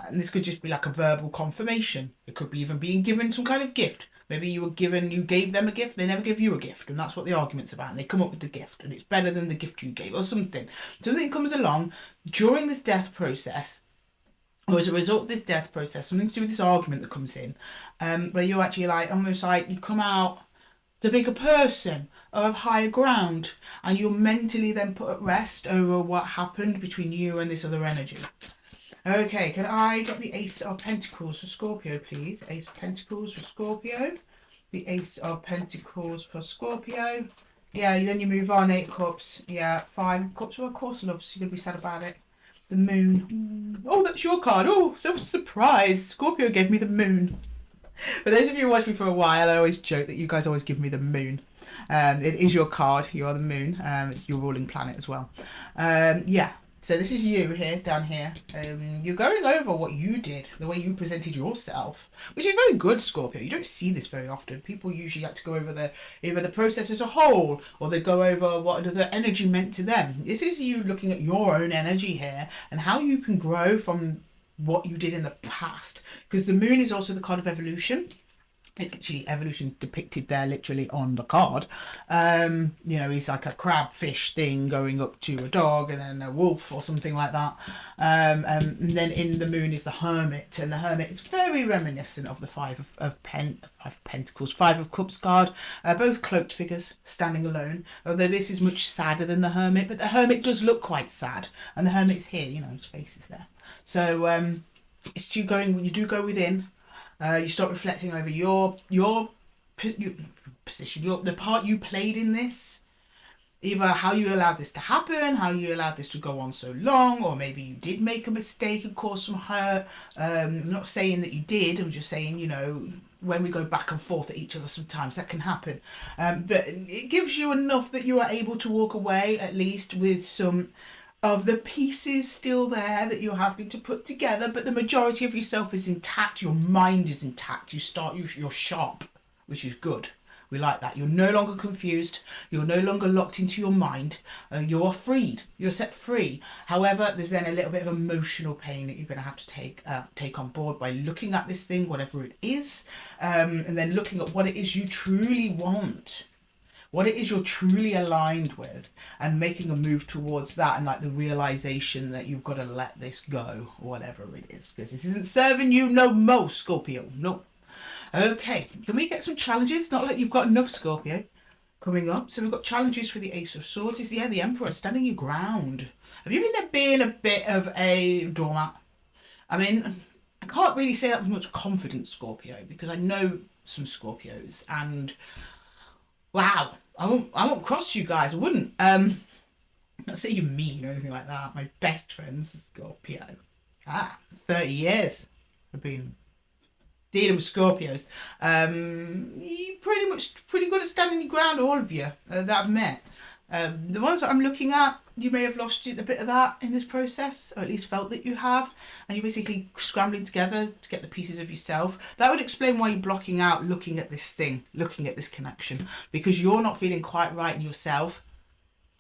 And this could just be like a verbal confirmation. It could be even being given some kind of gift. Maybe you gave them a gift, they never gave you a gift, and that's what the argument's about, and they come up with the gift, and it's better than the gift you gave, or something. Something comes along during this death process, or as a result of this death process, something to do with this argument that comes in, where you're actually like, almost like you come out the bigger person, or of higher ground, and you're mentally then put at rest over what happened between you and this other energy. Okay, can I get the Ace of Pentacles for Scorpio, please? Ace of Pentacles for Scorpio. The Ace of Pentacles for Scorpio. Yeah, then you move on. 8 Cups. Yeah, 5 Cups. Well, of course, loves. You're going to be sad about it. The Moon. Oh, that's your card. Oh, so surprised. Scorpio gave me the Moon. For those of you who watch me for a while, I always joke that you guys always give me the Moon. It is your card. You are the Moon. It's your ruling planet as well. Yeah. So this is you here, down here. You're going over what you did, the way you presented yourself, which is very good, Scorpio. You don't see this very often. People usually like to go over either the process as a whole, or they go over what the energy meant to them. This is you looking at your own energy here and how you can grow from what you did in the past. Because the Moon is also the card of evolution. It's literally evolution depicted there, literally on the card. You know, he's like a crabfish thing going up to a dog, and then a wolf or something like that. And then in the Moon is the Hermit, and the Hermit is very reminiscent of the Five of Pentacles, Five of Cups card. Both cloaked figures standing alone. Although this is much sadder than the Hermit, but the Hermit does look quite sad, and the Hermit's here. You know, his face is there. So it's you going. You do go within. You start reflecting over your position, the part you played in this. Either how you allowed this to happen, how you allowed this to go on so long, or maybe you did make a mistake and cause some hurt. I'm not saying that you did, I'm just saying, you know, when we go back and forth at each other sometimes that can happen. But it gives you enough that you are able to walk away at least with some of the pieces still there that you're having to put together, but the majority of yourself is intact. Your mind is intact. You're sharp, which is good. We like that. You're no longer confused. You're no longer locked into your mind. You are freed. You're set free. However, there's then a little bit of emotional pain that you're going to have to take on board by looking at this thing, whatever it is, and then looking at what it is you truly want. What it is you're truly aligned with, and making a move towards that, and like the realization that you've got to let this go, whatever it is, because this isn't serving you no more, Scorpio. No. Okay, can we get some challenges? Not that you've got enough, Scorpio, coming up. So we've got challenges for the Ace of Swords. It's, yeah, the Emperor, standing your ground. Have you been being a bit of a doormat? I mean, I can't really say that with much confidence, Scorpio, because I know some Scorpios, and wow, I won't cross you guys. I wouldn't. Not say you're mean or anything like that. My best friend's Scorpio. 30 years I've been dealing with Scorpios. You're pretty good at standing your ground, all of you that I've met. The ones that I'm looking at, you may have lost a bit of that in this process, or at least felt that you have, and you're basically scrambling together to get the pieces of yourself. That would explain why you're blocking out looking at this thing, looking at this connection, because you're not feeling quite right in yourself.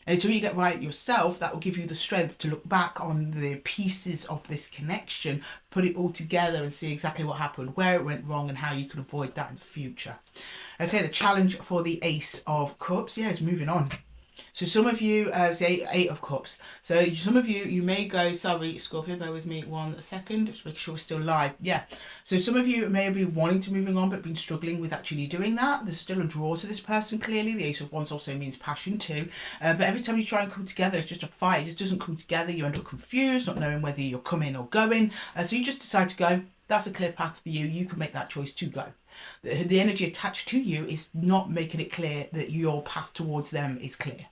And until you get right yourself, that will give you the strength to look back on the pieces of this connection, put it all together and see exactly what happened, where it went wrong and how you can avoid that in the future. Okay, the challenge for the Ace of Cups, yeah, is moving on. So some of you, say 8 of Cups. So some of you, you may go, sorry, Scorpio, bear with me 1 second, just make sure we're still live. Yeah. So some of you may be wanting to moving on, but been struggling with actually doing that. There's still a draw to this person, clearly. The Ace of Wands also means passion too. But every time you try and come together, it's just a fight. It just doesn't come together. You end up confused, not knowing whether you're coming or going. So you just decide to go. That's a clear path for you. You can make that choice to go. The energy attached to you is not making it clear that your path towards them is clear.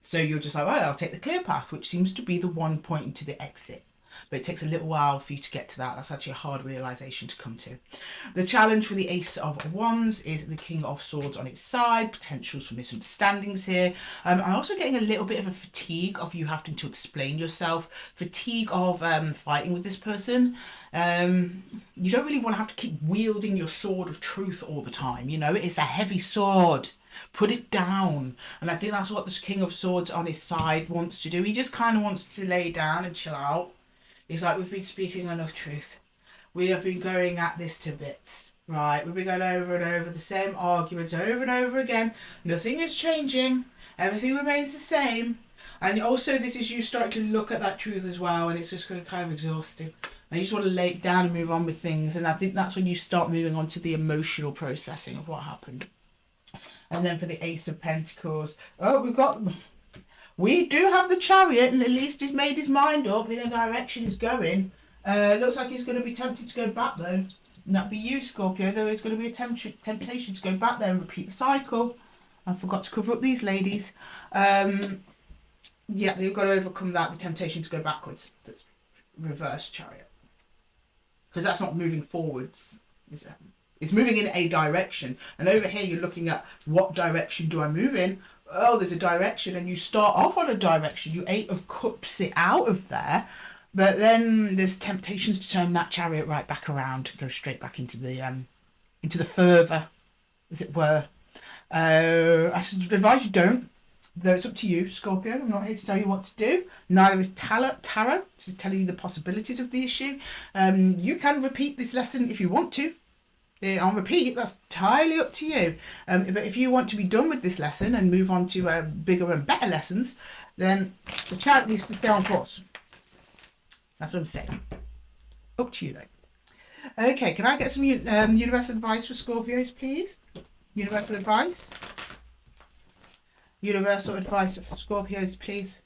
So you're just like, well, I'll take the clear path, which seems to be the one pointing to the exit. But it takes a little while for you to get to that. That's actually a hard realization to come to. The challenge for the Ace of Wands is the King of Swords on its side. Potentials for misunderstandings here. I'm also getting a little bit of a fatigue of you having to explain yourself. Fatigue of fighting with this person. You don't really want to have to keep wielding your sword of truth all the time. You know, it's a heavy sword. Put it down. And I think that's what this King of Swords on his side wants to do. He just kind of wants to lay down and chill out. He's like, we've been speaking enough truth. We have been going at this to bits. Right, we've been going over and over the same arguments over and over again. Nothing is changing. Everything remains the same. And also this is you starting to look at that truth as well, and it's just kind of exhausting. And you just want to lay it down and move on with things. And I think that's when you start moving on to the emotional processing of what happened. And then for the Ace of Pentacles, we do have the Chariot, and at least he's made his mind up in the direction he's going. Looks like he's going to be tempted to go back though. And that'd be you, Scorpio. There is going to be a temptation to go back there and repeat the cycle. I forgot to cover up these ladies. Yeah, they've got to overcome that, the temptation to go backwards. That's reverse Chariot. Because that's not moving forwards, is it? It's moving in a direction. And over here, you're looking at what direction do I move in? Oh, there's a direction. And you start off on a direction. You 8 of Cups it out of there. But then there's temptations to turn that Chariot right back around. Go straight back into the further, as it were. I should advise you don't. Though it's up to you, Scorpio. I'm not here to tell you what to do. Neither is Tarot to tell you the possibilities of the issue. You can repeat this lesson if you want to. On repeat, that's entirely up to you. But if you want to be done with this lesson and move on to bigger and better lessons, then the Chariot needs to stay on course. That's what I'm saying. Up to you, though. Okay, can I get some universal advice for Scorpios, please? Universal advice? Universal advice for Scorpios, please.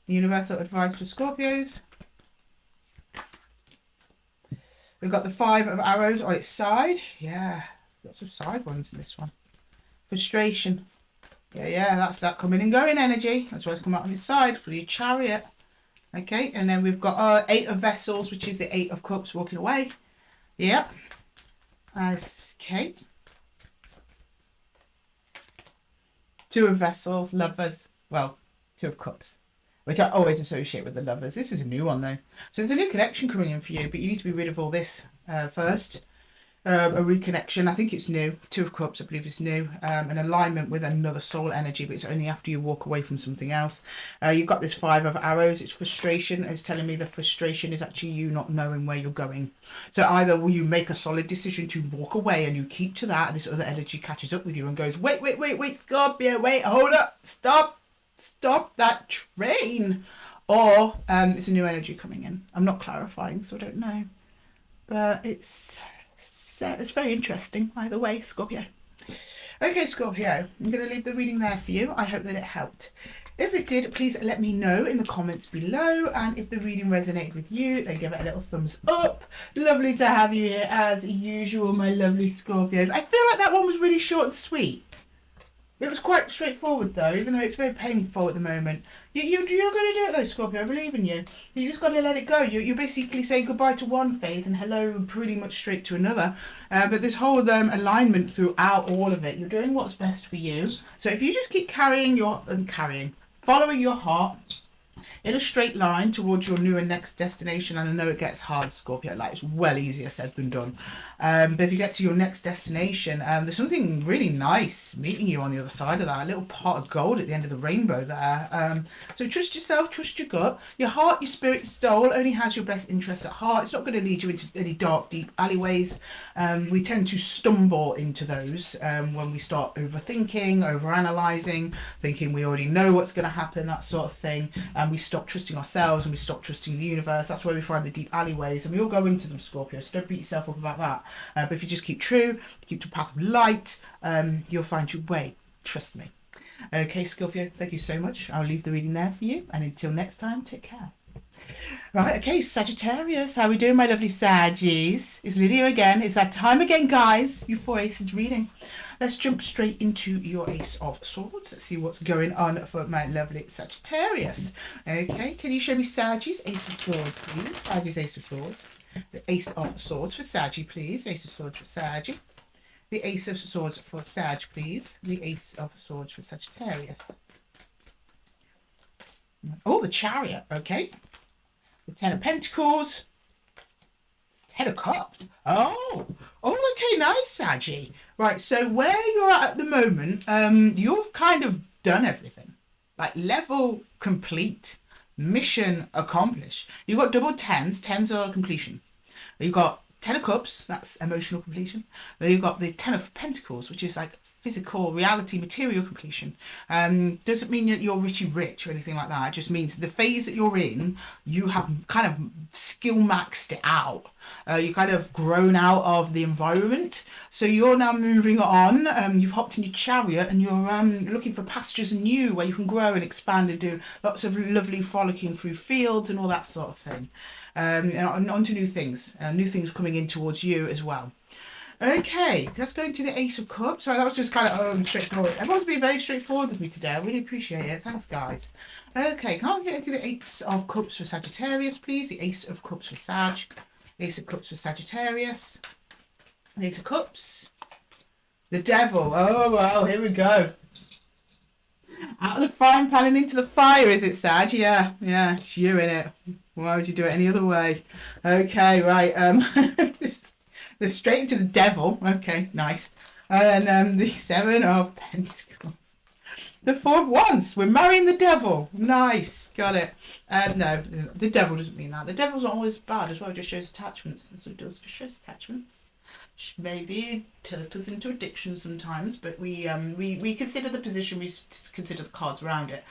Universal advice for Scorpios. We've got the 5 of Arrows on its side. Yeah, lots of side ones in this one. Frustration. Yeah, that's that coming and going energy. That's why it's come out on its side for your Chariot. Okay, and then we've got 8 of Vessels, which is the 8 of Cups walking away. Yep. Okay. 2 of Vessels, Lovers. Well, 2 of Cups, which I always associate with the Lovers. This is a new one though. So there's a new connection coming in for you, but you need to be rid of all this first. A reconnection, I think it's new. 2 of Cups, I believe it's new. An alignment with another soul energy, but it's only after you walk away from something else. You've got this 5 of Arrows. It's frustration. It's telling me the frustration is actually you not knowing where you're going. So either will you make a solid decision to walk away and you keep to that, and this other energy catches up with you and goes, wait, Scorpio, wait, hold up, stop that train. Or it's a new energy coming in. I'm not clarifying, so I don't know. But it's very interesting, either way, Scorpio. Okay, Scorpio, I'm going to leave the reading there for you. I hope that it helped. If it did, please let me know in the comments below. And if the reading resonated with you, then give it a little thumbs up. Lovely to have you here as usual, my lovely Scorpios. I feel like that one was really short and sweet. It was quite straightforward though, even though it's very painful at the moment. You're going to do it though, Scorpio. I believe in you. You just got to let it go. You basically say goodbye to one phase and hello pretty much straight to another. But this whole alignment throughout all of it, you're doing what's best for you. So if you just keep following your heart in a straight line towards your new and next destination, and I know it gets hard, Scorpio, like it's well easier said than done. But if you get to your next destination, there's something really nice meeting you on the other side of that, a little pot of gold at the end of the rainbow there. So trust yourself, trust your gut. Your heart, your spirit, your soul only has your best interests at heart. It's not going to lead you into any dark, deep alleyways. We tend to stumble into those when we start overthinking, overanalyzing, thinking we already know what's going to happen, that sort of thing. And we stop trusting ourselves and we stop trusting the universe. That's where we find the deep alleyways, and we all go into them, Scorpio, so don't beat yourself up about that. But if you just keep true, keep the path of light, you'll find your way, trust me. Okay, Scorpio, thank you so much. I'll leave the reading there for you, and until next time, take care. Right, okay, Sagittarius, how are we doing, my lovely Saggies? It's Lydia again. It's that time again, guys. You 4 aces reading. Let's jump straight into your Ace of Swords. Let's see what's going on for my lovely Sagittarius. Okay, can you show me Saggi's Ace of Swords, please? Saggi's Ace of Swords. The Ace of Swords for Saggy, please. Ace of Swords for Saggy. The Ace of Swords for Sag, please. The Ace of Swords for Sagittarius. Oh, the Chariot. Okay. The Ten of Pentacles. Ten of Cups. Oh, okay, nice, Saggy. Right, so where you're at the moment, you've kind of done everything. Like level complete, mission accomplished. You've got double tens. Tens are completion. You've got Ten of Cups, that's emotional completion. Then you've got the Ten of Pentacles, which is like physical, reality, material completion. Doesn't mean that you're rich or anything like that. It just means the phase that you're in, you have kind of skill maxed it out. You kind of grown out of the environment. So you're now moving on. You've hopped in your chariot and you're looking for pastures anew where you can grow and expand and do lots of lovely frolicking through fields and all that sort of thing. And on to new things coming in towards you as well. Okay, let's go into the Ace of Cups. So that was just kind of straightforward. Everyone's been very straightforward with me today. I really appreciate it. Thanks, guys. Okay, can I get into the Ace of Cups for Sagittarius, please? The Ace of Cups for Sag. Ace of Cups for Sagittarius. Ace of Cups. The Devil. Oh, well, here we go. Out of the frying pan and into the fire, is it, Sag? Yeah, it's you in it. Why would you do it any other way? Okay, right. They're straight into the Devil. Okay, nice. And the Seven of Pentacles. The Four of Wands. We're marrying the Devil. Nice. Got it. No, the Devil doesn't mean that. The Devil's not always bad as well. It just shows attachments. That's what it does. Just shows attachments. Maybe tilt us into addiction sometimes, but we consider the position, we consider the cards around it.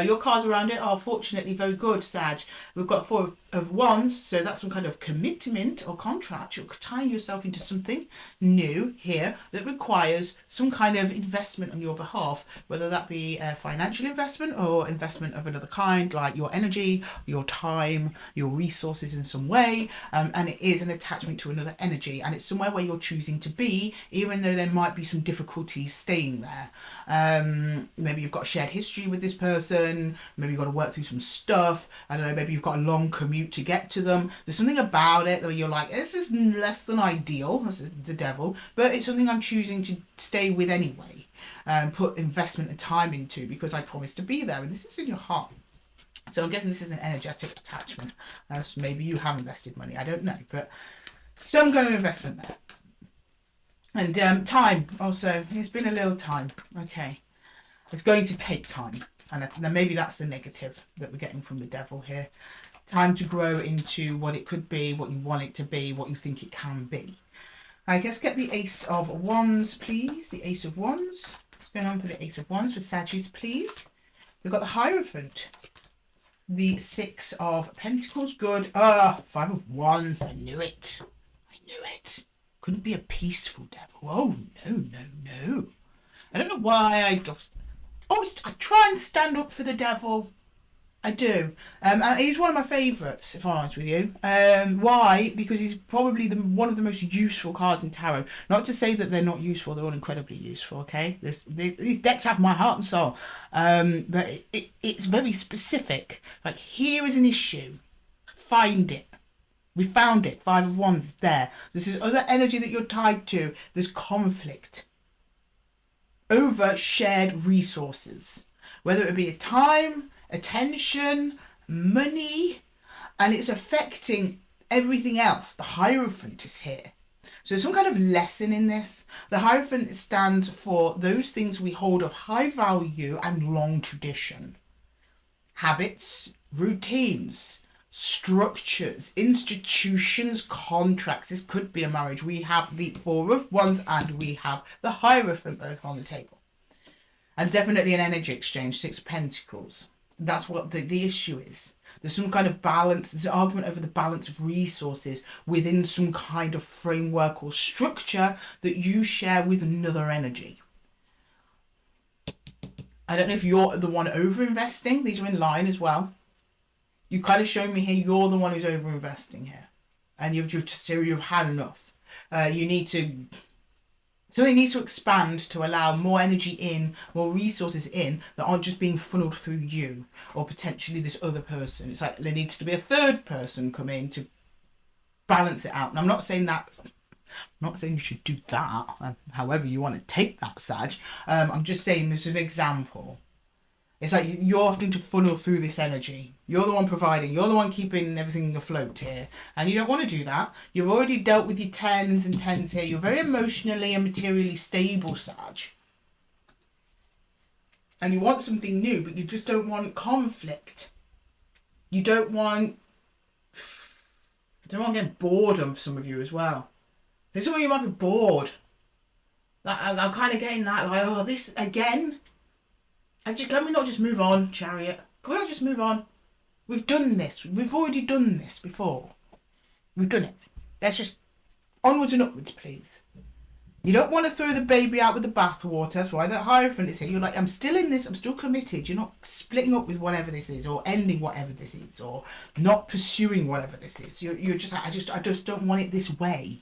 Your cards around it are fortunately very good, Sag. We've got Four of Wands, so that's some kind of commitment or contract. You're tying yourself into something new here that requires some kind of investment on your behalf, whether that be a financial investment or investment of another kind, like your energy, your time, your resources in some way, and it is an attachment to another energy, and it's somewhere where you're choosing to be, even though there might be some difficulties staying there. Maybe you've got a shared history with this person, maybe you've got to work through some stuff, I don't know, maybe you've got a long commute to get to them. There's something about it that you're like, this is less than ideal, that's the Devil, but it's something I'm choosing to stay with anyway, put investment and time into, because I promised to be there, and this is in your heart. So I'm guessing this is an energetic attachment. So maybe you have invested money, I don't know, but some kind of investment there. And time also, it's been a little time. Okay, it's going to take time, and then maybe that's the negative that we're getting from the Devil here. Time to grow into what it could be, what you want it to be, what you think it can be. I guess get the Ace of Wands, please. The Ace of Wands. What's going on for the Ace of Wands for Sagittarius, please? We've got the Hierophant. The Six of Pentacles, good. Five of Wands, I knew it. I knew it. Couldn't be a peaceful Devil. Oh, no. I don't know why I just... I try and stand up for the Devil, I do. And he's one of my favourites, if I'm honest with you. Why? Because he's probably one of the most useful cards in tarot. Not to say that they're not useful, they're all incredibly useful, okay? These decks have my heart and soul. But it's very specific. Like, here is an issue. Find it. We found it. Five of Wands is there. This is other energy that you're tied to. There's conflict over shared resources. Whether it be a time, attention, money, and it's affecting everything else. The Hierophant is here. So there's some kind of lesson in this. The Hierophant stands for those things we hold of high value and long tradition. Habits, routines, structures, institutions, contracts. This could be a marriage. We have the Four of Wands and we have the Hierophant both on the table. And definitely an energy exchange, Six of Pentacles. That's what the issue is. There's some kind of balance. There's an argument over the balance of resources within some kind of framework or structure that you share with another energy. I don't know if you're the one over-investing. These are in line as well. You kind of show me here you're the one who's over-investing here. And you've had enough. You need to... Something needs to expand to allow more energy in, more resources in that aren't just being funneled through you or potentially this other person. It's like there needs to be a third person come in to balance it out. And I'm not saying that, I'm not saying you should do that, however you want to take that, Sag. I'm just saying this is an example. It's like you're having to funnel through this energy. You're the one providing. You're the one keeping everything afloat here. And you don't want to do that. You've already dealt with your tens and tens here. You're very emotionally and materially stable, Sag. And you want something new, but you just don't want conflict. You don't want... I don't want to get boredom for some of you as well. There's some of you might be bored. Like, I'm kind of getting that, like, oh, this again... Can we not just move on, Chariot? Can we not just move on? We've done this. We've already done this before. We've done it. Let's just onwards and upwards, please. You don't want to throw the baby out with the bathwater. That's why that Hierophant is here. You're like, I'm still in this. I'm still committed. You're not splitting up with whatever this is or ending whatever this is or not pursuing whatever this is. You're just like, I just don't want it this way.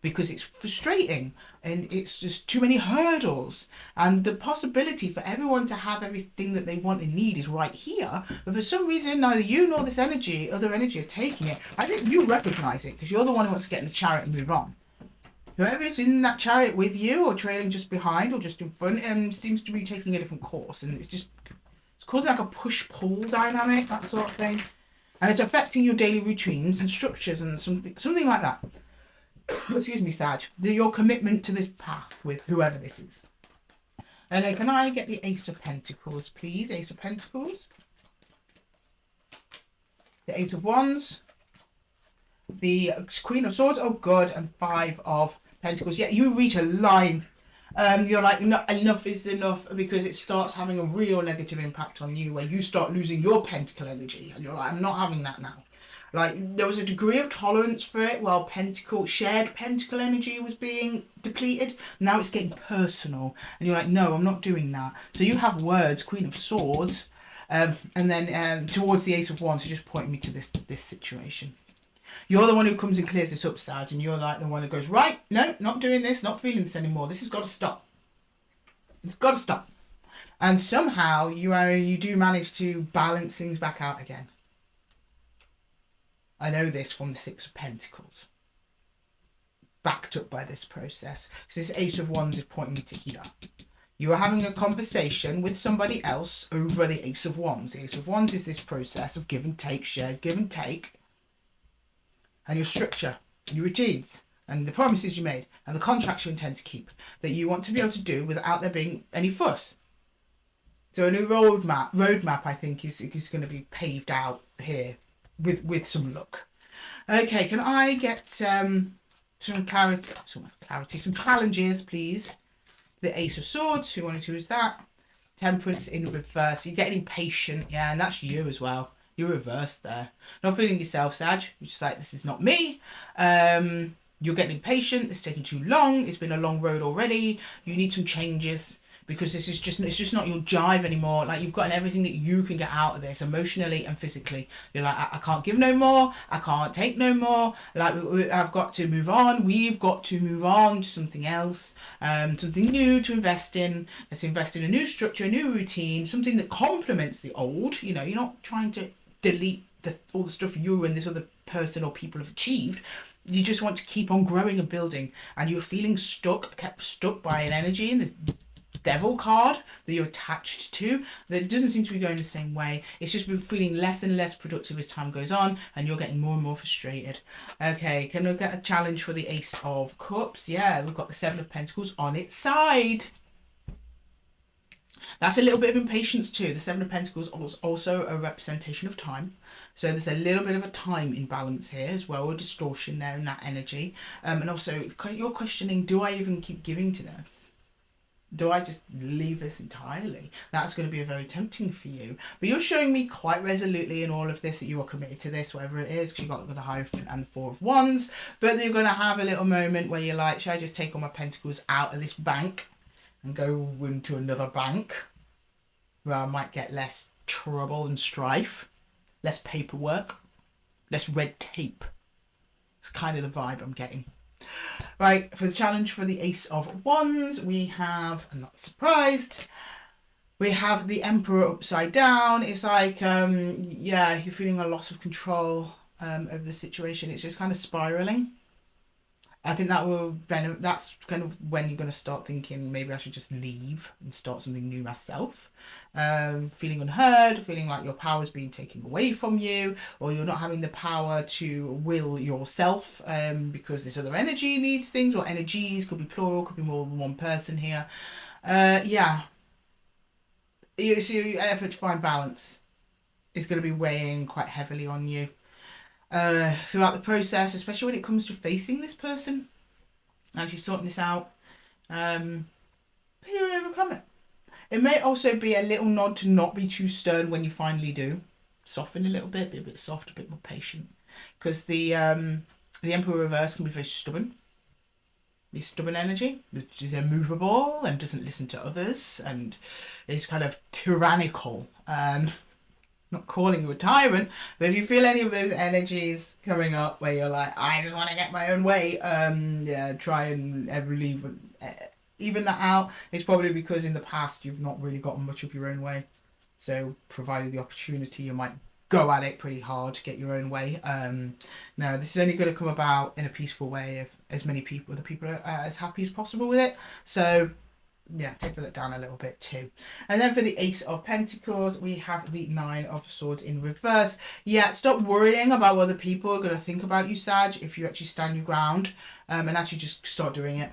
Because it's frustrating and it's just too many hurdles, and the possibility for everyone to have everything that they want and need is right here, but for some reason neither you nor this energy, other energy, are taking it. I think you recognize it because you're the one who wants to get in the chariot and move on. Whoever is in that chariot with you or trailing just behind or just in front seems to be taking a different course, and it's causing like a push-pull dynamic, that sort of thing, and it's affecting your daily routines and structures and something like that. Excuse me, Sag. Your commitment to this path with whoever this is. And then can I get the Ace of Pentacles, please? Ace of Pentacles. The Ace of Wands. The Queen of Swords. Oh, God. And Five of Pentacles. Yeah, you reach a line. You're like, no, enough is enough, because it starts having a real negative impact on you where you start losing your pentacle energy. And you're like, I'm not having that now. Like, there was a degree of tolerance for it while shared pentacle energy was being depleted. Now it's getting personal. And you're like, no, I'm not doing that. So you have words, Queen of Swords, and then towards the Ace of Wands, so just pointing me to this situation. You're the one who comes and clears this up, Sag, and you're like the one that goes, right, no, not doing this, not feeling this anymore. This has got to stop. It's got to stop. And somehow you do manage to balance things back out again. I know this from the Six of Pentacles. Backed up by this process. So this Ace of Wands is pointing me to here. You are having a conversation with somebody else over the Ace of Wands. The Ace of Wands is this process of give and take, shared give and take. And your structure, your routines, and the promises you made, and the contracts you intend to keep, that you want to be able to do without there being any fuss. So a new roadmap I think is going to be paved out here. With some luck. Okay, can I get some clarity, some challenges, please? The Ace of Swords, who wanted to use that? Temperance in reverse. You're getting impatient, yeah, and that's you as well. You're reversed there. Not feeling yourself, Sag. You're just like, this is not me. You're getting impatient. It's taking too long. It's been a long road already. You need some changes. because this is just, it's just not your jive anymore. Like, you've gotten everything that you can get out of this emotionally and physically. You're like, I can't give no more, I can't take no more, like I've got to move on, we've got to move on to something else, something new to invest in. Let's invest in a new structure, a new routine, something that complements the old. You know, you're not trying to delete all the stuff you and this other person or people have achieved. You just want to keep on growing and building, and you're feeling kept stuck by an energy in this devil card that you're attached to that doesn't seem to be going the same way. It's just been feeling less and less productive as time goes on, and you're getting more and more frustrated. Okay, can we get a challenge for the Ace of Cups? Yeah, we've got the Seven of Pentacles on its side. That's a little bit of impatience too. The Seven of Pentacles is also a representation of time. So there's a little bit of a time imbalance here as well, a distortion there in that energy. And also, you're questioning, do I even keep giving to this? Do I just leave this entirely? That's going to be very tempting for you. But you're showing me quite resolutely in all of this that you are committed to this, whatever it is, because you've got the Hierophant and the Four of Wands. But you're going to have a little moment where you're like, should I just take all my pentacles out of this bank and go into another bank where I might get less trouble and strife, less paperwork, less red tape? It's kind of the vibe I'm getting. Right, for the challenge for the Ace of Wands, we have, I'm not surprised, we have the Emperor upside down. It's like, yeah, you're feeling a loss of control over the situation. It's just kind of spiraling. I think that that's kind of when you're going to start thinking, maybe I should just leave and start something new myself. Feeling unheard, feeling like your power is being taken away from you, or you're not having the power to will yourself, because this other energy needs things, or energies, could be plural, could be more than one person here. Yeah. So your effort to find balance is going to be weighing quite heavily on you throughout the process, especially when it comes to facing this person, actually sorting this out. You'll overcome it. It may also be a little nod to not be too stern when you finally do. Soften a little bit, be a bit soft, a bit more patient. Because the Emperor reverse can be very stubborn. The stubborn energy, which is immovable and doesn't listen to others and is kind of tyrannical. Not calling you a tyrant, but if you feel any of those energies coming up where you're like, I just want to get my own way, yeah, try and even that out. It's probably because in the past you've not really gotten much of your own way. So provided the opportunity, you might go at it pretty hard to get your own way. No, this is only going to come about in a peaceful way if as many people, the people are as happy as possible with it. So yeah, taper that down a little bit too. And then for the Ace of Pentacles, we have the Nine of Swords in reverse. Yeah, stop worrying about what other people are going to think about you, Sag, if you actually stand your ground, and actually just start doing it.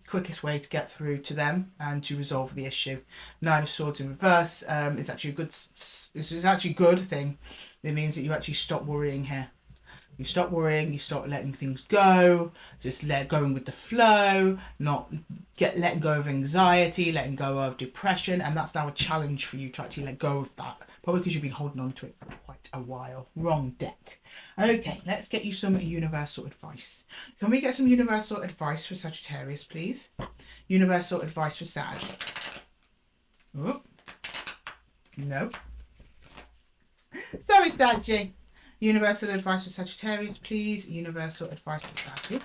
Quickest way to get through to them and to resolve the issue. Nine of Swords in reverse is actually a good. This is actually a good thing. It means that you actually stop worrying here. You stop worrying, you stop letting things go, just going with the flow, not letting go of anxiety, letting go of depression, and that's now a challenge for you to actually let go of that. Probably because you've been holding on to it for quite a while. Wrong deck. Okay, let's get you some universal advice. Can we get some universal advice for Sagittarius, please? Universal advice for Sag. Oh, no. Sorry, Saggy. Universal advice for Sagittarius, please. Universal advice for Sag.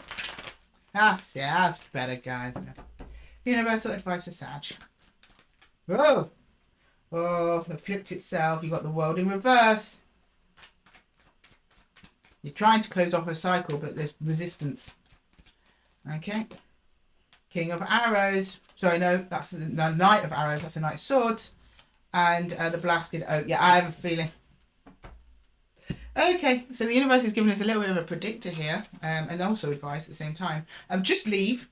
That's better, guys. Universal advice for Sag. Whoa. Oh, it flipped itself. You got the World in reverse. You're trying to close off a cycle, but there's resistance. Okay. King of Arrows. Sorry, no, that's the Knight of Arrows. That's the Knight of Swords. And the Blasted Oak. Yeah, I have a feeling. Okay, so the universe is giving us a little bit of a predictor here, and also advice at the same time. Just leave.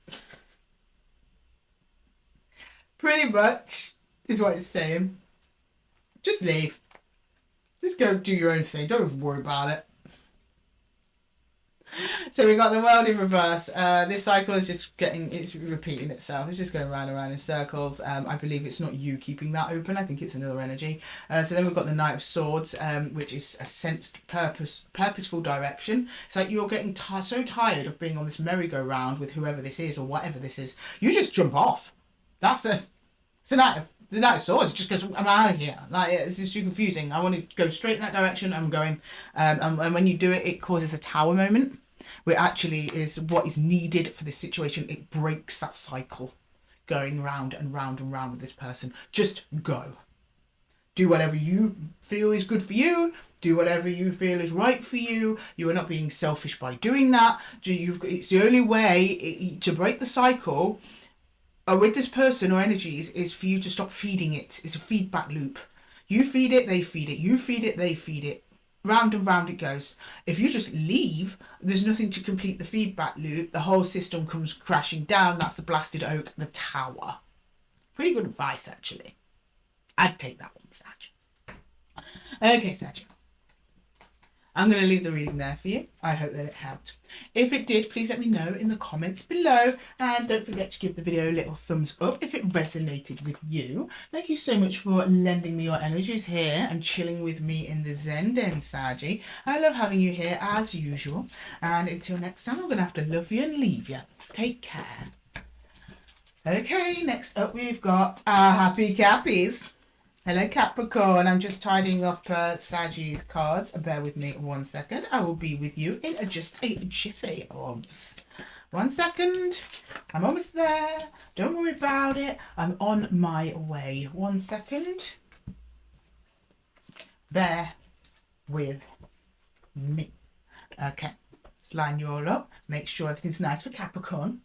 Pretty much is what it's saying. Just leave. Just go do your own thing. Don't worry about it. So we got the World in reverse. This cycle is just it's repeating itself. It's just going round and round in circles. I believe it's not you keeping that open. I think it's another energy. So then we've got the Knight of Swords, which is a sensed purposeful direction. It's like you're getting so tired of being on this merry-go-round with whoever this is or whatever this is. You just jump off. That's it's a knight of the Knight of Swords. Just goes, I'm out of here. Like, it's just too confusing. I want to go straight in that direction. I'm going, and when you do it, it causes a tower moment, where actually is what is needed for this situation. It breaks that cycle, going round and round and round with this person. Just go. Do whatever you feel is good for you. Do whatever you feel is right for you. You are not being selfish by doing that. It's the only way to break the cycle with this person or energies is for you to stop feeding it. It's a feedback loop. You feed it, they feed it. You feed it, they feed it. Round and round it goes. If you just leave, there's nothing to complete the feedback loop. The whole system comes crashing down. That's the blasted oak, the tower. Pretty good advice, actually. I'd take that one, Sag. Okay, Sag. I'm going to leave the reading there for you. I hope that it helped. If it did, please let me know in the comments below. And don't forget to give the video a little thumbs up if it resonated with you. Thank you so much for lending me your energies here and chilling with me in the Zen Den, Saji. I love having you here as usual. And until next time, I'm going to have to love you and leave you. Take care. Okay, next up we've got our happy Cappies. Hello Capricorn, I'm just tidying up Sagi's cards. Bear with me 1 second. I will be with you in just a jiffy of 1 second. I'm almost there. Don't worry about it. I'm on my way. 1 second. Bear with me. Okay, let's line you all up. Make sure everything's nice for Capricorn.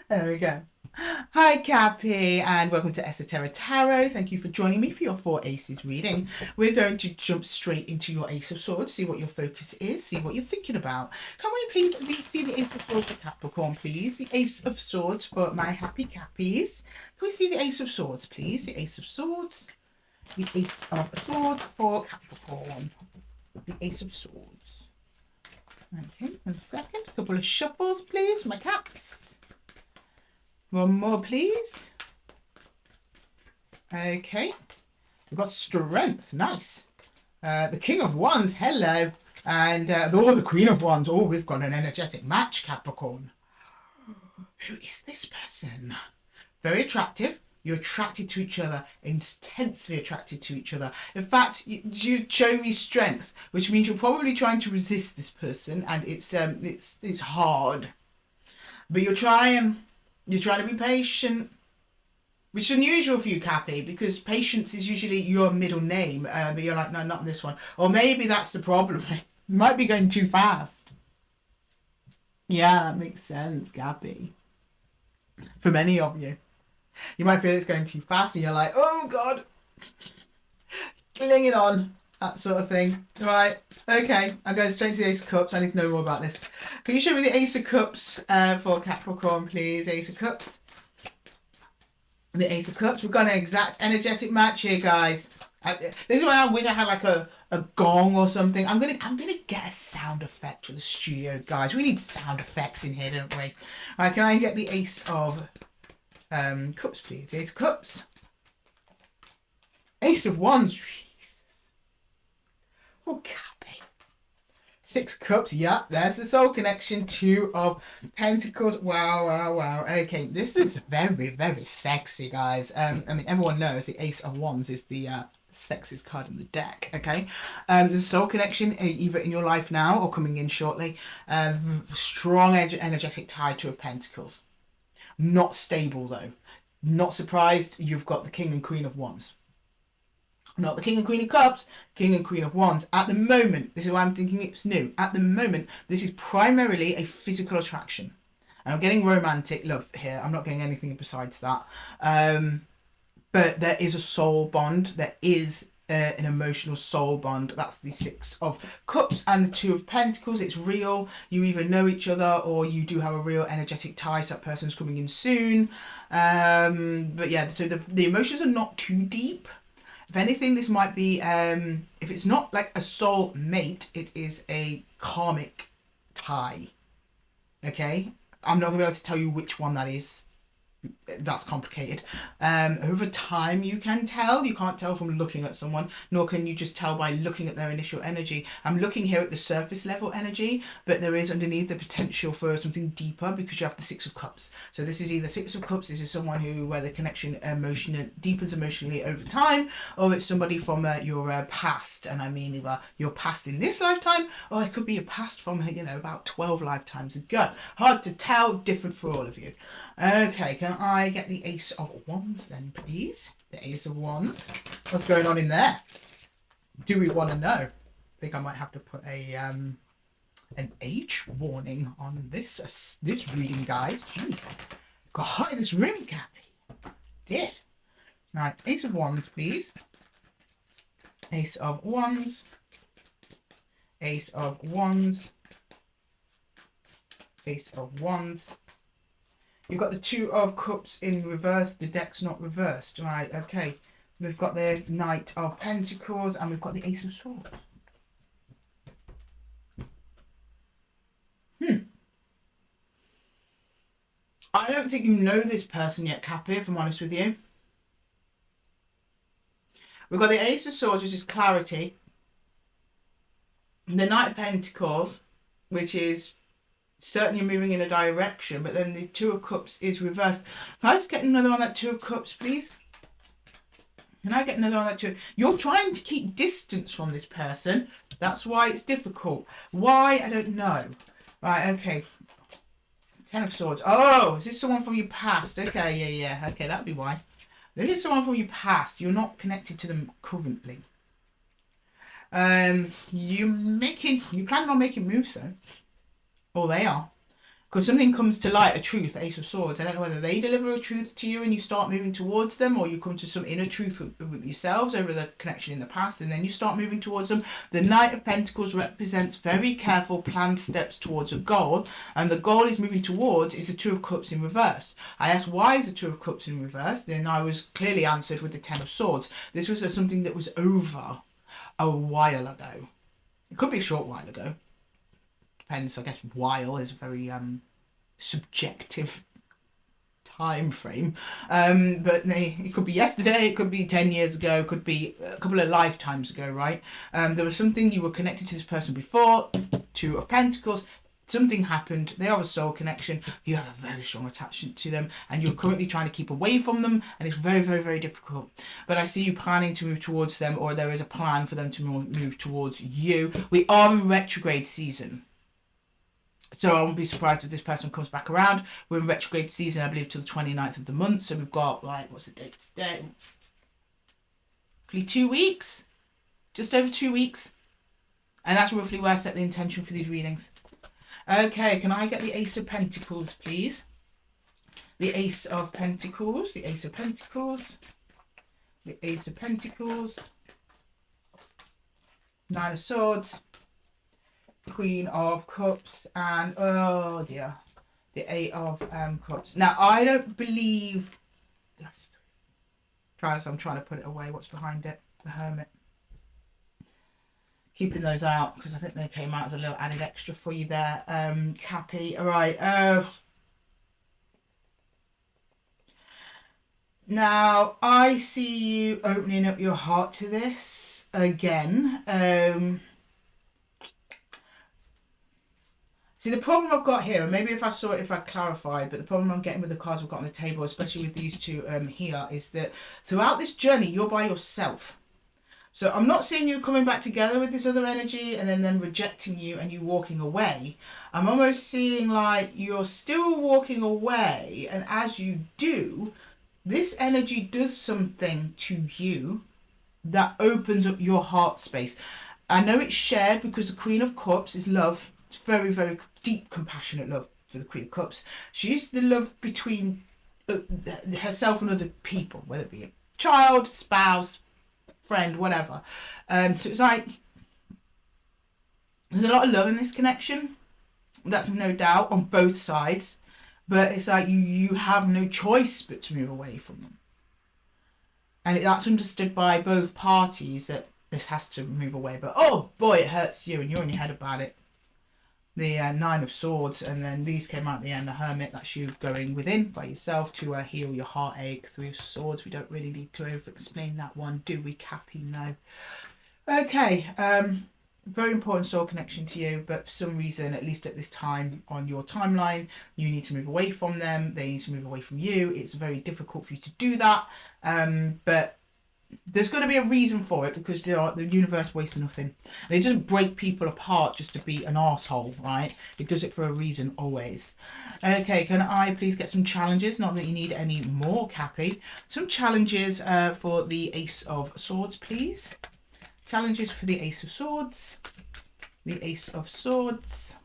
There we go. Hi Cappy, and welcome to Esotera Tarot. Thank you for joining me for your 4 Aces reading. We're going to jump straight into your Ace of Swords, see what your focus is, see what you're thinking about. Can we please at least see the Ace of Swords for Capricorn, please? The Ace of Swords for my happy Cappies. Can we see the Ace of Swords, please? The Ace of Swords. The Ace of Swords for Capricorn. The Ace of Swords. Okay, 1 second. A couple of shuffles, please, my caps. One more, please. Okay. We've got strength. Nice. The King of Wands. Hello. And the Queen of Wands. Oh, we've got an energetic match, Capricorn. Who is this person? Very attractive. You're attracted to each other. Intensely attracted to each other. In fact, you show me strength, which means you're probably trying to resist this person, and it's hard. But you're trying to be patient, which is unusual for you, Cappy, because patience is usually your middle name, but you're like, no, not this one. Or maybe that's the problem. You might be going too fast. Yeah, that makes sense, Cappy. For many of you. You might feel it's going too fast and you're like, oh, God. Clinging on. That sort of thing. Right. Okay. I'm going straight to the Ace of Cups. I need to know more about this. Can you show me the Ace of Cups for Capricorn, please? Ace of Cups. The Ace of Cups. We've got an exact energetic match here, guys. This is why I wish I had like a gong or something. I'm gonna get a sound effect for the studio, guys. We need sound effects in here, don't we? All right. Can I get the Ace of Cups, please? Ace of Cups. Ace of Wands. Oh, Cappy. 6 Cups. Yeah, there's the soul connection. 2 of Pentacles. Wow, wow, wow. Okay, this is very, very sexy, guys. I mean, everyone knows the Ace of Wands is the sexiest card in the deck. Okay, there's a soul connection either in your life now or coming in shortly. Strong energetic tie to a Pentacles. Not stable though. Not surprised. You've got the King and Queen of Wands. Not the King and Queen of Cups, King and Queen of Wands. At the moment, this is why I'm thinking it's new. At the moment, this is primarily a physical attraction. And I'm getting romantic love here. I'm not getting anything besides that. But there is a soul bond. There is an emotional soul bond. That's the 6 of Cups and the 2 of Pentacles. It's real. You either know each other or you do have a real energetic tie. So that person's coming in soon. But yeah, so the emotions are not too deep. If anything, this might be, if it's not like a soul mate, it is a karmic tie. Okay? I'm not going to be able to tell you which one that is. that's complicated. Over time you can tell. You can't tell from looking at someone, nor can you just tell by looking at their initial energy. I'm looking here at the surface level energy, but there is underneath the potential for something deeper, because you have the Six of Cups. So this is either Six of Cups, this is someone where the connection deepens emotionally over time, or it's somebody from your past. And I mean either your past in this lifetime, or it could be a past from about 12 lifetimes ago. Hard to tell, different for all of you. Okay, can I get the Ace of Wands then, please? The Ace of Wands. What's going on in there? Do we want to know? I think I might have to put an age warning on this reading, guys. Jeez. Got high this room, Kathy. Did. Right, Ace of Wands, please. Ace of Wands. Ace of Wands. Ace of Wands. You've got the Two of Cups in reverse. The deck's not reversed. Right, okay. We've got the Knight of Pentacles and we've got the Ace of Swords. I don't think you know this person yet, Cappy, if I'm honest with you. We've got the Ace of Swords, which is clarity. The Knight of Pentacles, which is certainly moving in a direction, but then the Two of Cups is reversed. Can I just get another on that Two of Cups, please? Can I get another on that Two? You're trying to keep distance from this person. That's why it's difficult. Why? I don't know. Right, okay. Ten of Swords. Oh, is this someone from your past? Okay, yeah. Okay, that'd be why. This is someone from your past. You're not connected to them currently. You planning on making moves though. Oh, they are. Because something comes to light, a truth, Ace of Swords. I don't know whether they deliver a truth to you and you start moving towards them, or you come to some inner truth with yourselves over the connection in the past and then you start moving towards them. The Knight of Pentacles represents very careful, planned steps towards a goal, and the goal is moving towards is the Two of Cups in reverse. I asked, why is the Two of Cups in reverse? Then I was clearly answered with the Ten of Swords. This was something that was over a while ago. It could be a short while ago. Depends, I guess. While is a very subjective time frame, but it could be yesterday, it could be 10 years ago, it could be a couple of lifetimes ago, right? There was something, you were connected to this person before. Two of Pentacles, something happened, they are a soul connection, you have a very strong attachment to them, and you're currently trying to keep away from them, and it's very, very, very difficult. But I see you planning to move towards them, or there is a plan for them to move towards you. We are in retrograde season. So I won't be surprised if this person comes back around. We're in retrograde season, I believe, till the 29th of the month. So we've got, like, what's the date today? Roughly 2 weeks. Just over 2 weeks. And that's roughly where I set the intention for these readings. Okay, can I get the Ace of Pentacles, please? The Ace of Pentacles. The Ace of Pentacles. The Ace of Pentacles. Nine of Swords. Queen of Cups, and oh dear, the Eight of Cups. Now I don't believe that's I'm trying to put it away. What's behind it? The Hermit. Keeping those out because I think they came out as a little added extra for you there, Cappy. All right. Now I see you opening up your heart to this again. See, the problem I've got here, and maybe if I clarified, but the problem I'm getting with the cards we've got on the table, especially with these two here, is that throughout this journey, you're by yourself. So I'm not seeing you coming back together with this other energy and then them rejecting you and you walking away. I'm almost seeing like you're still walking away, and as you do, this energy does something to you that opens up your heart space. I know it's shared because the Queen of Cups is love. It's very, very deep, compassionate love for the Queen of Cups. She's the love between herself and other people, whether it be a child, spouse, friend, whatever. So it's like there's a lot of love in this connection. That's no doubt on both sides. But it's like you have no choice but to move away from them. And that's understood by both parties that this has to move away. But oh boy, it hurts you and you're in your head about it. the Nine of Swords, and then these came out at the end, the Hermit. That's you going within by yourself to heal your heartache. Three of Swords, we don't really need to over explain that one, do we, Cappy? No. Okay, very important soul connection to you, but for some reason, at least at this time on your timeline, you need to move away from them, they need to move away from you. It's very difficult for you to do that, but there's going to be a reason for it, because the universe wastes nothing. And it doesn't break people apart just to be an arsehole, right? It does it for a reason, always. Okay, can I please get some challenges? Not that you need any more, Cappy. Some challenges for the Ace of Swords, please. Challenges for the Ace of Swords. The Ace of Swords.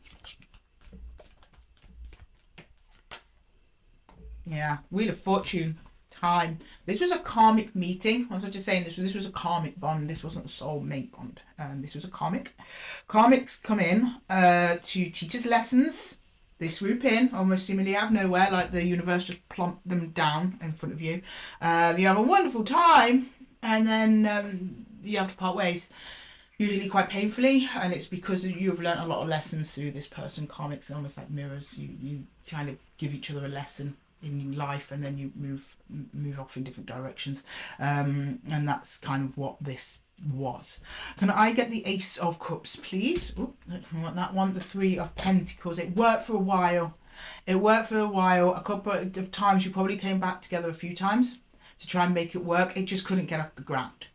Yeah, Wheel of Fortune. Time. This was a karmic meeting. I was just saying this was a karmic bond. This wasn't a soulmate bond. This was a karmic. Karmics come in to teach us lessons. They swoop in almost seemingly out of nowhere, like the universe just plonked them down in front of you. You have a wonderful time, and then you have to part ways, usually quite painfully, and it's because you've learned a lot of lessons through this person. Karmics are almost like mirrors. You kind of give each other a lesson in life, and then you move off in different directions, and that's kind of what this was. Can I get the Ace of Cups, please? Ooh, I want that one. The Three of Pentacles. It worked for a while. It worked for a while. A couple of times you probably came back together a few times to try and make it work. It just couldn't get off the ground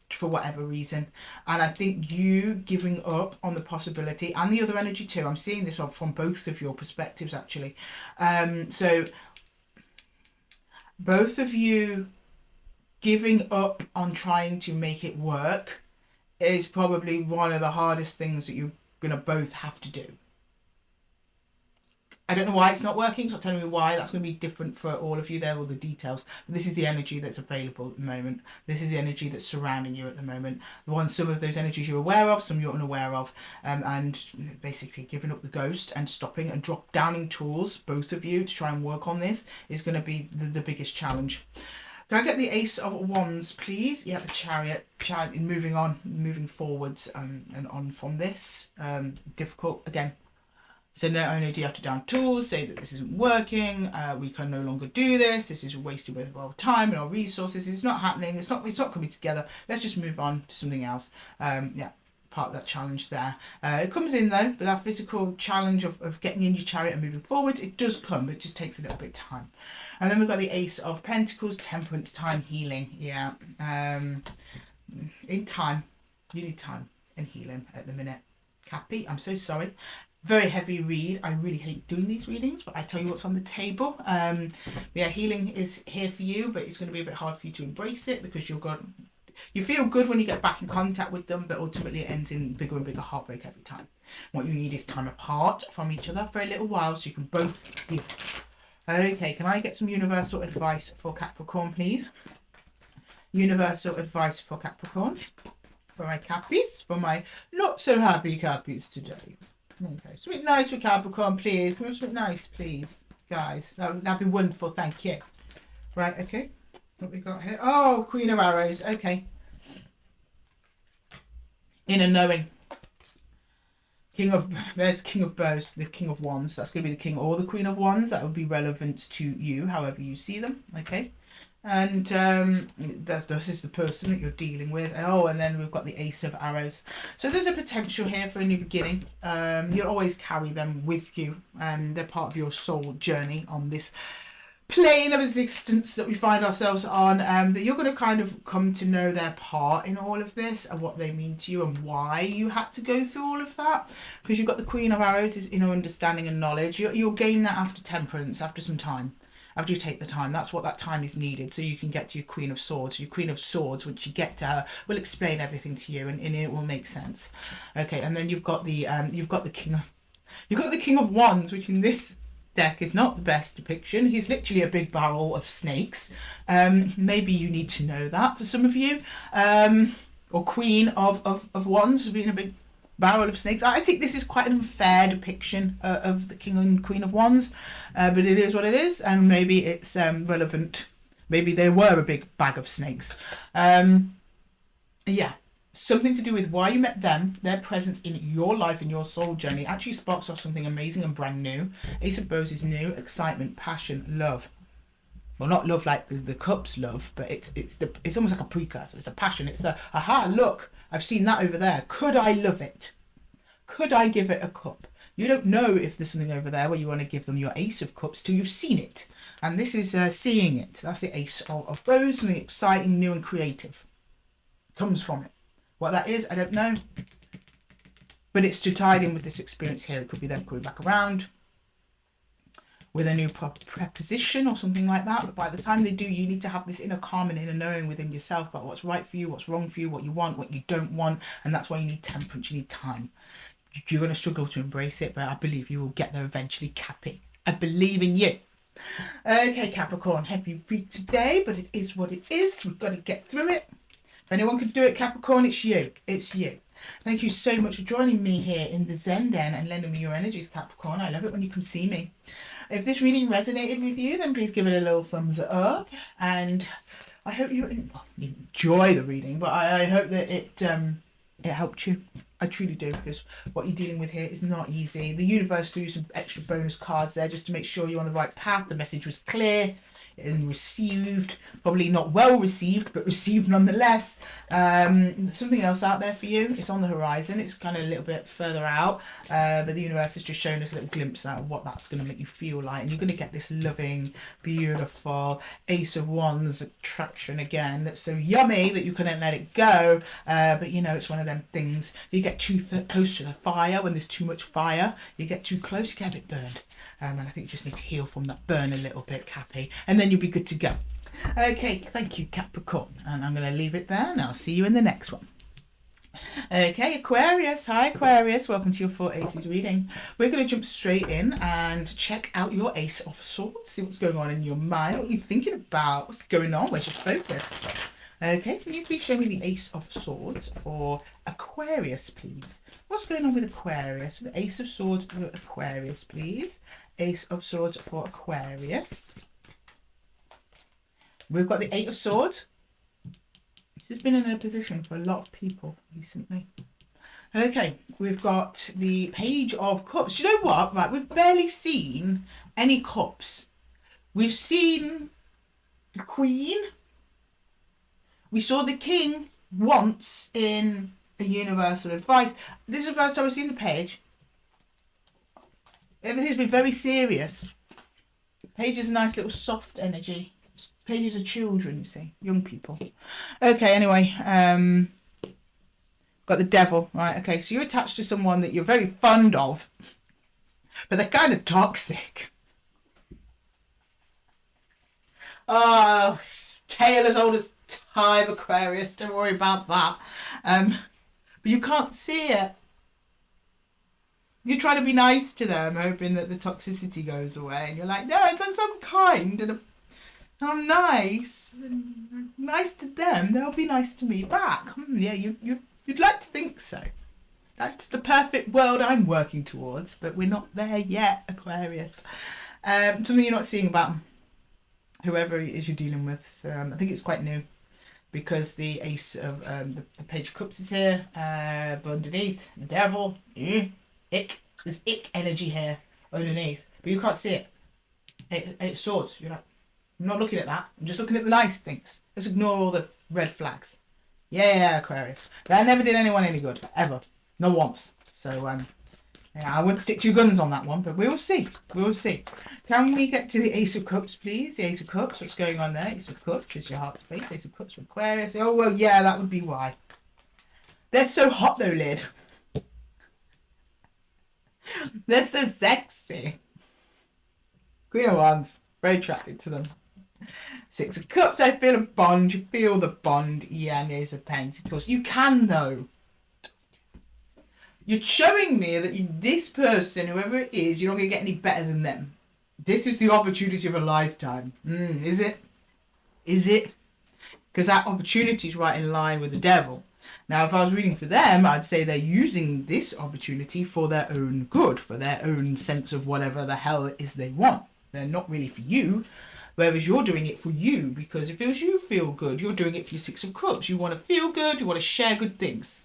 for whatever reason, and I think you giving up on the possibility, and the other energy too, I'm seeing this from both of your perspectives actually, so both of you giving up on trying to make it work is probably one of the hardest things that you're gonna both have to do. I don't know why it's not working. It's not telling me why. That's going to be different for all of you. There are all the details. But this is the energy that's available at the moment. This is the energy that's surrounding you at the moment. Some of those energies you're aware of, some you're unaware of. And basically giving up the ghost and stopping and drop downing tools, both of you, to try and work on this is going to be the biggest challenge. Can I get the Ace of Wands, please? Yeah, the Chariot. Moving forwards and on from this. Difficult, again. So not only do you have to down tools, say that this isn't working, we can no longer do this, this is wasting both of our time and our resources, it's not happening, it's not coming together, let's just move on to something else. Yeah, part of that challenge there. It comes in though, but that physical challenge of getting in your chariot and moving forwards, it does come, but it just takes a little bit of time. And then we've got the Ace of Pentacles, Temperance, time, healing. Yeah, in time, you need time and healing at the minute. Cappy, I'm so sorry. Very heavy read. I really hate doing these readings, but I tell you what's on the table. Yeah, healing is here for you, but it's going to be a bit hard for you to embrace it, because you feel good when you get back in contact with them, but ultimately it ends in bigger and bigger heartbreak every time. What you need is time apart from each other for a little while so you can both heal. Okay, can I get some universal advice for Capricorn, please? Universal advice for Capricorns. For my Cappies. For my not so happy Cappies today. Okay, something nice for Capricorn, please. Come on, something nice, please, guys. That'd be wonderful, thank you. Right, okay. What we got here? Oh, Queen of Arrows. Okay. Inner knowing. There's King of Bows, the King of Wands. That's going to be the King or the Queen of Wands. That would be relevant to you, however you see them. Okay. And this is the person that you're dealing with. Oh, and then we've got the Ace of Arrows. So there's a potential here for a new beginning. You'll always carry them with you, and they're part of your soul journey on this plane of existence that we find ourselves on. That you're going to kind of come to know their part in all of this, and what they mean to you, and why you had to go through all of that. Because you've got the Queen of Arrows is inner understanding and knowledge. You'll gain that after Temperance, after some time. After you take the time, that's what that time is needed, so you can get to your Queen of Swords. Your Queen of Swords, once you get to her, will explain everything to you, and it will make sense. Okay, and then you've got the King of Wands, which in this deck is not the best depiction. He's literally a big barrel of snakes. Maybe you need to know that for some of you. Or Queen of Wands being a big barrel of snakes. I think this is quite an unfair depiction of the King and Queen of Wands, but it is what it is, and maybe it's relevant. Maybe they were a big bag of snakes. Yeah, something to do with why you met them, their presence in your life, in your soul journey, actually sparks off something amazing and brand new. Ace of Bows is new, excitement, passion, love. Well, not love like the cups love, but it's almost like a precursor. It's a passion. It's the, aha, look, I've seen that over there. Could I love it? Could I give it a cup? You don't know if there's something over there where you want to give them your Ace of Cups till you've seen it. And this is seeing it. That's the Ace of Bows, something exciting, new and creative. Comes from it. What that is, I don't know. But it's to tie in with this experience here. It could be them coming back around with a new preposition or something like that. But by the time they do, you need to have this inner calm and inner knowing within yourself about what's right for you, what's wrong for you, what you want, what you don't want. And that's why you need temperance, you need time. You're going to struggle to embrace it, but I believe you will get there eventually, Cappy. I believe in you. Okay, Capricorn, heavy read today, but it is what it is. We've got to get through it. If anyone could do it, Capricorn, it's you. It's you. Thank you so much for joining me here in the Zen Den and lending me your energies, Capricorn. I love it when you come see me. If this reading resonated with you, then please give it a little thumbs up. And I hope you enjoy the reading, but I hope that it helped you. I truly do, because what you're dealing with here is not easy. The universe threw some extra bonus cards there just to make sure you're on the right path. The message was clear and received, probably not well received, but received nonetheless. Something else out there for you. It's on the horizon. It's kind of a little bit further out, but the universe has just shown us a little glimpse of what that's going to make you feel like. And you're going to get this loving, beautiful Ace of Wands attraction again. That's so yummy that you couldn't let it go. But you know, it's one of them things. You get too close to the fire. When there's too much fire, you get too close, you get a bit burned. And I think you just need to heal from that burn a little bit, Cappy, and then you'll be good to go. Okay, thank you, Capricorn. And I'm going to leave it there, and I'll see you in the next one. Okay, Aquarius. Hi, Aquarius. Welcome to your 4 Aces reading. We're going to jump straight in and check out your Ace of Swords. See what's going on in your mind. What are you thinking about? What's going on? Where's your focus? Okay, can you please show me the Ace of Swords for Aquarius, please? What's going on with Aquarius? The Ace of Swords for Aquarius, please. Ace of Swords for Aquarius. We've got the 8 of Swords. This has been in a position for a lot of people recently. Okay, we've got the Page of Cups. Do you know what? Right, we've barely seen any cups. We've seen the Queen. We saw the King once in a universal advice. This is the first time I've seen the Page. Everything's been very serious. Page is a nice little soft energy. Pages are children, you see, young people. Okay, anyway, got the Devil, right? Okay, so you're attached to someone that you're very fond of, but they're kind of toxic. Oh, tale as old as time, Aquarius. Don't worry about that. But you can't see it. You try to be nice to them, hoping that the toxicity goes away, and you're like, no, it's I'm kind and I'm nice. And nice to them, they'll be nice to me back. Yeah, you'd like to think so. That's the perfect world I'm working towards, but we're not there yet, Aquarius. Something you're not seeing about whoever it is you're dealing with. I think it's quite new, because the Ace of the Page of Cups is here, but underneath the Devil, ick. There's ick energy here underneath, but you can't see it. Eight Swords. You're like, I'm not looking at that. I'm just looking at the nice things. Let's ignore all the red flags. Yeah, Aquarius. That never did anyone any good, ever. Not once. So yeah, I wouldn't stick to your guns on that one, but we will see. We will see. Can we get to the Ace of Cups, please? The Ace of Cups. What's going on there? Ace of Cups is your heart space. Ace of Cups for Aquarius. Oh, well, yeah, that would be why. They're so hot, though, Lyd. They're so sexy. Queen of Wands. Very attracted to them. 6 of Cups. I feel a bond. You feel the bond. Yeah, and Ace of Pentacles. You can, though. You're showing me that this person, whoever it is, you're not going to get any better than them. This is the opportunity of a lifetime. Is it? Is it? Because that opportunity is right in line with the Devil. Now, if I was reading for them, I'd say they're using this opportunity for their own good, for their own sense of whatever the hell it is they want. They're not really for you. Whereas you're doing it for you because it feels you feel good. You're doing it for your Six of Cups. You want to feel good. You want to share good things.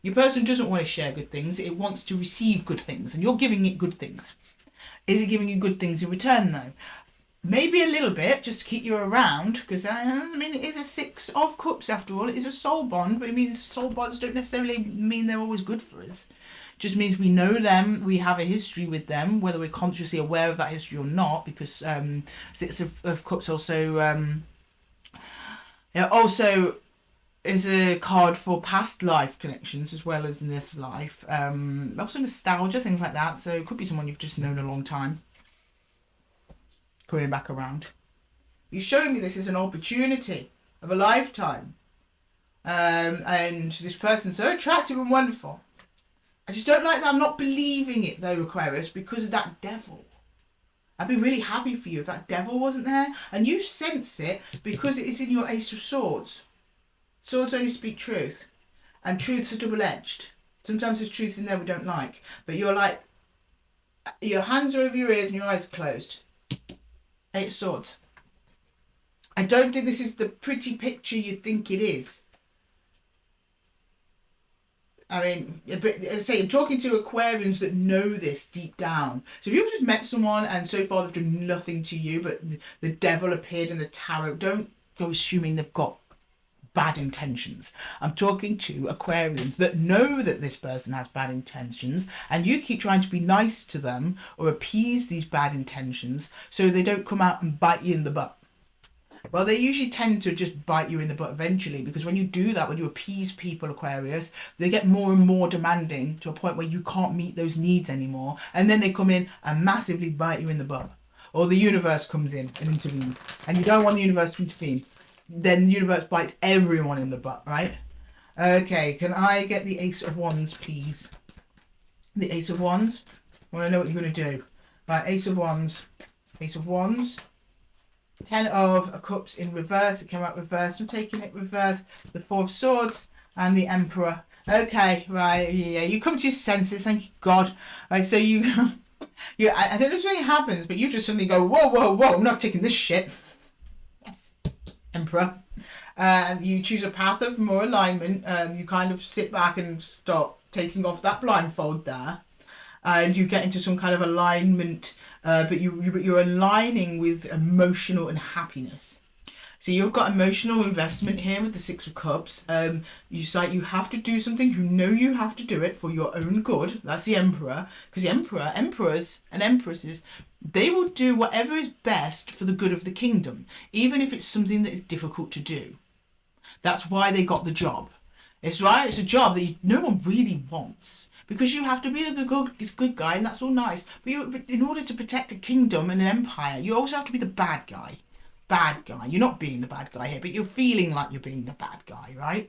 Your person doesn't want to share good things. It wants to receive good things, and you're giving it good things. Is it giving you good things in return, though? Maybe a little bit, just to keep you around, because I mean, it is a Six of Cups after all. It is a soul bond, but it means soul bonds don't necessarily mean they're always good for us. It just means we know them, we have a history with them, whether we're consciously aware of that history or not, because Six of Cups also is a card for past life connections as well as in this life. Also nostalgia, things like that. So it could be someone you've just known a long time coming back around. You're showing me this as an opportunity of a lifetime. And this person's so attractive and wonderful. I just don't like that I'm not believing it though, Aquarius, because of that devil. I'd be really happy for you if that devil wasn't there. And you sense it because it is in your Ace of Swords. Swords only speak truth, and truths are double-edged. Sometimes there's truths in there we don't like, but you're like, your hands are over your ears and your eyes are closed. Eight of Swords. I don't think this is the pretty picture you think it is. I mean, I'm talking to Aquarians that know this deep down. So if you've just met someone and so far they've done nothing to you, but the devil appeared in the tarot, don't go assuming they've got bad intentions. I'm talking to Aquarians that know that this person has bad intentions, and you keep trying to be nice to them or appease these bad intentions so they don't come out and bite you in the butt. Well, they usually tend to just bite you in the butt eventually, because when you do that, when you appease people, Aquarius, they get more and more demanding to a point where you can't meet those needs anymore, and then they come in and massively bite you in the butt. Or the universe comes in and intervenes, and you don't want the universe to intervene. Then the universe bites everyone in the butt, right? Okay, can I get the Ace of Wands, please? The Ace of Wands. I want to know what you're going to do. Right, Ace of Wands. Ace of Wands. Ten of Cups in reverse. It came out reverse. I'm taking it reverse. The Four of Swords and the Emperor. Okay, right, yeah. You come to your senses, thank you, God. Right, so you... I don't know if something happens, but you just suddenly go, whoa, whoa, whoa, I'm not taking this shit. Emperor. You choose a path of more alignment. You kind of sit back and start taking off that blindfold there, and you get into some kind of alignment, but you're aligning with emotional and happiness. So you've got emotional investment here with the Six of Cups. You have to do something. You know you have to do it for your own good. That's the Emperor. Because the emperors and empresses, they will do whatever is best for the good of the kingdom, even if it's something that is difficult to do. That's why they got the job. It's right. It's a job that no one really wants, because you have to be the good guy, and that's all nice. But in order to protect a kingdom and an empire, you also have to be the bad guy. Bad guy. You're not being the bad guy here, but you're feeling like you're being the bad guy, right?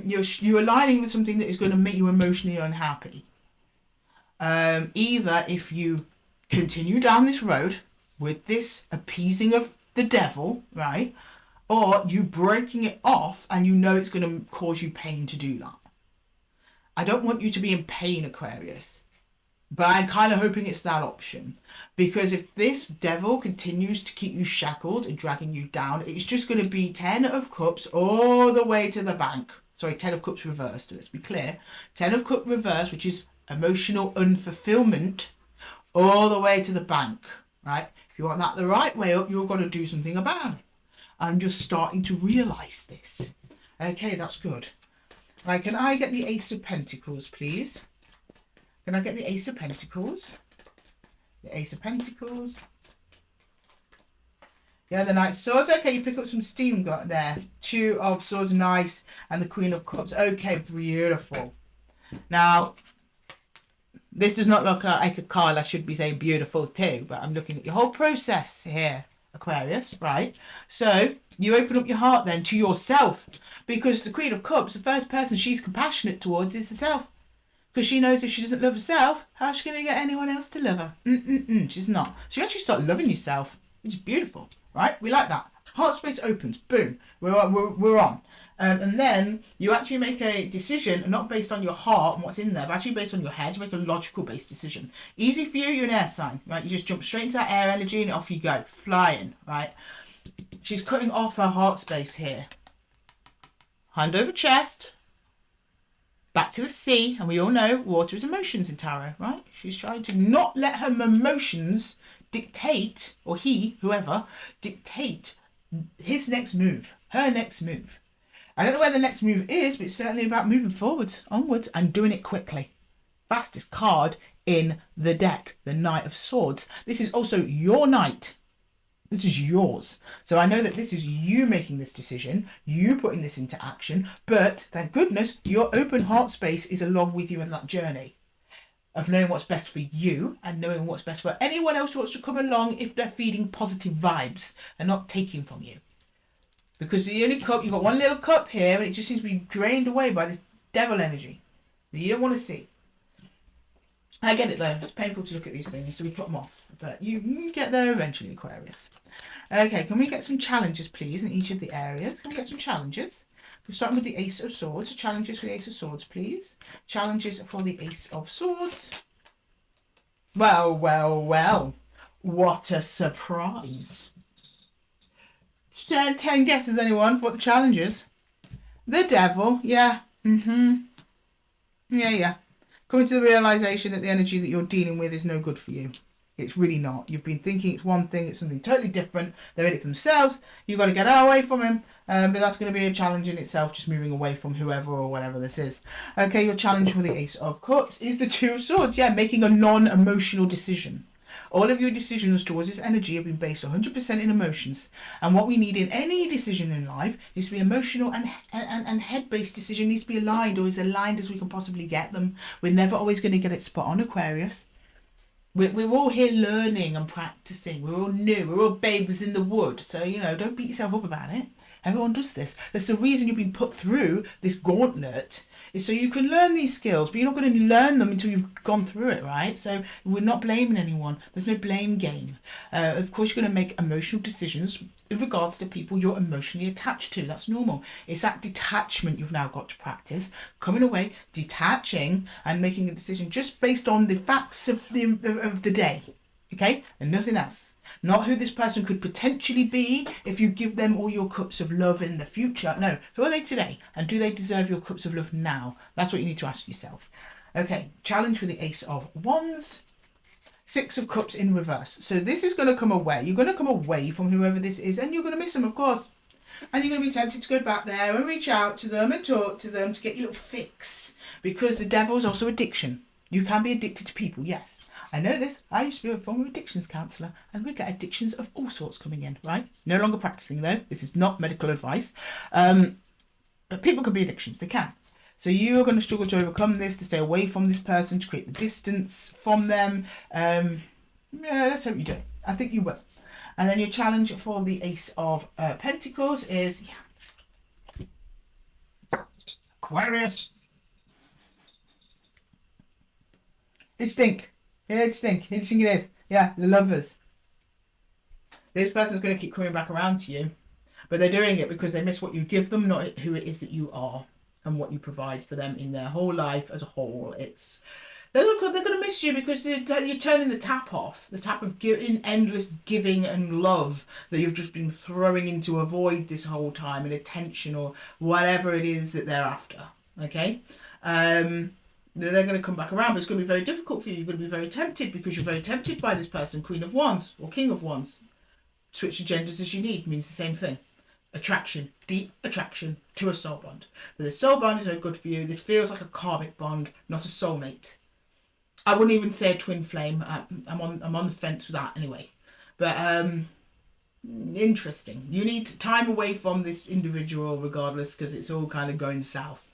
You're aligning with something that is going to make you emotionally unhappy. Either if you continue down this road with this appeasing of the devil, right? Or you breaking it off and you know it's going to cause you pain to do that. I don't want you to be in pain, Aquarius. But I'm kind of hoping it's that option, because if this devil continues to keep you shackled and dragging you down, it's just going to be 10 of Cups all the way to the bank. Sorry, 10 of Cups reversed, let's be clear. 10 of Cups reversed, which is emotional unfulfillment, all the way to the bank, right? If you want that the right way up, you're going to do something about it. I'm just starting to realise this. Okay, that's good. Right, can I get the Ace of Pentacles, please? Can I get the Ace of Pentacles? The Ace of Pentacles. Yeah, the Knight of Swords. Okay, you pick up some steam got there. Two of Swords, nice. And the Queen of Cups. Okay, beautiful. Now, this does not look like a card I should be saying beautiful too, but I'm looking at your whole process here, Aquarius, right? So, you open up your heart then to yourself, because the Queen of Cups, the first person she's compassionate towards is herself. Because she knows if she doesn't love herself, how's she going to get anyone else to love her? She's not. So you actually start loving yourself, which is beautiful, right? We like that. Heart space opens, boom, we're on. And then you actually make a decision, not based on your heart and what's in there, but actually based on your head. You make a logical based decision. Easy for you, you're an air sign, right? You just jump straight into that air energy and off you go, flying, right? She's cutting off her heart space here. Hand over chest, back to the sea, and we all know water is emotions in tarot, right? She's trying to not let her emotions dictate, or he, whoever, dictate his next move, her next move. I don't know where the next move is, but it's certainly about moving forwards, onwards, and doing it quickly. Fastest card in the deck, the Knight of Swords. This is also your night. This is yours. So I know that this is you making this decision, you putting this into action, but thank goodness your open heart space is along with you in that journey of knowing what's best for you and knowing what's best for anyone else who wants to come along if they're feeding positive vibes and not taking from you. Because the only cup, you've got one little cup here and it just seems to be drained away by this devil energy that you don't want to see. I get it though, it's painful to look at these things, so we put them off. But you get there eventually, Aquarius. Okay, can we get some challenges, please, in each of the areas? Can we get some challenges? We're starting with the Ace of Swords. Challenges for the Ace of Swords, please. Challenges for the Ace of Swords. Well, well, well. What a surprise. 10 guesses, anyone, for what the challenge is? The Devil, yeah. Yeah. Coming to the realization that the energy that you're dealing with is no good for you. It's really not. You've been thinking it's one thing, it's something totally different. They're in it for themselves. You've got to get away from him. But that's going to be a challenge in itself, just moving away from whoever or whatever this is. Okay, your challenge for the Ace of Cups is the Two of Swords. Yeah, making a non-emotional decision. All of your decisions towards this energy have been based 100% in emotions. And what we need in any decision in life is to be emotional and head-based decision needs to be aligned, or as aligned as we can possibly get them. We're never always going to get it spot on, Aquarius. We're all here learning and practicing. We're all new. We're all babes in the wood. So, don't beat yourself up about it. Everyone does this. That's the reason you've been put through this gauntlet, is so you can learn these skills, but you're not going to learn them until you've gone through it, right? So we're not blaming anyone. There's no blame game. Of course, you're going to make emotional decisions in regards to people you're emotionally attached to. That's normal. It's that detachment you've now got to practice. Coming away, detaching, and making a decision just based on the facts of the day, okay? And nothing else. Not who this person could potentially be if you give them all your cups of love in the future. No, who are they today? And do they deserve your cups of love now? That's what you need to ask yourself. Okay, challenge for the Ace of Wands. Six of Cups in reverse. So this is going to come away. You're going to come away from whoever this is, and you're going to miss them, of course. And you're going to be tempted to go back there and reach out to them and talk to them to get your little fix. Because the devil is also addiction. You can be addicted to people, yes. I know this. I used to be a former addictions counsellor, and we get addictions of all sorts coming in, right? No longer practicing though. This is not medical advice. But people can be addictions. They can. So you are going to struggle to overcome this, to stay away from this person, to create the distance from them. Yeah, let's hope you do. I think you will. And then your challenge for the Ace of Pentacles is Aquarius. It stink. Yeah, it stink. Interesting it is. Yeah, the Lovers. This person's going to keep coming back around to you, but they're doing it because they miss what you give them, not who it is that you are and what you provide for them in their whole life as a whole. They're going to miss you because you're turning the tap off, the tap of endless giving and love that you've just been throwing into a void this whole time, and attention or whatever it is that they're after. Okay. They're going to come back around, but it's going to be very difficult for you. You're going to be very tempted because you're very tempted by this person, Queen of Wands or King of Wands. Switch the genders as you need means the same thing. Attraction, deep attraction to a soul bond. But the soul bond is no good for you. This feels like a karmic bond, not a soulmate. I wouldn't even say a twin flame. I'm on the fence with that anyway. But interesting. You need time away from this individual regardless, because it's all kind of going south.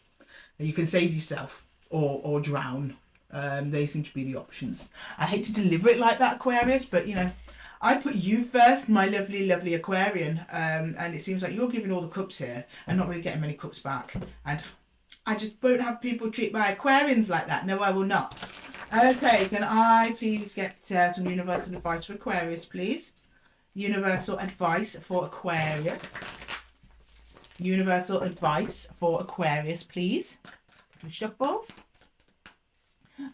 You can save yourself. Or drown. They seem to be the options. I hate to deliver it like that, Aquarius, but I put you first, my lovely, lovely Aquarian, and it seems like you're giving all the cups here and not really getting many cups back. And I just won't have people treat my Aquarians like that. No, I will not. Okay, can I please get some universal advice for Aquarius, please? Universal advice for Aquarius. Universal advice for Aquarius, please. Shuffles.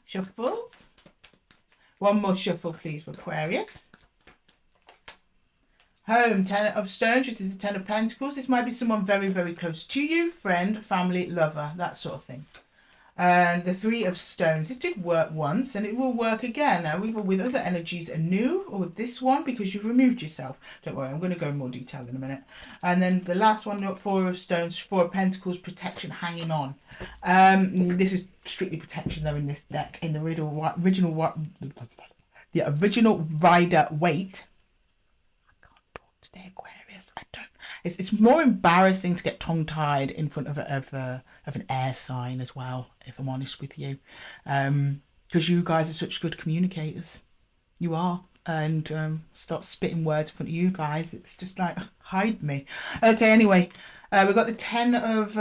Shuffles. One more shuffle, please, for Aquarius. Home, Ten of Stones, which is the Ten of Pentacles. This might be someone very, very close to you, friend, family, lover, that sort of thing. And the Three of Stones. This did work once and it will work again. Now, either with other energies anew or with this one because you've removed yourself. Don't worry, I'm going to go in more detail in a minute. And then the last one, Four of Stones, Four of Pentacles, protection, hanging on. This is strictly protection though in this deck. In the original rider weight. I can't talk today, Aquarius. I don't. It's more embarrassing to get tongue-tied in front of an air sign as well, if I'm honest with you. Because you guys are such good communicators. You are. And start spitting words in front of you guys. It's just like, hide me. Okay, anyway. We've got the Ten of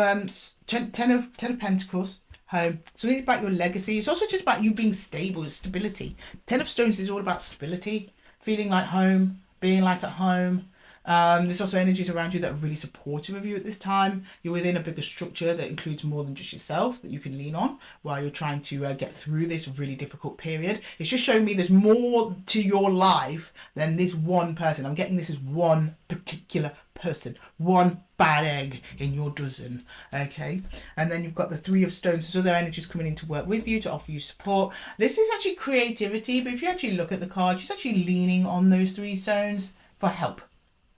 Pentacles. Home. So it's about your legacy. It's also just about you being stable, stability. Ten of Stones is all about stability. Feeling like home. Being like at home. There's also energies around you that are really supportive of you at this time. You're within a bigger structure that includes more than just yourself that you can lean on while you're trying to get through this really difficult period. It's just showing me there's more to your life than this one person. I'm getting this as one particular person, one bad egg in your dozen. Okay, and then you've got the Three of Stones. So there are energies coming in to work with you, to offer you support. This is actually creativity, but if you actually look at the card, she's actually leaning on those three stones for help.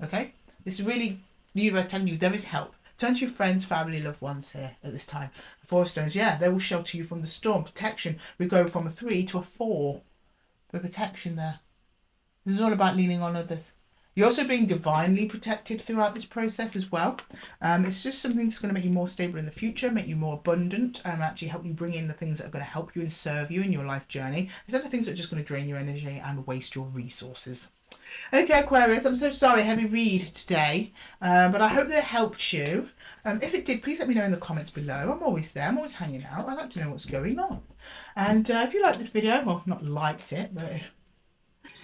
Okay, this is really the universe telling you there is help. Turn to your friends, family, loved ones here at this time. The Four of Stones, yeah, they will shelter you from the storm. Protection. We go from a 3 to a 4 for protection there. This is all about leaning on others. You're also being divinely protected throughout this process as well. It's just something that's going to make you more stable in the future, make you more abundant, and actually help you bring in the things that are going to help you and serve you in your life journey, instead of things that are just going to drain your energy and waste your resources. Okay, Aquarius, I'm so sorry, heavy read today, but I hope that helped you. If it did, please let me know in the comments below. I'm always there, I'm always hanging out. I like to know what's going on. And if you liked this video, well, not liked it, but if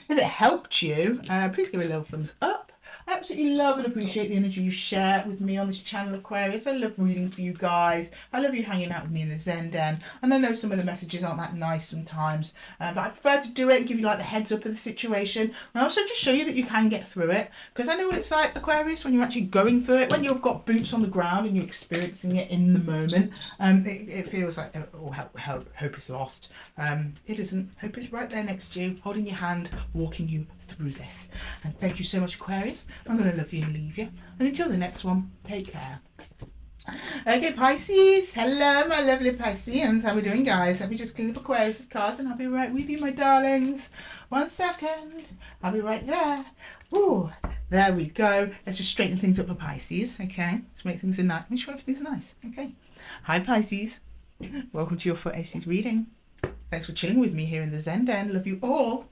it helped you, please give it a little thumbs up. I absolutely love and appreciate the energy you share with me on this channel, Aquarius. I love reading for you guys. I love you hanging out with me in the Zen Den. And I know some of the messages aren't that nice sometimes, but I prefer to do it and give you like the heads up of the situation. And also just show you that you can get through it. Because I know what it's like, Aquarius, when you're actually going through it, when you've got boots on the ground and you're experiencing it in the moment, it feels like hope is lost. It isn't. Hope is right there next to you, holding your hand, walking you through this. And thank you so much, Aquarius. I'm going to love you and leave you. And until the next one, take care. Okay, Pisces. Hello, my lovely Pisceans. How are we doing, guys? Let me just clean up Aquarius' cards and I'll be right with you, my darlings. 1 second. I'll be right there. Ooh, there we go. Let's just straighten things up for Pisces. Okay, let's make things nice. Make sure everything's nice. Okay. Hi, Pisces. Welcome to your 4 Aces reading. Thanks for chilling with me here in the Zen Den. Love you all.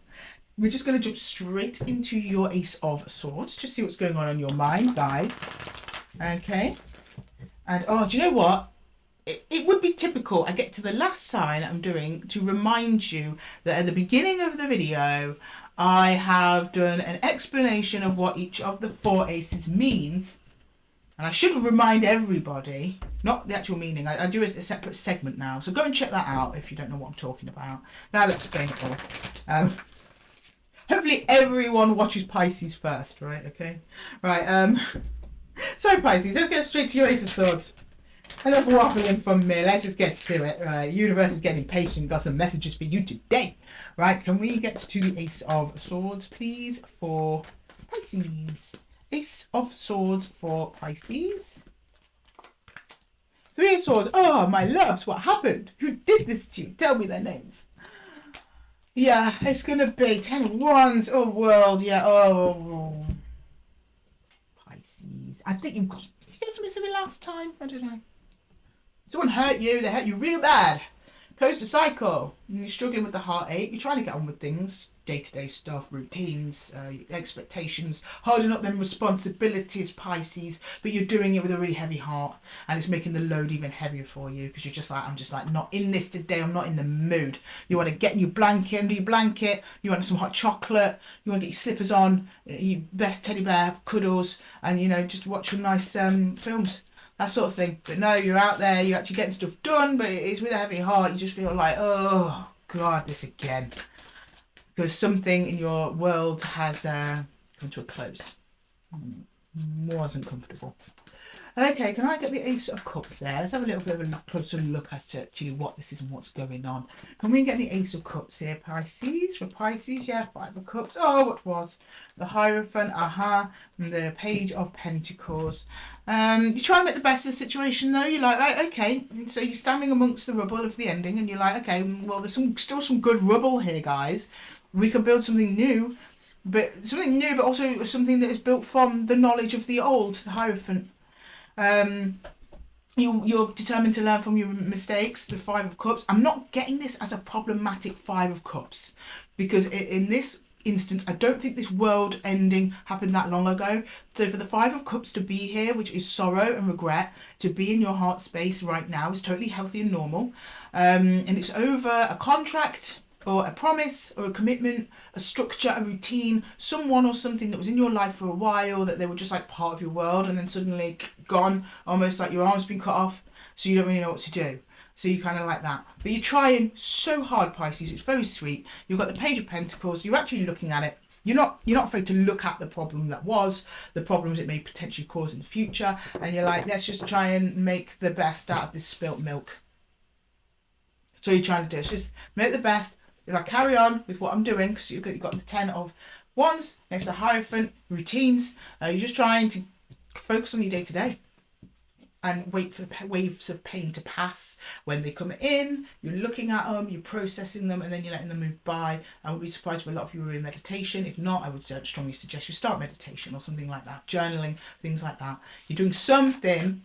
We're just going to jump straight into your Ace of Swords. Just see what's going on in your mind, guys. Okay. And, oh, do you know what? It would be typical. I get to the last sign I'm doing to remind you that at the beginning of the video, I have done an explanation of what each of the 4 Aces means. And I should remind everybody, not the actual meaning. I do a separate segment now. So go and check that out if you don't know what I'm talking about. Now let's explain it all. Hopefully everyone watches Pisces first, right? Okay. Right. Sorry, Pisces. Let's get straight to your Ace of Swords. Enough waffling from me. Let's just get to it. Right. Universe is getting patient. Got some messages for you today. Right. Can we get to the Ace of Swords, please, for Pisces? Ace of Swords for Pisces. 3 of Swords. Oh, my loves. What happened? Who did this to you? Tell me their names. Yeah, it's going to be 10 of Wands. Oh, world. Yeah. Oh. Pisces. I think you got something last time. I don't know. Someone hurt you. They hurt you real bad. Closed a cycle. And you're struggling with the heartache. You're trying to get on with things. day-to-day stuff, routines, expectations, holding up them responsibilities, Pisces, but you're doing it with a really heavy heart, and it's making the load even heavier for you, because you're just like, I'm just like not in this today, I'm not in the mood. You want to get in your blanket, under your blanket, you want some hot chocolate, you want to get your slippers on, your best teddy bear, cuddles, and you know, just watch some nice films, that sort of thing. But no, you're out there, you're actually getting stuff done, but it's with a heavy heart. You just feel like, oh God, this again. Because something in your world has come to a close. Wasn't comfortable. Okay, can I get the Ace of Cups there? Let's have a little bit of a closer look as to actually what this is and what's going on. Can we get the Ace of Cups here, Pisces? For Pisces, yeah, 5 of Cups. Oh, what was? The Hierophant, and the Page of Pentacles. You're trying to make the best of the situation though. You're like, right, okay. And so you're standing amongst the rubble of the ending and you're like, okay, well, there's still some good rubble here, guys. We can build something new, but also something that is built from the knowledge of the old, the Hierophant. You're determined to learn from your mistakes, the 5 of Cups. I'm not getting this as a problematic 5 of Cups, because in this instance, I don't think this world ending happened that long ago. So for the 5 of Cups to be here, which is sorrow and regret, to be in your heart space right now is totally healthy and normal. And it's over a contract, or a promise, or a commitment, a structure, a routine, someone or something that was in your life for a while, that they were just like part of your world, and then suddenly gone, almost like your arm's been cut off, so you don't really know what to do. So you kind of like that. But you're trying so hard, Pisces, it's very sweet. You've got the Page of Pentacles, you're actually looking at it. You're not afraid to look at the problem that was, the problems it may potentially cause in the future, and you're like, let's just try and make the best out of this spilt milk. So you're trying to do, it's just make the best. If I carry on with what I'm doing, because you've got the 10 of Wands next to Hierophant, routines, you're just trying to focus on your day-to-day and wait for the waves of pain to pass. When they come in, you're looking at them, you're processing them, and then you're letting them move by. I would be surprised if a lot of you were in meditation. If not, I would strongly suggest you start meditation or something like that, journaling, things like that. You're doing something.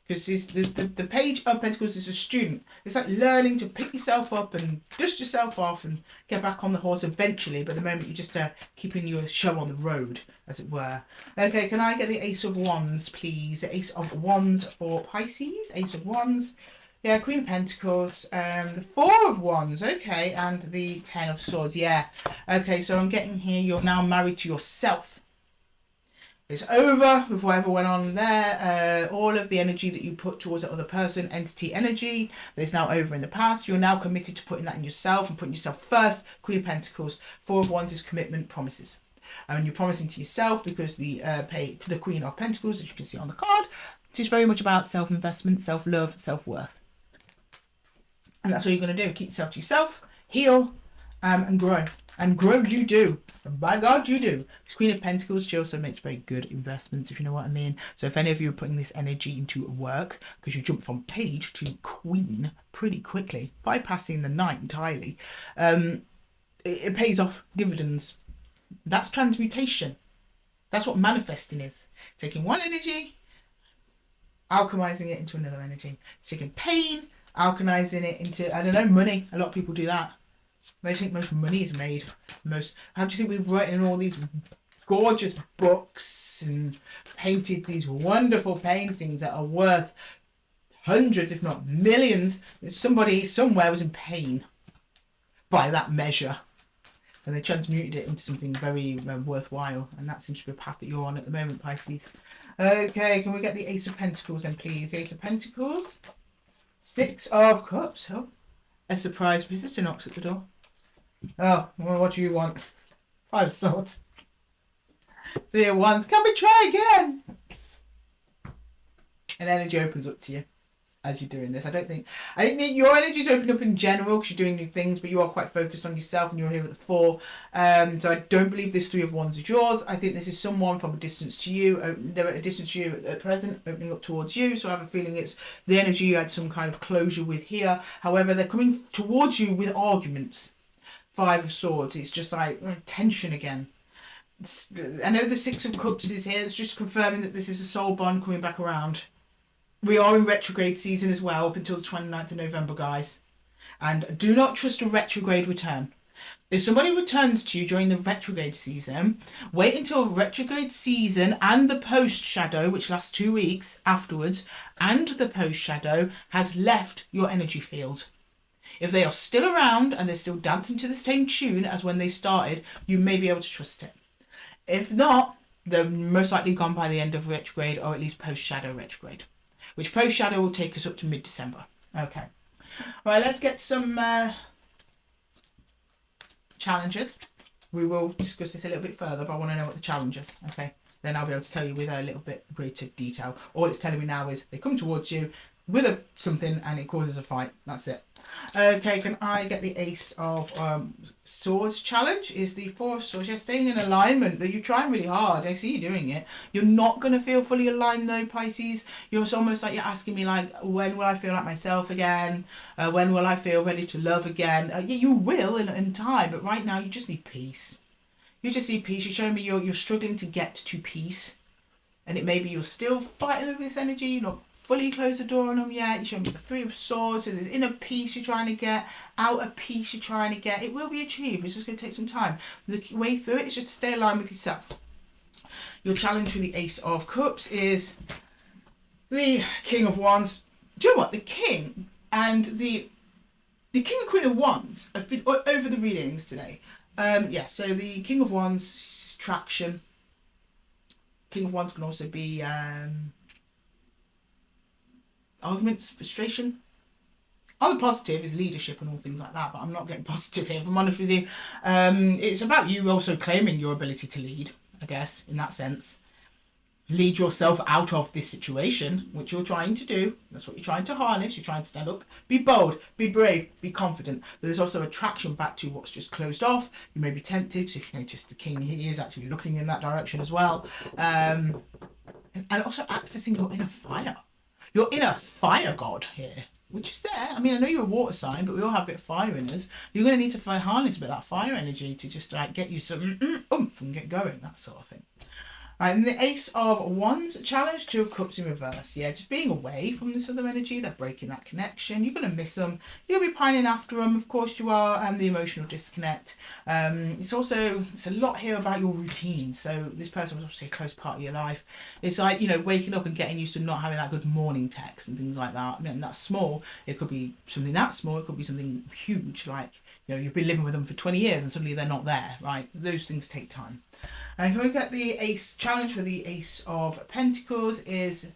Because the Page of Pentacles is a student. It's like learning to pick yourself up and dust yourself off and get back on the horse eventually. But at the moment, you're just keeping your show on the road, as it were. Okay, can I get the Ace of Wands, please? The Ace of Wands for Pisces. Ace of Wands. Yeah, Queen of Pentacles. The 4 of Wands. Okay, and the 10 of Swords. Yeah. Okay, so I'm getting here, you're now married to yourself. It's over with whatever went on there. All of the energy that you put towards that other person, entity energy, that's now over in the past. You're now committed to putting that in yourself and putting yourself first. Queen of Pentacles. 4 of Wands is commitment, promises. And you're promising to yourself, because the Queen of Pentacles, as you can see on the card, is very much about self-investment, self-love, self-worth. And that's what you're going to do. Keep yourself to yourself, heal, and grow. And grow you do. And by God, you do. Queen of Pentacles, she also makes very good investments, if you know what I mean. So if any of you are putting this energy into work, because you jump from Page to Queen pretty quickly, bypassing the Knight entirely, it pays off dividends. That's transmutation. That's what manifesting is. Taking one energy, alchemizing it into another energy. Taking pain, alchemizing it into, I don't know, money. A lot of people do that. I think most money is made. How do you think we've written all these gorgeous books and painted these wonderful paintings that are worth hundreds, if not millions? Somebody somewhere was in pain by that measure, and they transmuted it into something very worthwhile. And that seems to be a path that you're on at the moment, Pisces. Okay, can we get the Ace of Pentacles then, please? Ace of Pentacles, 6 of Cups. Oh, a surprise visitor knocks at the door. Oh, well, what do you want? 5 of Swords. 3 of Wands. Can we try again? And energy opens up to you as you're doing this. I think your energy's opened up in general because you're doing new things, but you are quite focused on yourself, and you're here at the 4. So I don't believe this 3 of Wands is yours. I think this is someone from a distance to you. They're at a distance to you at present, opening up towards you. So I have a feeling it's the energy you had some kind of closure with here. However, they're coming towards you with arguments. 5 of Swords. It's just like tension again. I know the 6 of Cups is here. It's just confirming that this is a soul bond coming back around. We are in retrograde season as well, up until the 29th of November, guys. And do not trust a retrograde return. If somebody returns to you during the retrograde season, wait until retrograde season and the post shadow, which lasts 2 weeks afterwards, and the post shadow has left your energy field. If they are still around and they're still dancing to the same tune as when they started, you may be able to trust it. If not, they're most likely gone by the end of retrograde, or at least post shadow retrograde, which post shadow will take us up to mid-December. Okay. Right, let's get some challenges. We will discuss this a little bit further, but I want to know what the challenge is. Okay, then I'll be able to tell you with a little bit greater detail. All it's telling me now is they come towards you with something and it causes a fight. That's it. Okay, can I get the Ace of Swords challenge? Is the Four of Swords. You're staying in alignment, but you're trying really hard. I see you doing it. You're not going to feel fully aligned though, Pisces. It's almost like you're asking me, like, when will I feel like myself again? When will I feel ready to love again? Yeah, you will in time, but right now you just need peace. You just need peace. You're showing me you're struggling to get to peace. And it may be you're still fighting with this energy. You're not fully closed the door on them yet. You show me the Three of Swords. So there's inner peace you're trying to get, outer peace you're trying to get. It will be achieved. It's just going to take some time. The way through it is just to stay aligned with yourself. Your challenge for the Ace of Cups is the King of Wands. Do you know what? The King and the King and Queen of Wands have been over the readings today. Yeah, so the King of Wands, traction. King of Wands can also be arguments, frustration. On the positive is leadership and all things like that, but I'm not getting positive here, if I'm honest with you. It's about you also claiming your ability to lead, I guess, in that sense. Lead yourself out of this situation, which you're trying to do. That's what you're trying to harness. You're trying to stand up. Be bold, be brave, be confident. But there's also attraction back to what's just closed off. You may be tempted. So if you notice the King, he is actually looking in that direction as well. And also accessing your inner fire. Your inner fire god here, which is there. I mean, I know you're a water sign, but we all have a bit of fire in us. You're going to need to harness a bit of that fire energy to just like get you some oomph and get going, that sort of thing. Right, and the Ace of Wands challenge, Two of Cups in reverse. Yeah, just being away from this other energy, they're breaking that connection. You're going to miss them. You'll be pining after them. Of course you are, and the emotional disconnect. It's a lot here about your routine. So this person was obviously a close part of your life. It's like, you know, waking up and getting used to not having that good morning text and things like that. I mean, that's small. It could be something that small. It could be something huge, like, you know, you've been living with them for 20 years and suddenly they're not there, right? Those things take time. And can we get the Ace challenge for the Ace of Pentacles is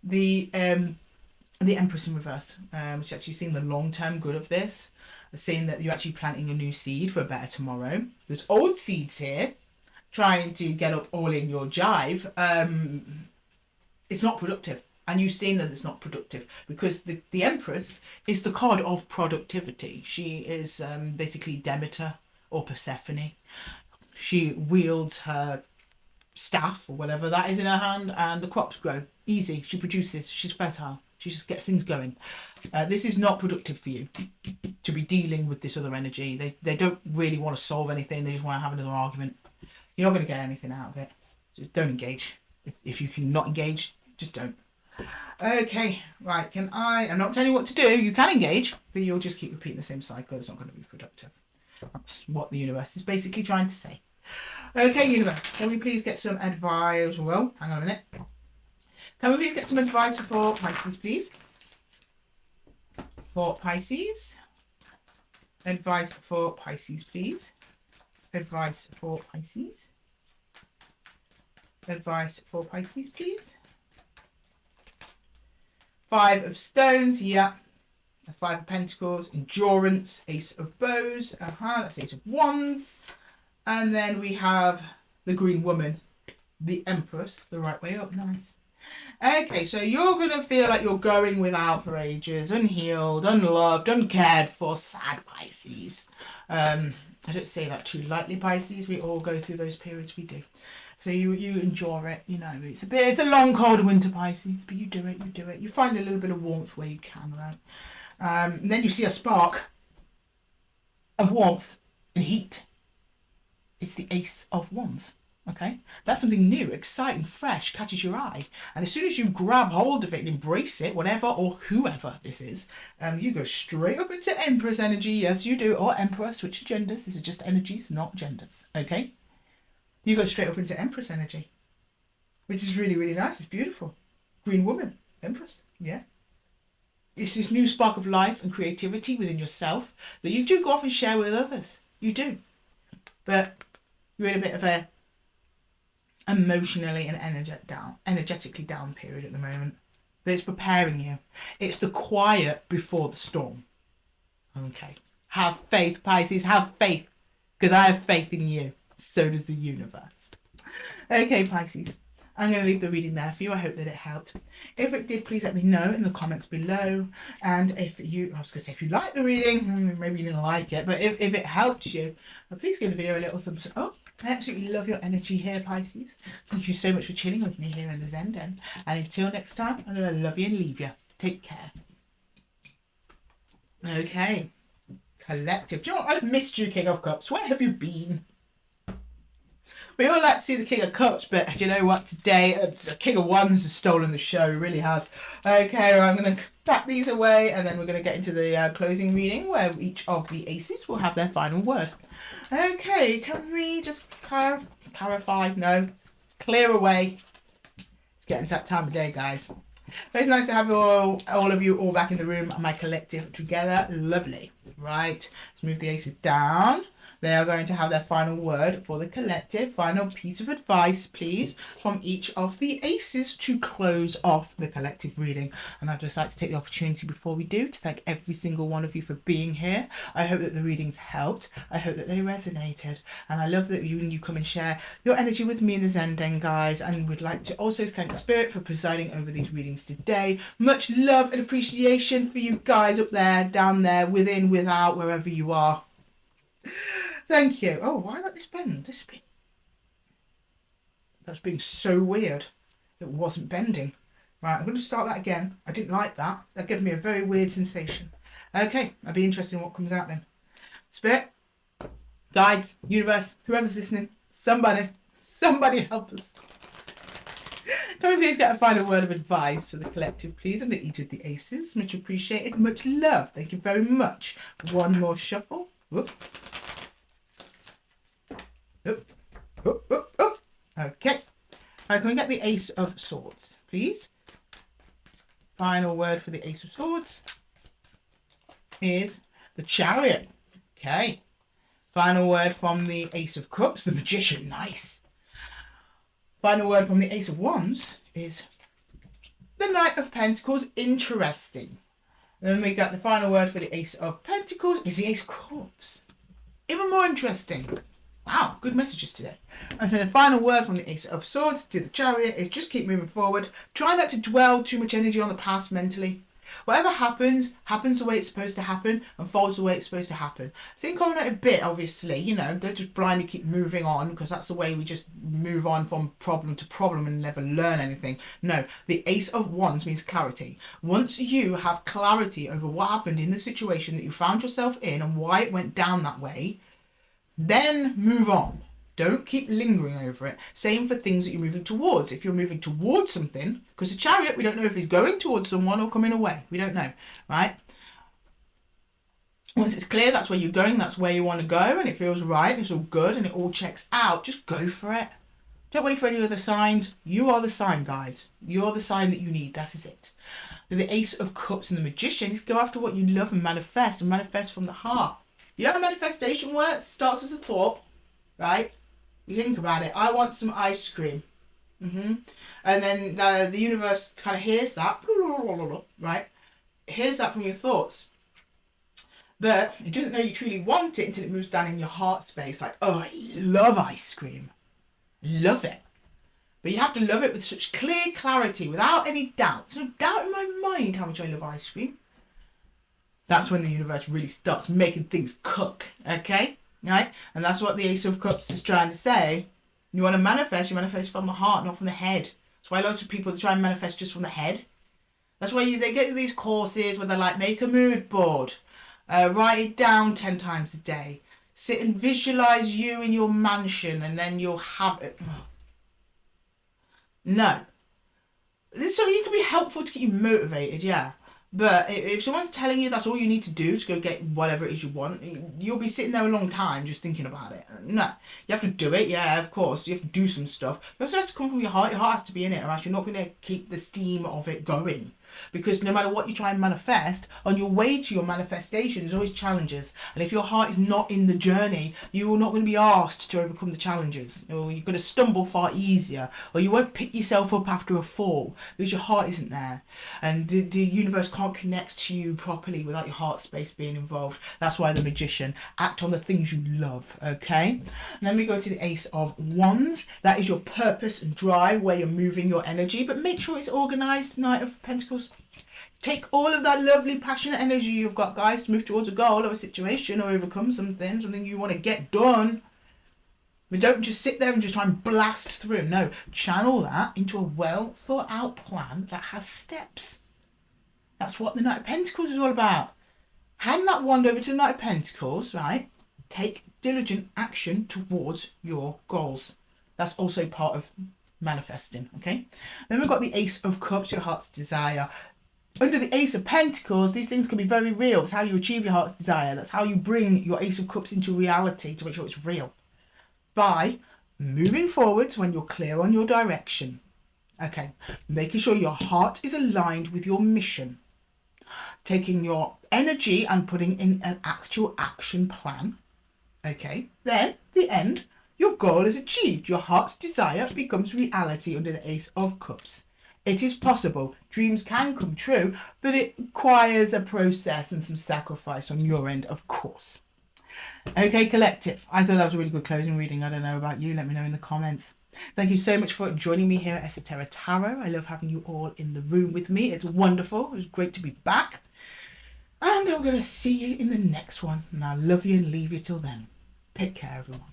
the Empress in reverse, which is actually seeing the long-term good of this, seeing that you're actually planting a new seed for a better tomorrow. There's old seeds here trying to get up all in your jive. It's not productive. And you've seen that it's not productive because the Empress is the card of productivity. She is basically Demeter or Persephone. She wields her staff or whatever that is in her hand and the crops grow. Easy. She produces. She's fertile. She just gets things going. This is not productive for you to be dealing with this other energy. They don't really want to solve anything. They just want to have another argument. You're not going to get anything out of it. Just don't engage. If you can not engage, just don't. Okay, right, I'm not telling you what to do. You can engage, but you'll just keep repeating the same cycle. It's not going to be productive. That's what the universe is basically trying to say. Okay, universe, can we please get some advice? Well, hang on a minute. Can we please get some advice for Pisces, please? For Pisces. Advice for Pisces, please. Advice for Pisces. Advice for Pisces, please. Five of Stones, yeah. The Five of Pentacles, Endurance, Ace of Bows, that's Ace of Wands. And then we have the Green Woman, the Empress, the right way up, nice. Okay, so you're going to feel like you're going without for ages, unhealed, unloved, uncared for, sad Pisces. I don't say that too lightly, Pisces. We all go through those periods, we do. So you endure it, you know, it's a long, cold winter, Pisces, but you do it. You find a little bit of warmth where you can, right? And then you see a spark of warmth and heat. It's the Ace of Wands, Okay, that's something new, exciting, fresh, catches your eye. And as soon as you grab hold of it and embrace it, whatever or whoever this is, you go straight up into Empress energy. Yes, you do. Or Empress, which are genders. These are just energies, not genders. Okay, you go straight up into Empress energy, which is really, really nice. It's beautiful. Green woman, Empress. Yeah. It's this new spark of life and creativity within yourself that you do go off and share with others. You do. But you're in a bit of a emotionally and energetically down period at the moment. But it's preparing you. It's the quiet before the storm. Okay. Have faith, Pisces. Have faith. Because I have faith in you. So does the universe. Okay, Pisces. I'm going to leave the reading there for you. I hope that it helped. If it did, please let me know in the comments below. And if you, I was going to say, if you like the reading, maybe you didn't like it, but if it helped you, please give the video a little thumbs up. I absolutely love your energy here, Pisces. Thank you so much for chilling with me here in the Zen Den. And until next time, I'm going to love you and leave you. Take care. Okay. Collective. Do you know what? I've missed you, King of Cups. Where have you been? We all like to see the King of Cups, but do you know what? Today, the King of Wands has stolen the show. He really has. Okay, well, I'm going to pack these away, and then we're going to get into the closing reading, where each of the aces will have their final word. Okay, can we just clarify? No, clear away. It's getting to that time of day, guys. But it's nice to have all of you all back in the room, my collective together. Lovely. Right, let's move the aces down. They are going to have their final word for the collective. Final piece of advice, please, from each of the aces to close off the collective reading. And I'd just like to take the opportunity before we do to thank every single one of you for being here. I hope that the readings helped. I hope that they resonated. And I love that you come and share your energy with me in the Zen Den, guys. And we'd like to also thank Spirit for presiding over these readings today. Much love and appreciation for you guys up there, down there, within, without, wherever you are. Thank you. Oh, why not this pen? That's being so weird. It wasn't bending. Right, I'm going to start that again. I didn't like that. That gave me a very weird sensation. Okay, I'll be interested in what comes out then. Spirit, guides, universe, whoever's listening, somebody help us. Can we please get a final word of advice for the collective, please, under each of the aces? Much appreciated. Much love. Thank you very much. One more shuffle. Whoop. Okay. Right, can we get the Ace of Swords, please? Final word for the Ace of Swords is the Chariot. Okay. Final word from the Ace of Cups, the Magician. Nice. Final word from the Ace of Wands is the Knight of Pentacles. Interesting. Then we got the final word for the Ace of Pentacles is the Ace of Cups. Even more interesting. Wow, good messages today. And so the final word from the Ace of Swords to the Chariot is just keep moving forward. Try not to dwell too much energy on the past mentally. Whatever happens, happens the way it's supposed to happen, unfolds the way it's supposed to happen. Think on it a bit, obviously, you know, don't just blindly keep moving on, because that's the way we just move on from problem to problem and never learn anything. No, the Ace of Wands means clarity. Once you have clarity over what happened in the situation that you found yourself in and why it went down that way, then move on. Don't keep lingering over it. Same for things that you're moving towards. If you're moving towards something, because the Chariot, we don't know if he's going towards someone or coming away. We don't know, right? Once it's clear that's where you're going, that's where you want to go, and it feels right, it's all good, and it all checks out, just go for it. Don't wait for any other signs. You are the sign, guys. You're the sign that you need. That is it. The Ace of Cups and the Magician is go after what you love and manifest from the heart. You know how manifestation works? It starts as a thought, right? You think about it. I want some ice cream. And then the universe kind of hears that, right? It hears that from your thoughts. But it doesn't know you truly want it until it moves down in your heart space. Like, oh, I love ice cream. Love it. But you have to love it with such clear clarity, without any doubt. There's no doubt in my mind how much I love ice cream. That's when the universe really starts making things cook, okay? Right? And that's what the Ace of Cups is trying to say. You want to manifest, you manifest from the heart, not from the head. That's why lots of people try and manifest just from the head. That's why they get these courses where they're like, make a mood board, write it down 10 times a day, sit and visualize you in your mansion and then you'll have it. No. So you can be helpful to keep you motivated, yeah. But if someone's telling you that's all you need to do to go get whatever it is you want, you'll be sitting there a long time just thinking about it. No, you have to do it, yeah, of course. You have to do some stuff. It also has to come from your heart. Your heart has to be in it, or else you're not going to keep the steam of it going. Because no matter what you try and manifest, on your way to your manifestation, there's always challenges. And if your heart is not in the journey, you are not going to be asked to overcome the challenges. Or you're going to stumble far easier. Or you won't pick yourself up after a fall because your heart isn't there. And the universe can't connect to you properly without your heart space being involved. That's why the Magician. Act on the things you love, okay? And then we go to the Ace of Wands. That is your purpose and drive, where you're moving your energy. But make sure it's organised. Knight of Pentacles. Take all of that lovely passionate energy you've got, guys, to move towards a goal or a situation or overcome something you want to get done. But don't just sit there and just try and blast through. No, channel that into a well thought out plan that has steps. That's what the Knight of Pentacles is all about. Hand that wand over to the Knight of Pentacles, right? Take diligent action towards your goals. That's also part of manifesting, okay? Then we've got the Ace of Cups, your heart's desire. Under the Ace of Pentacles, these things can be very real. It's how you achieve your heart's desire. That's how you bring your Ace of Cups into reality to make sure it's real. By moving forward when you're clear on your direction. Okay, making sure your heart is aligned with your mission. Taking your energy and putting in an actual action plan. Okay, then the end. Your goal is achieved. Your heart's desire becomes reality under the Ace of Cups. It is possible. Dreams can come true, but it requires a process and some sacrifice on your end, of course. Okay, collective. I thought that was a really good closing reading. I don't know about you. Let me know in the comments. Thank you so much for joining me here at Esotera Tarot. I love having you all in the room with me. It's wonderful. It was great to be back. And I'm going to see you in the next one. And I love you and leave you till then. Take care, everyone.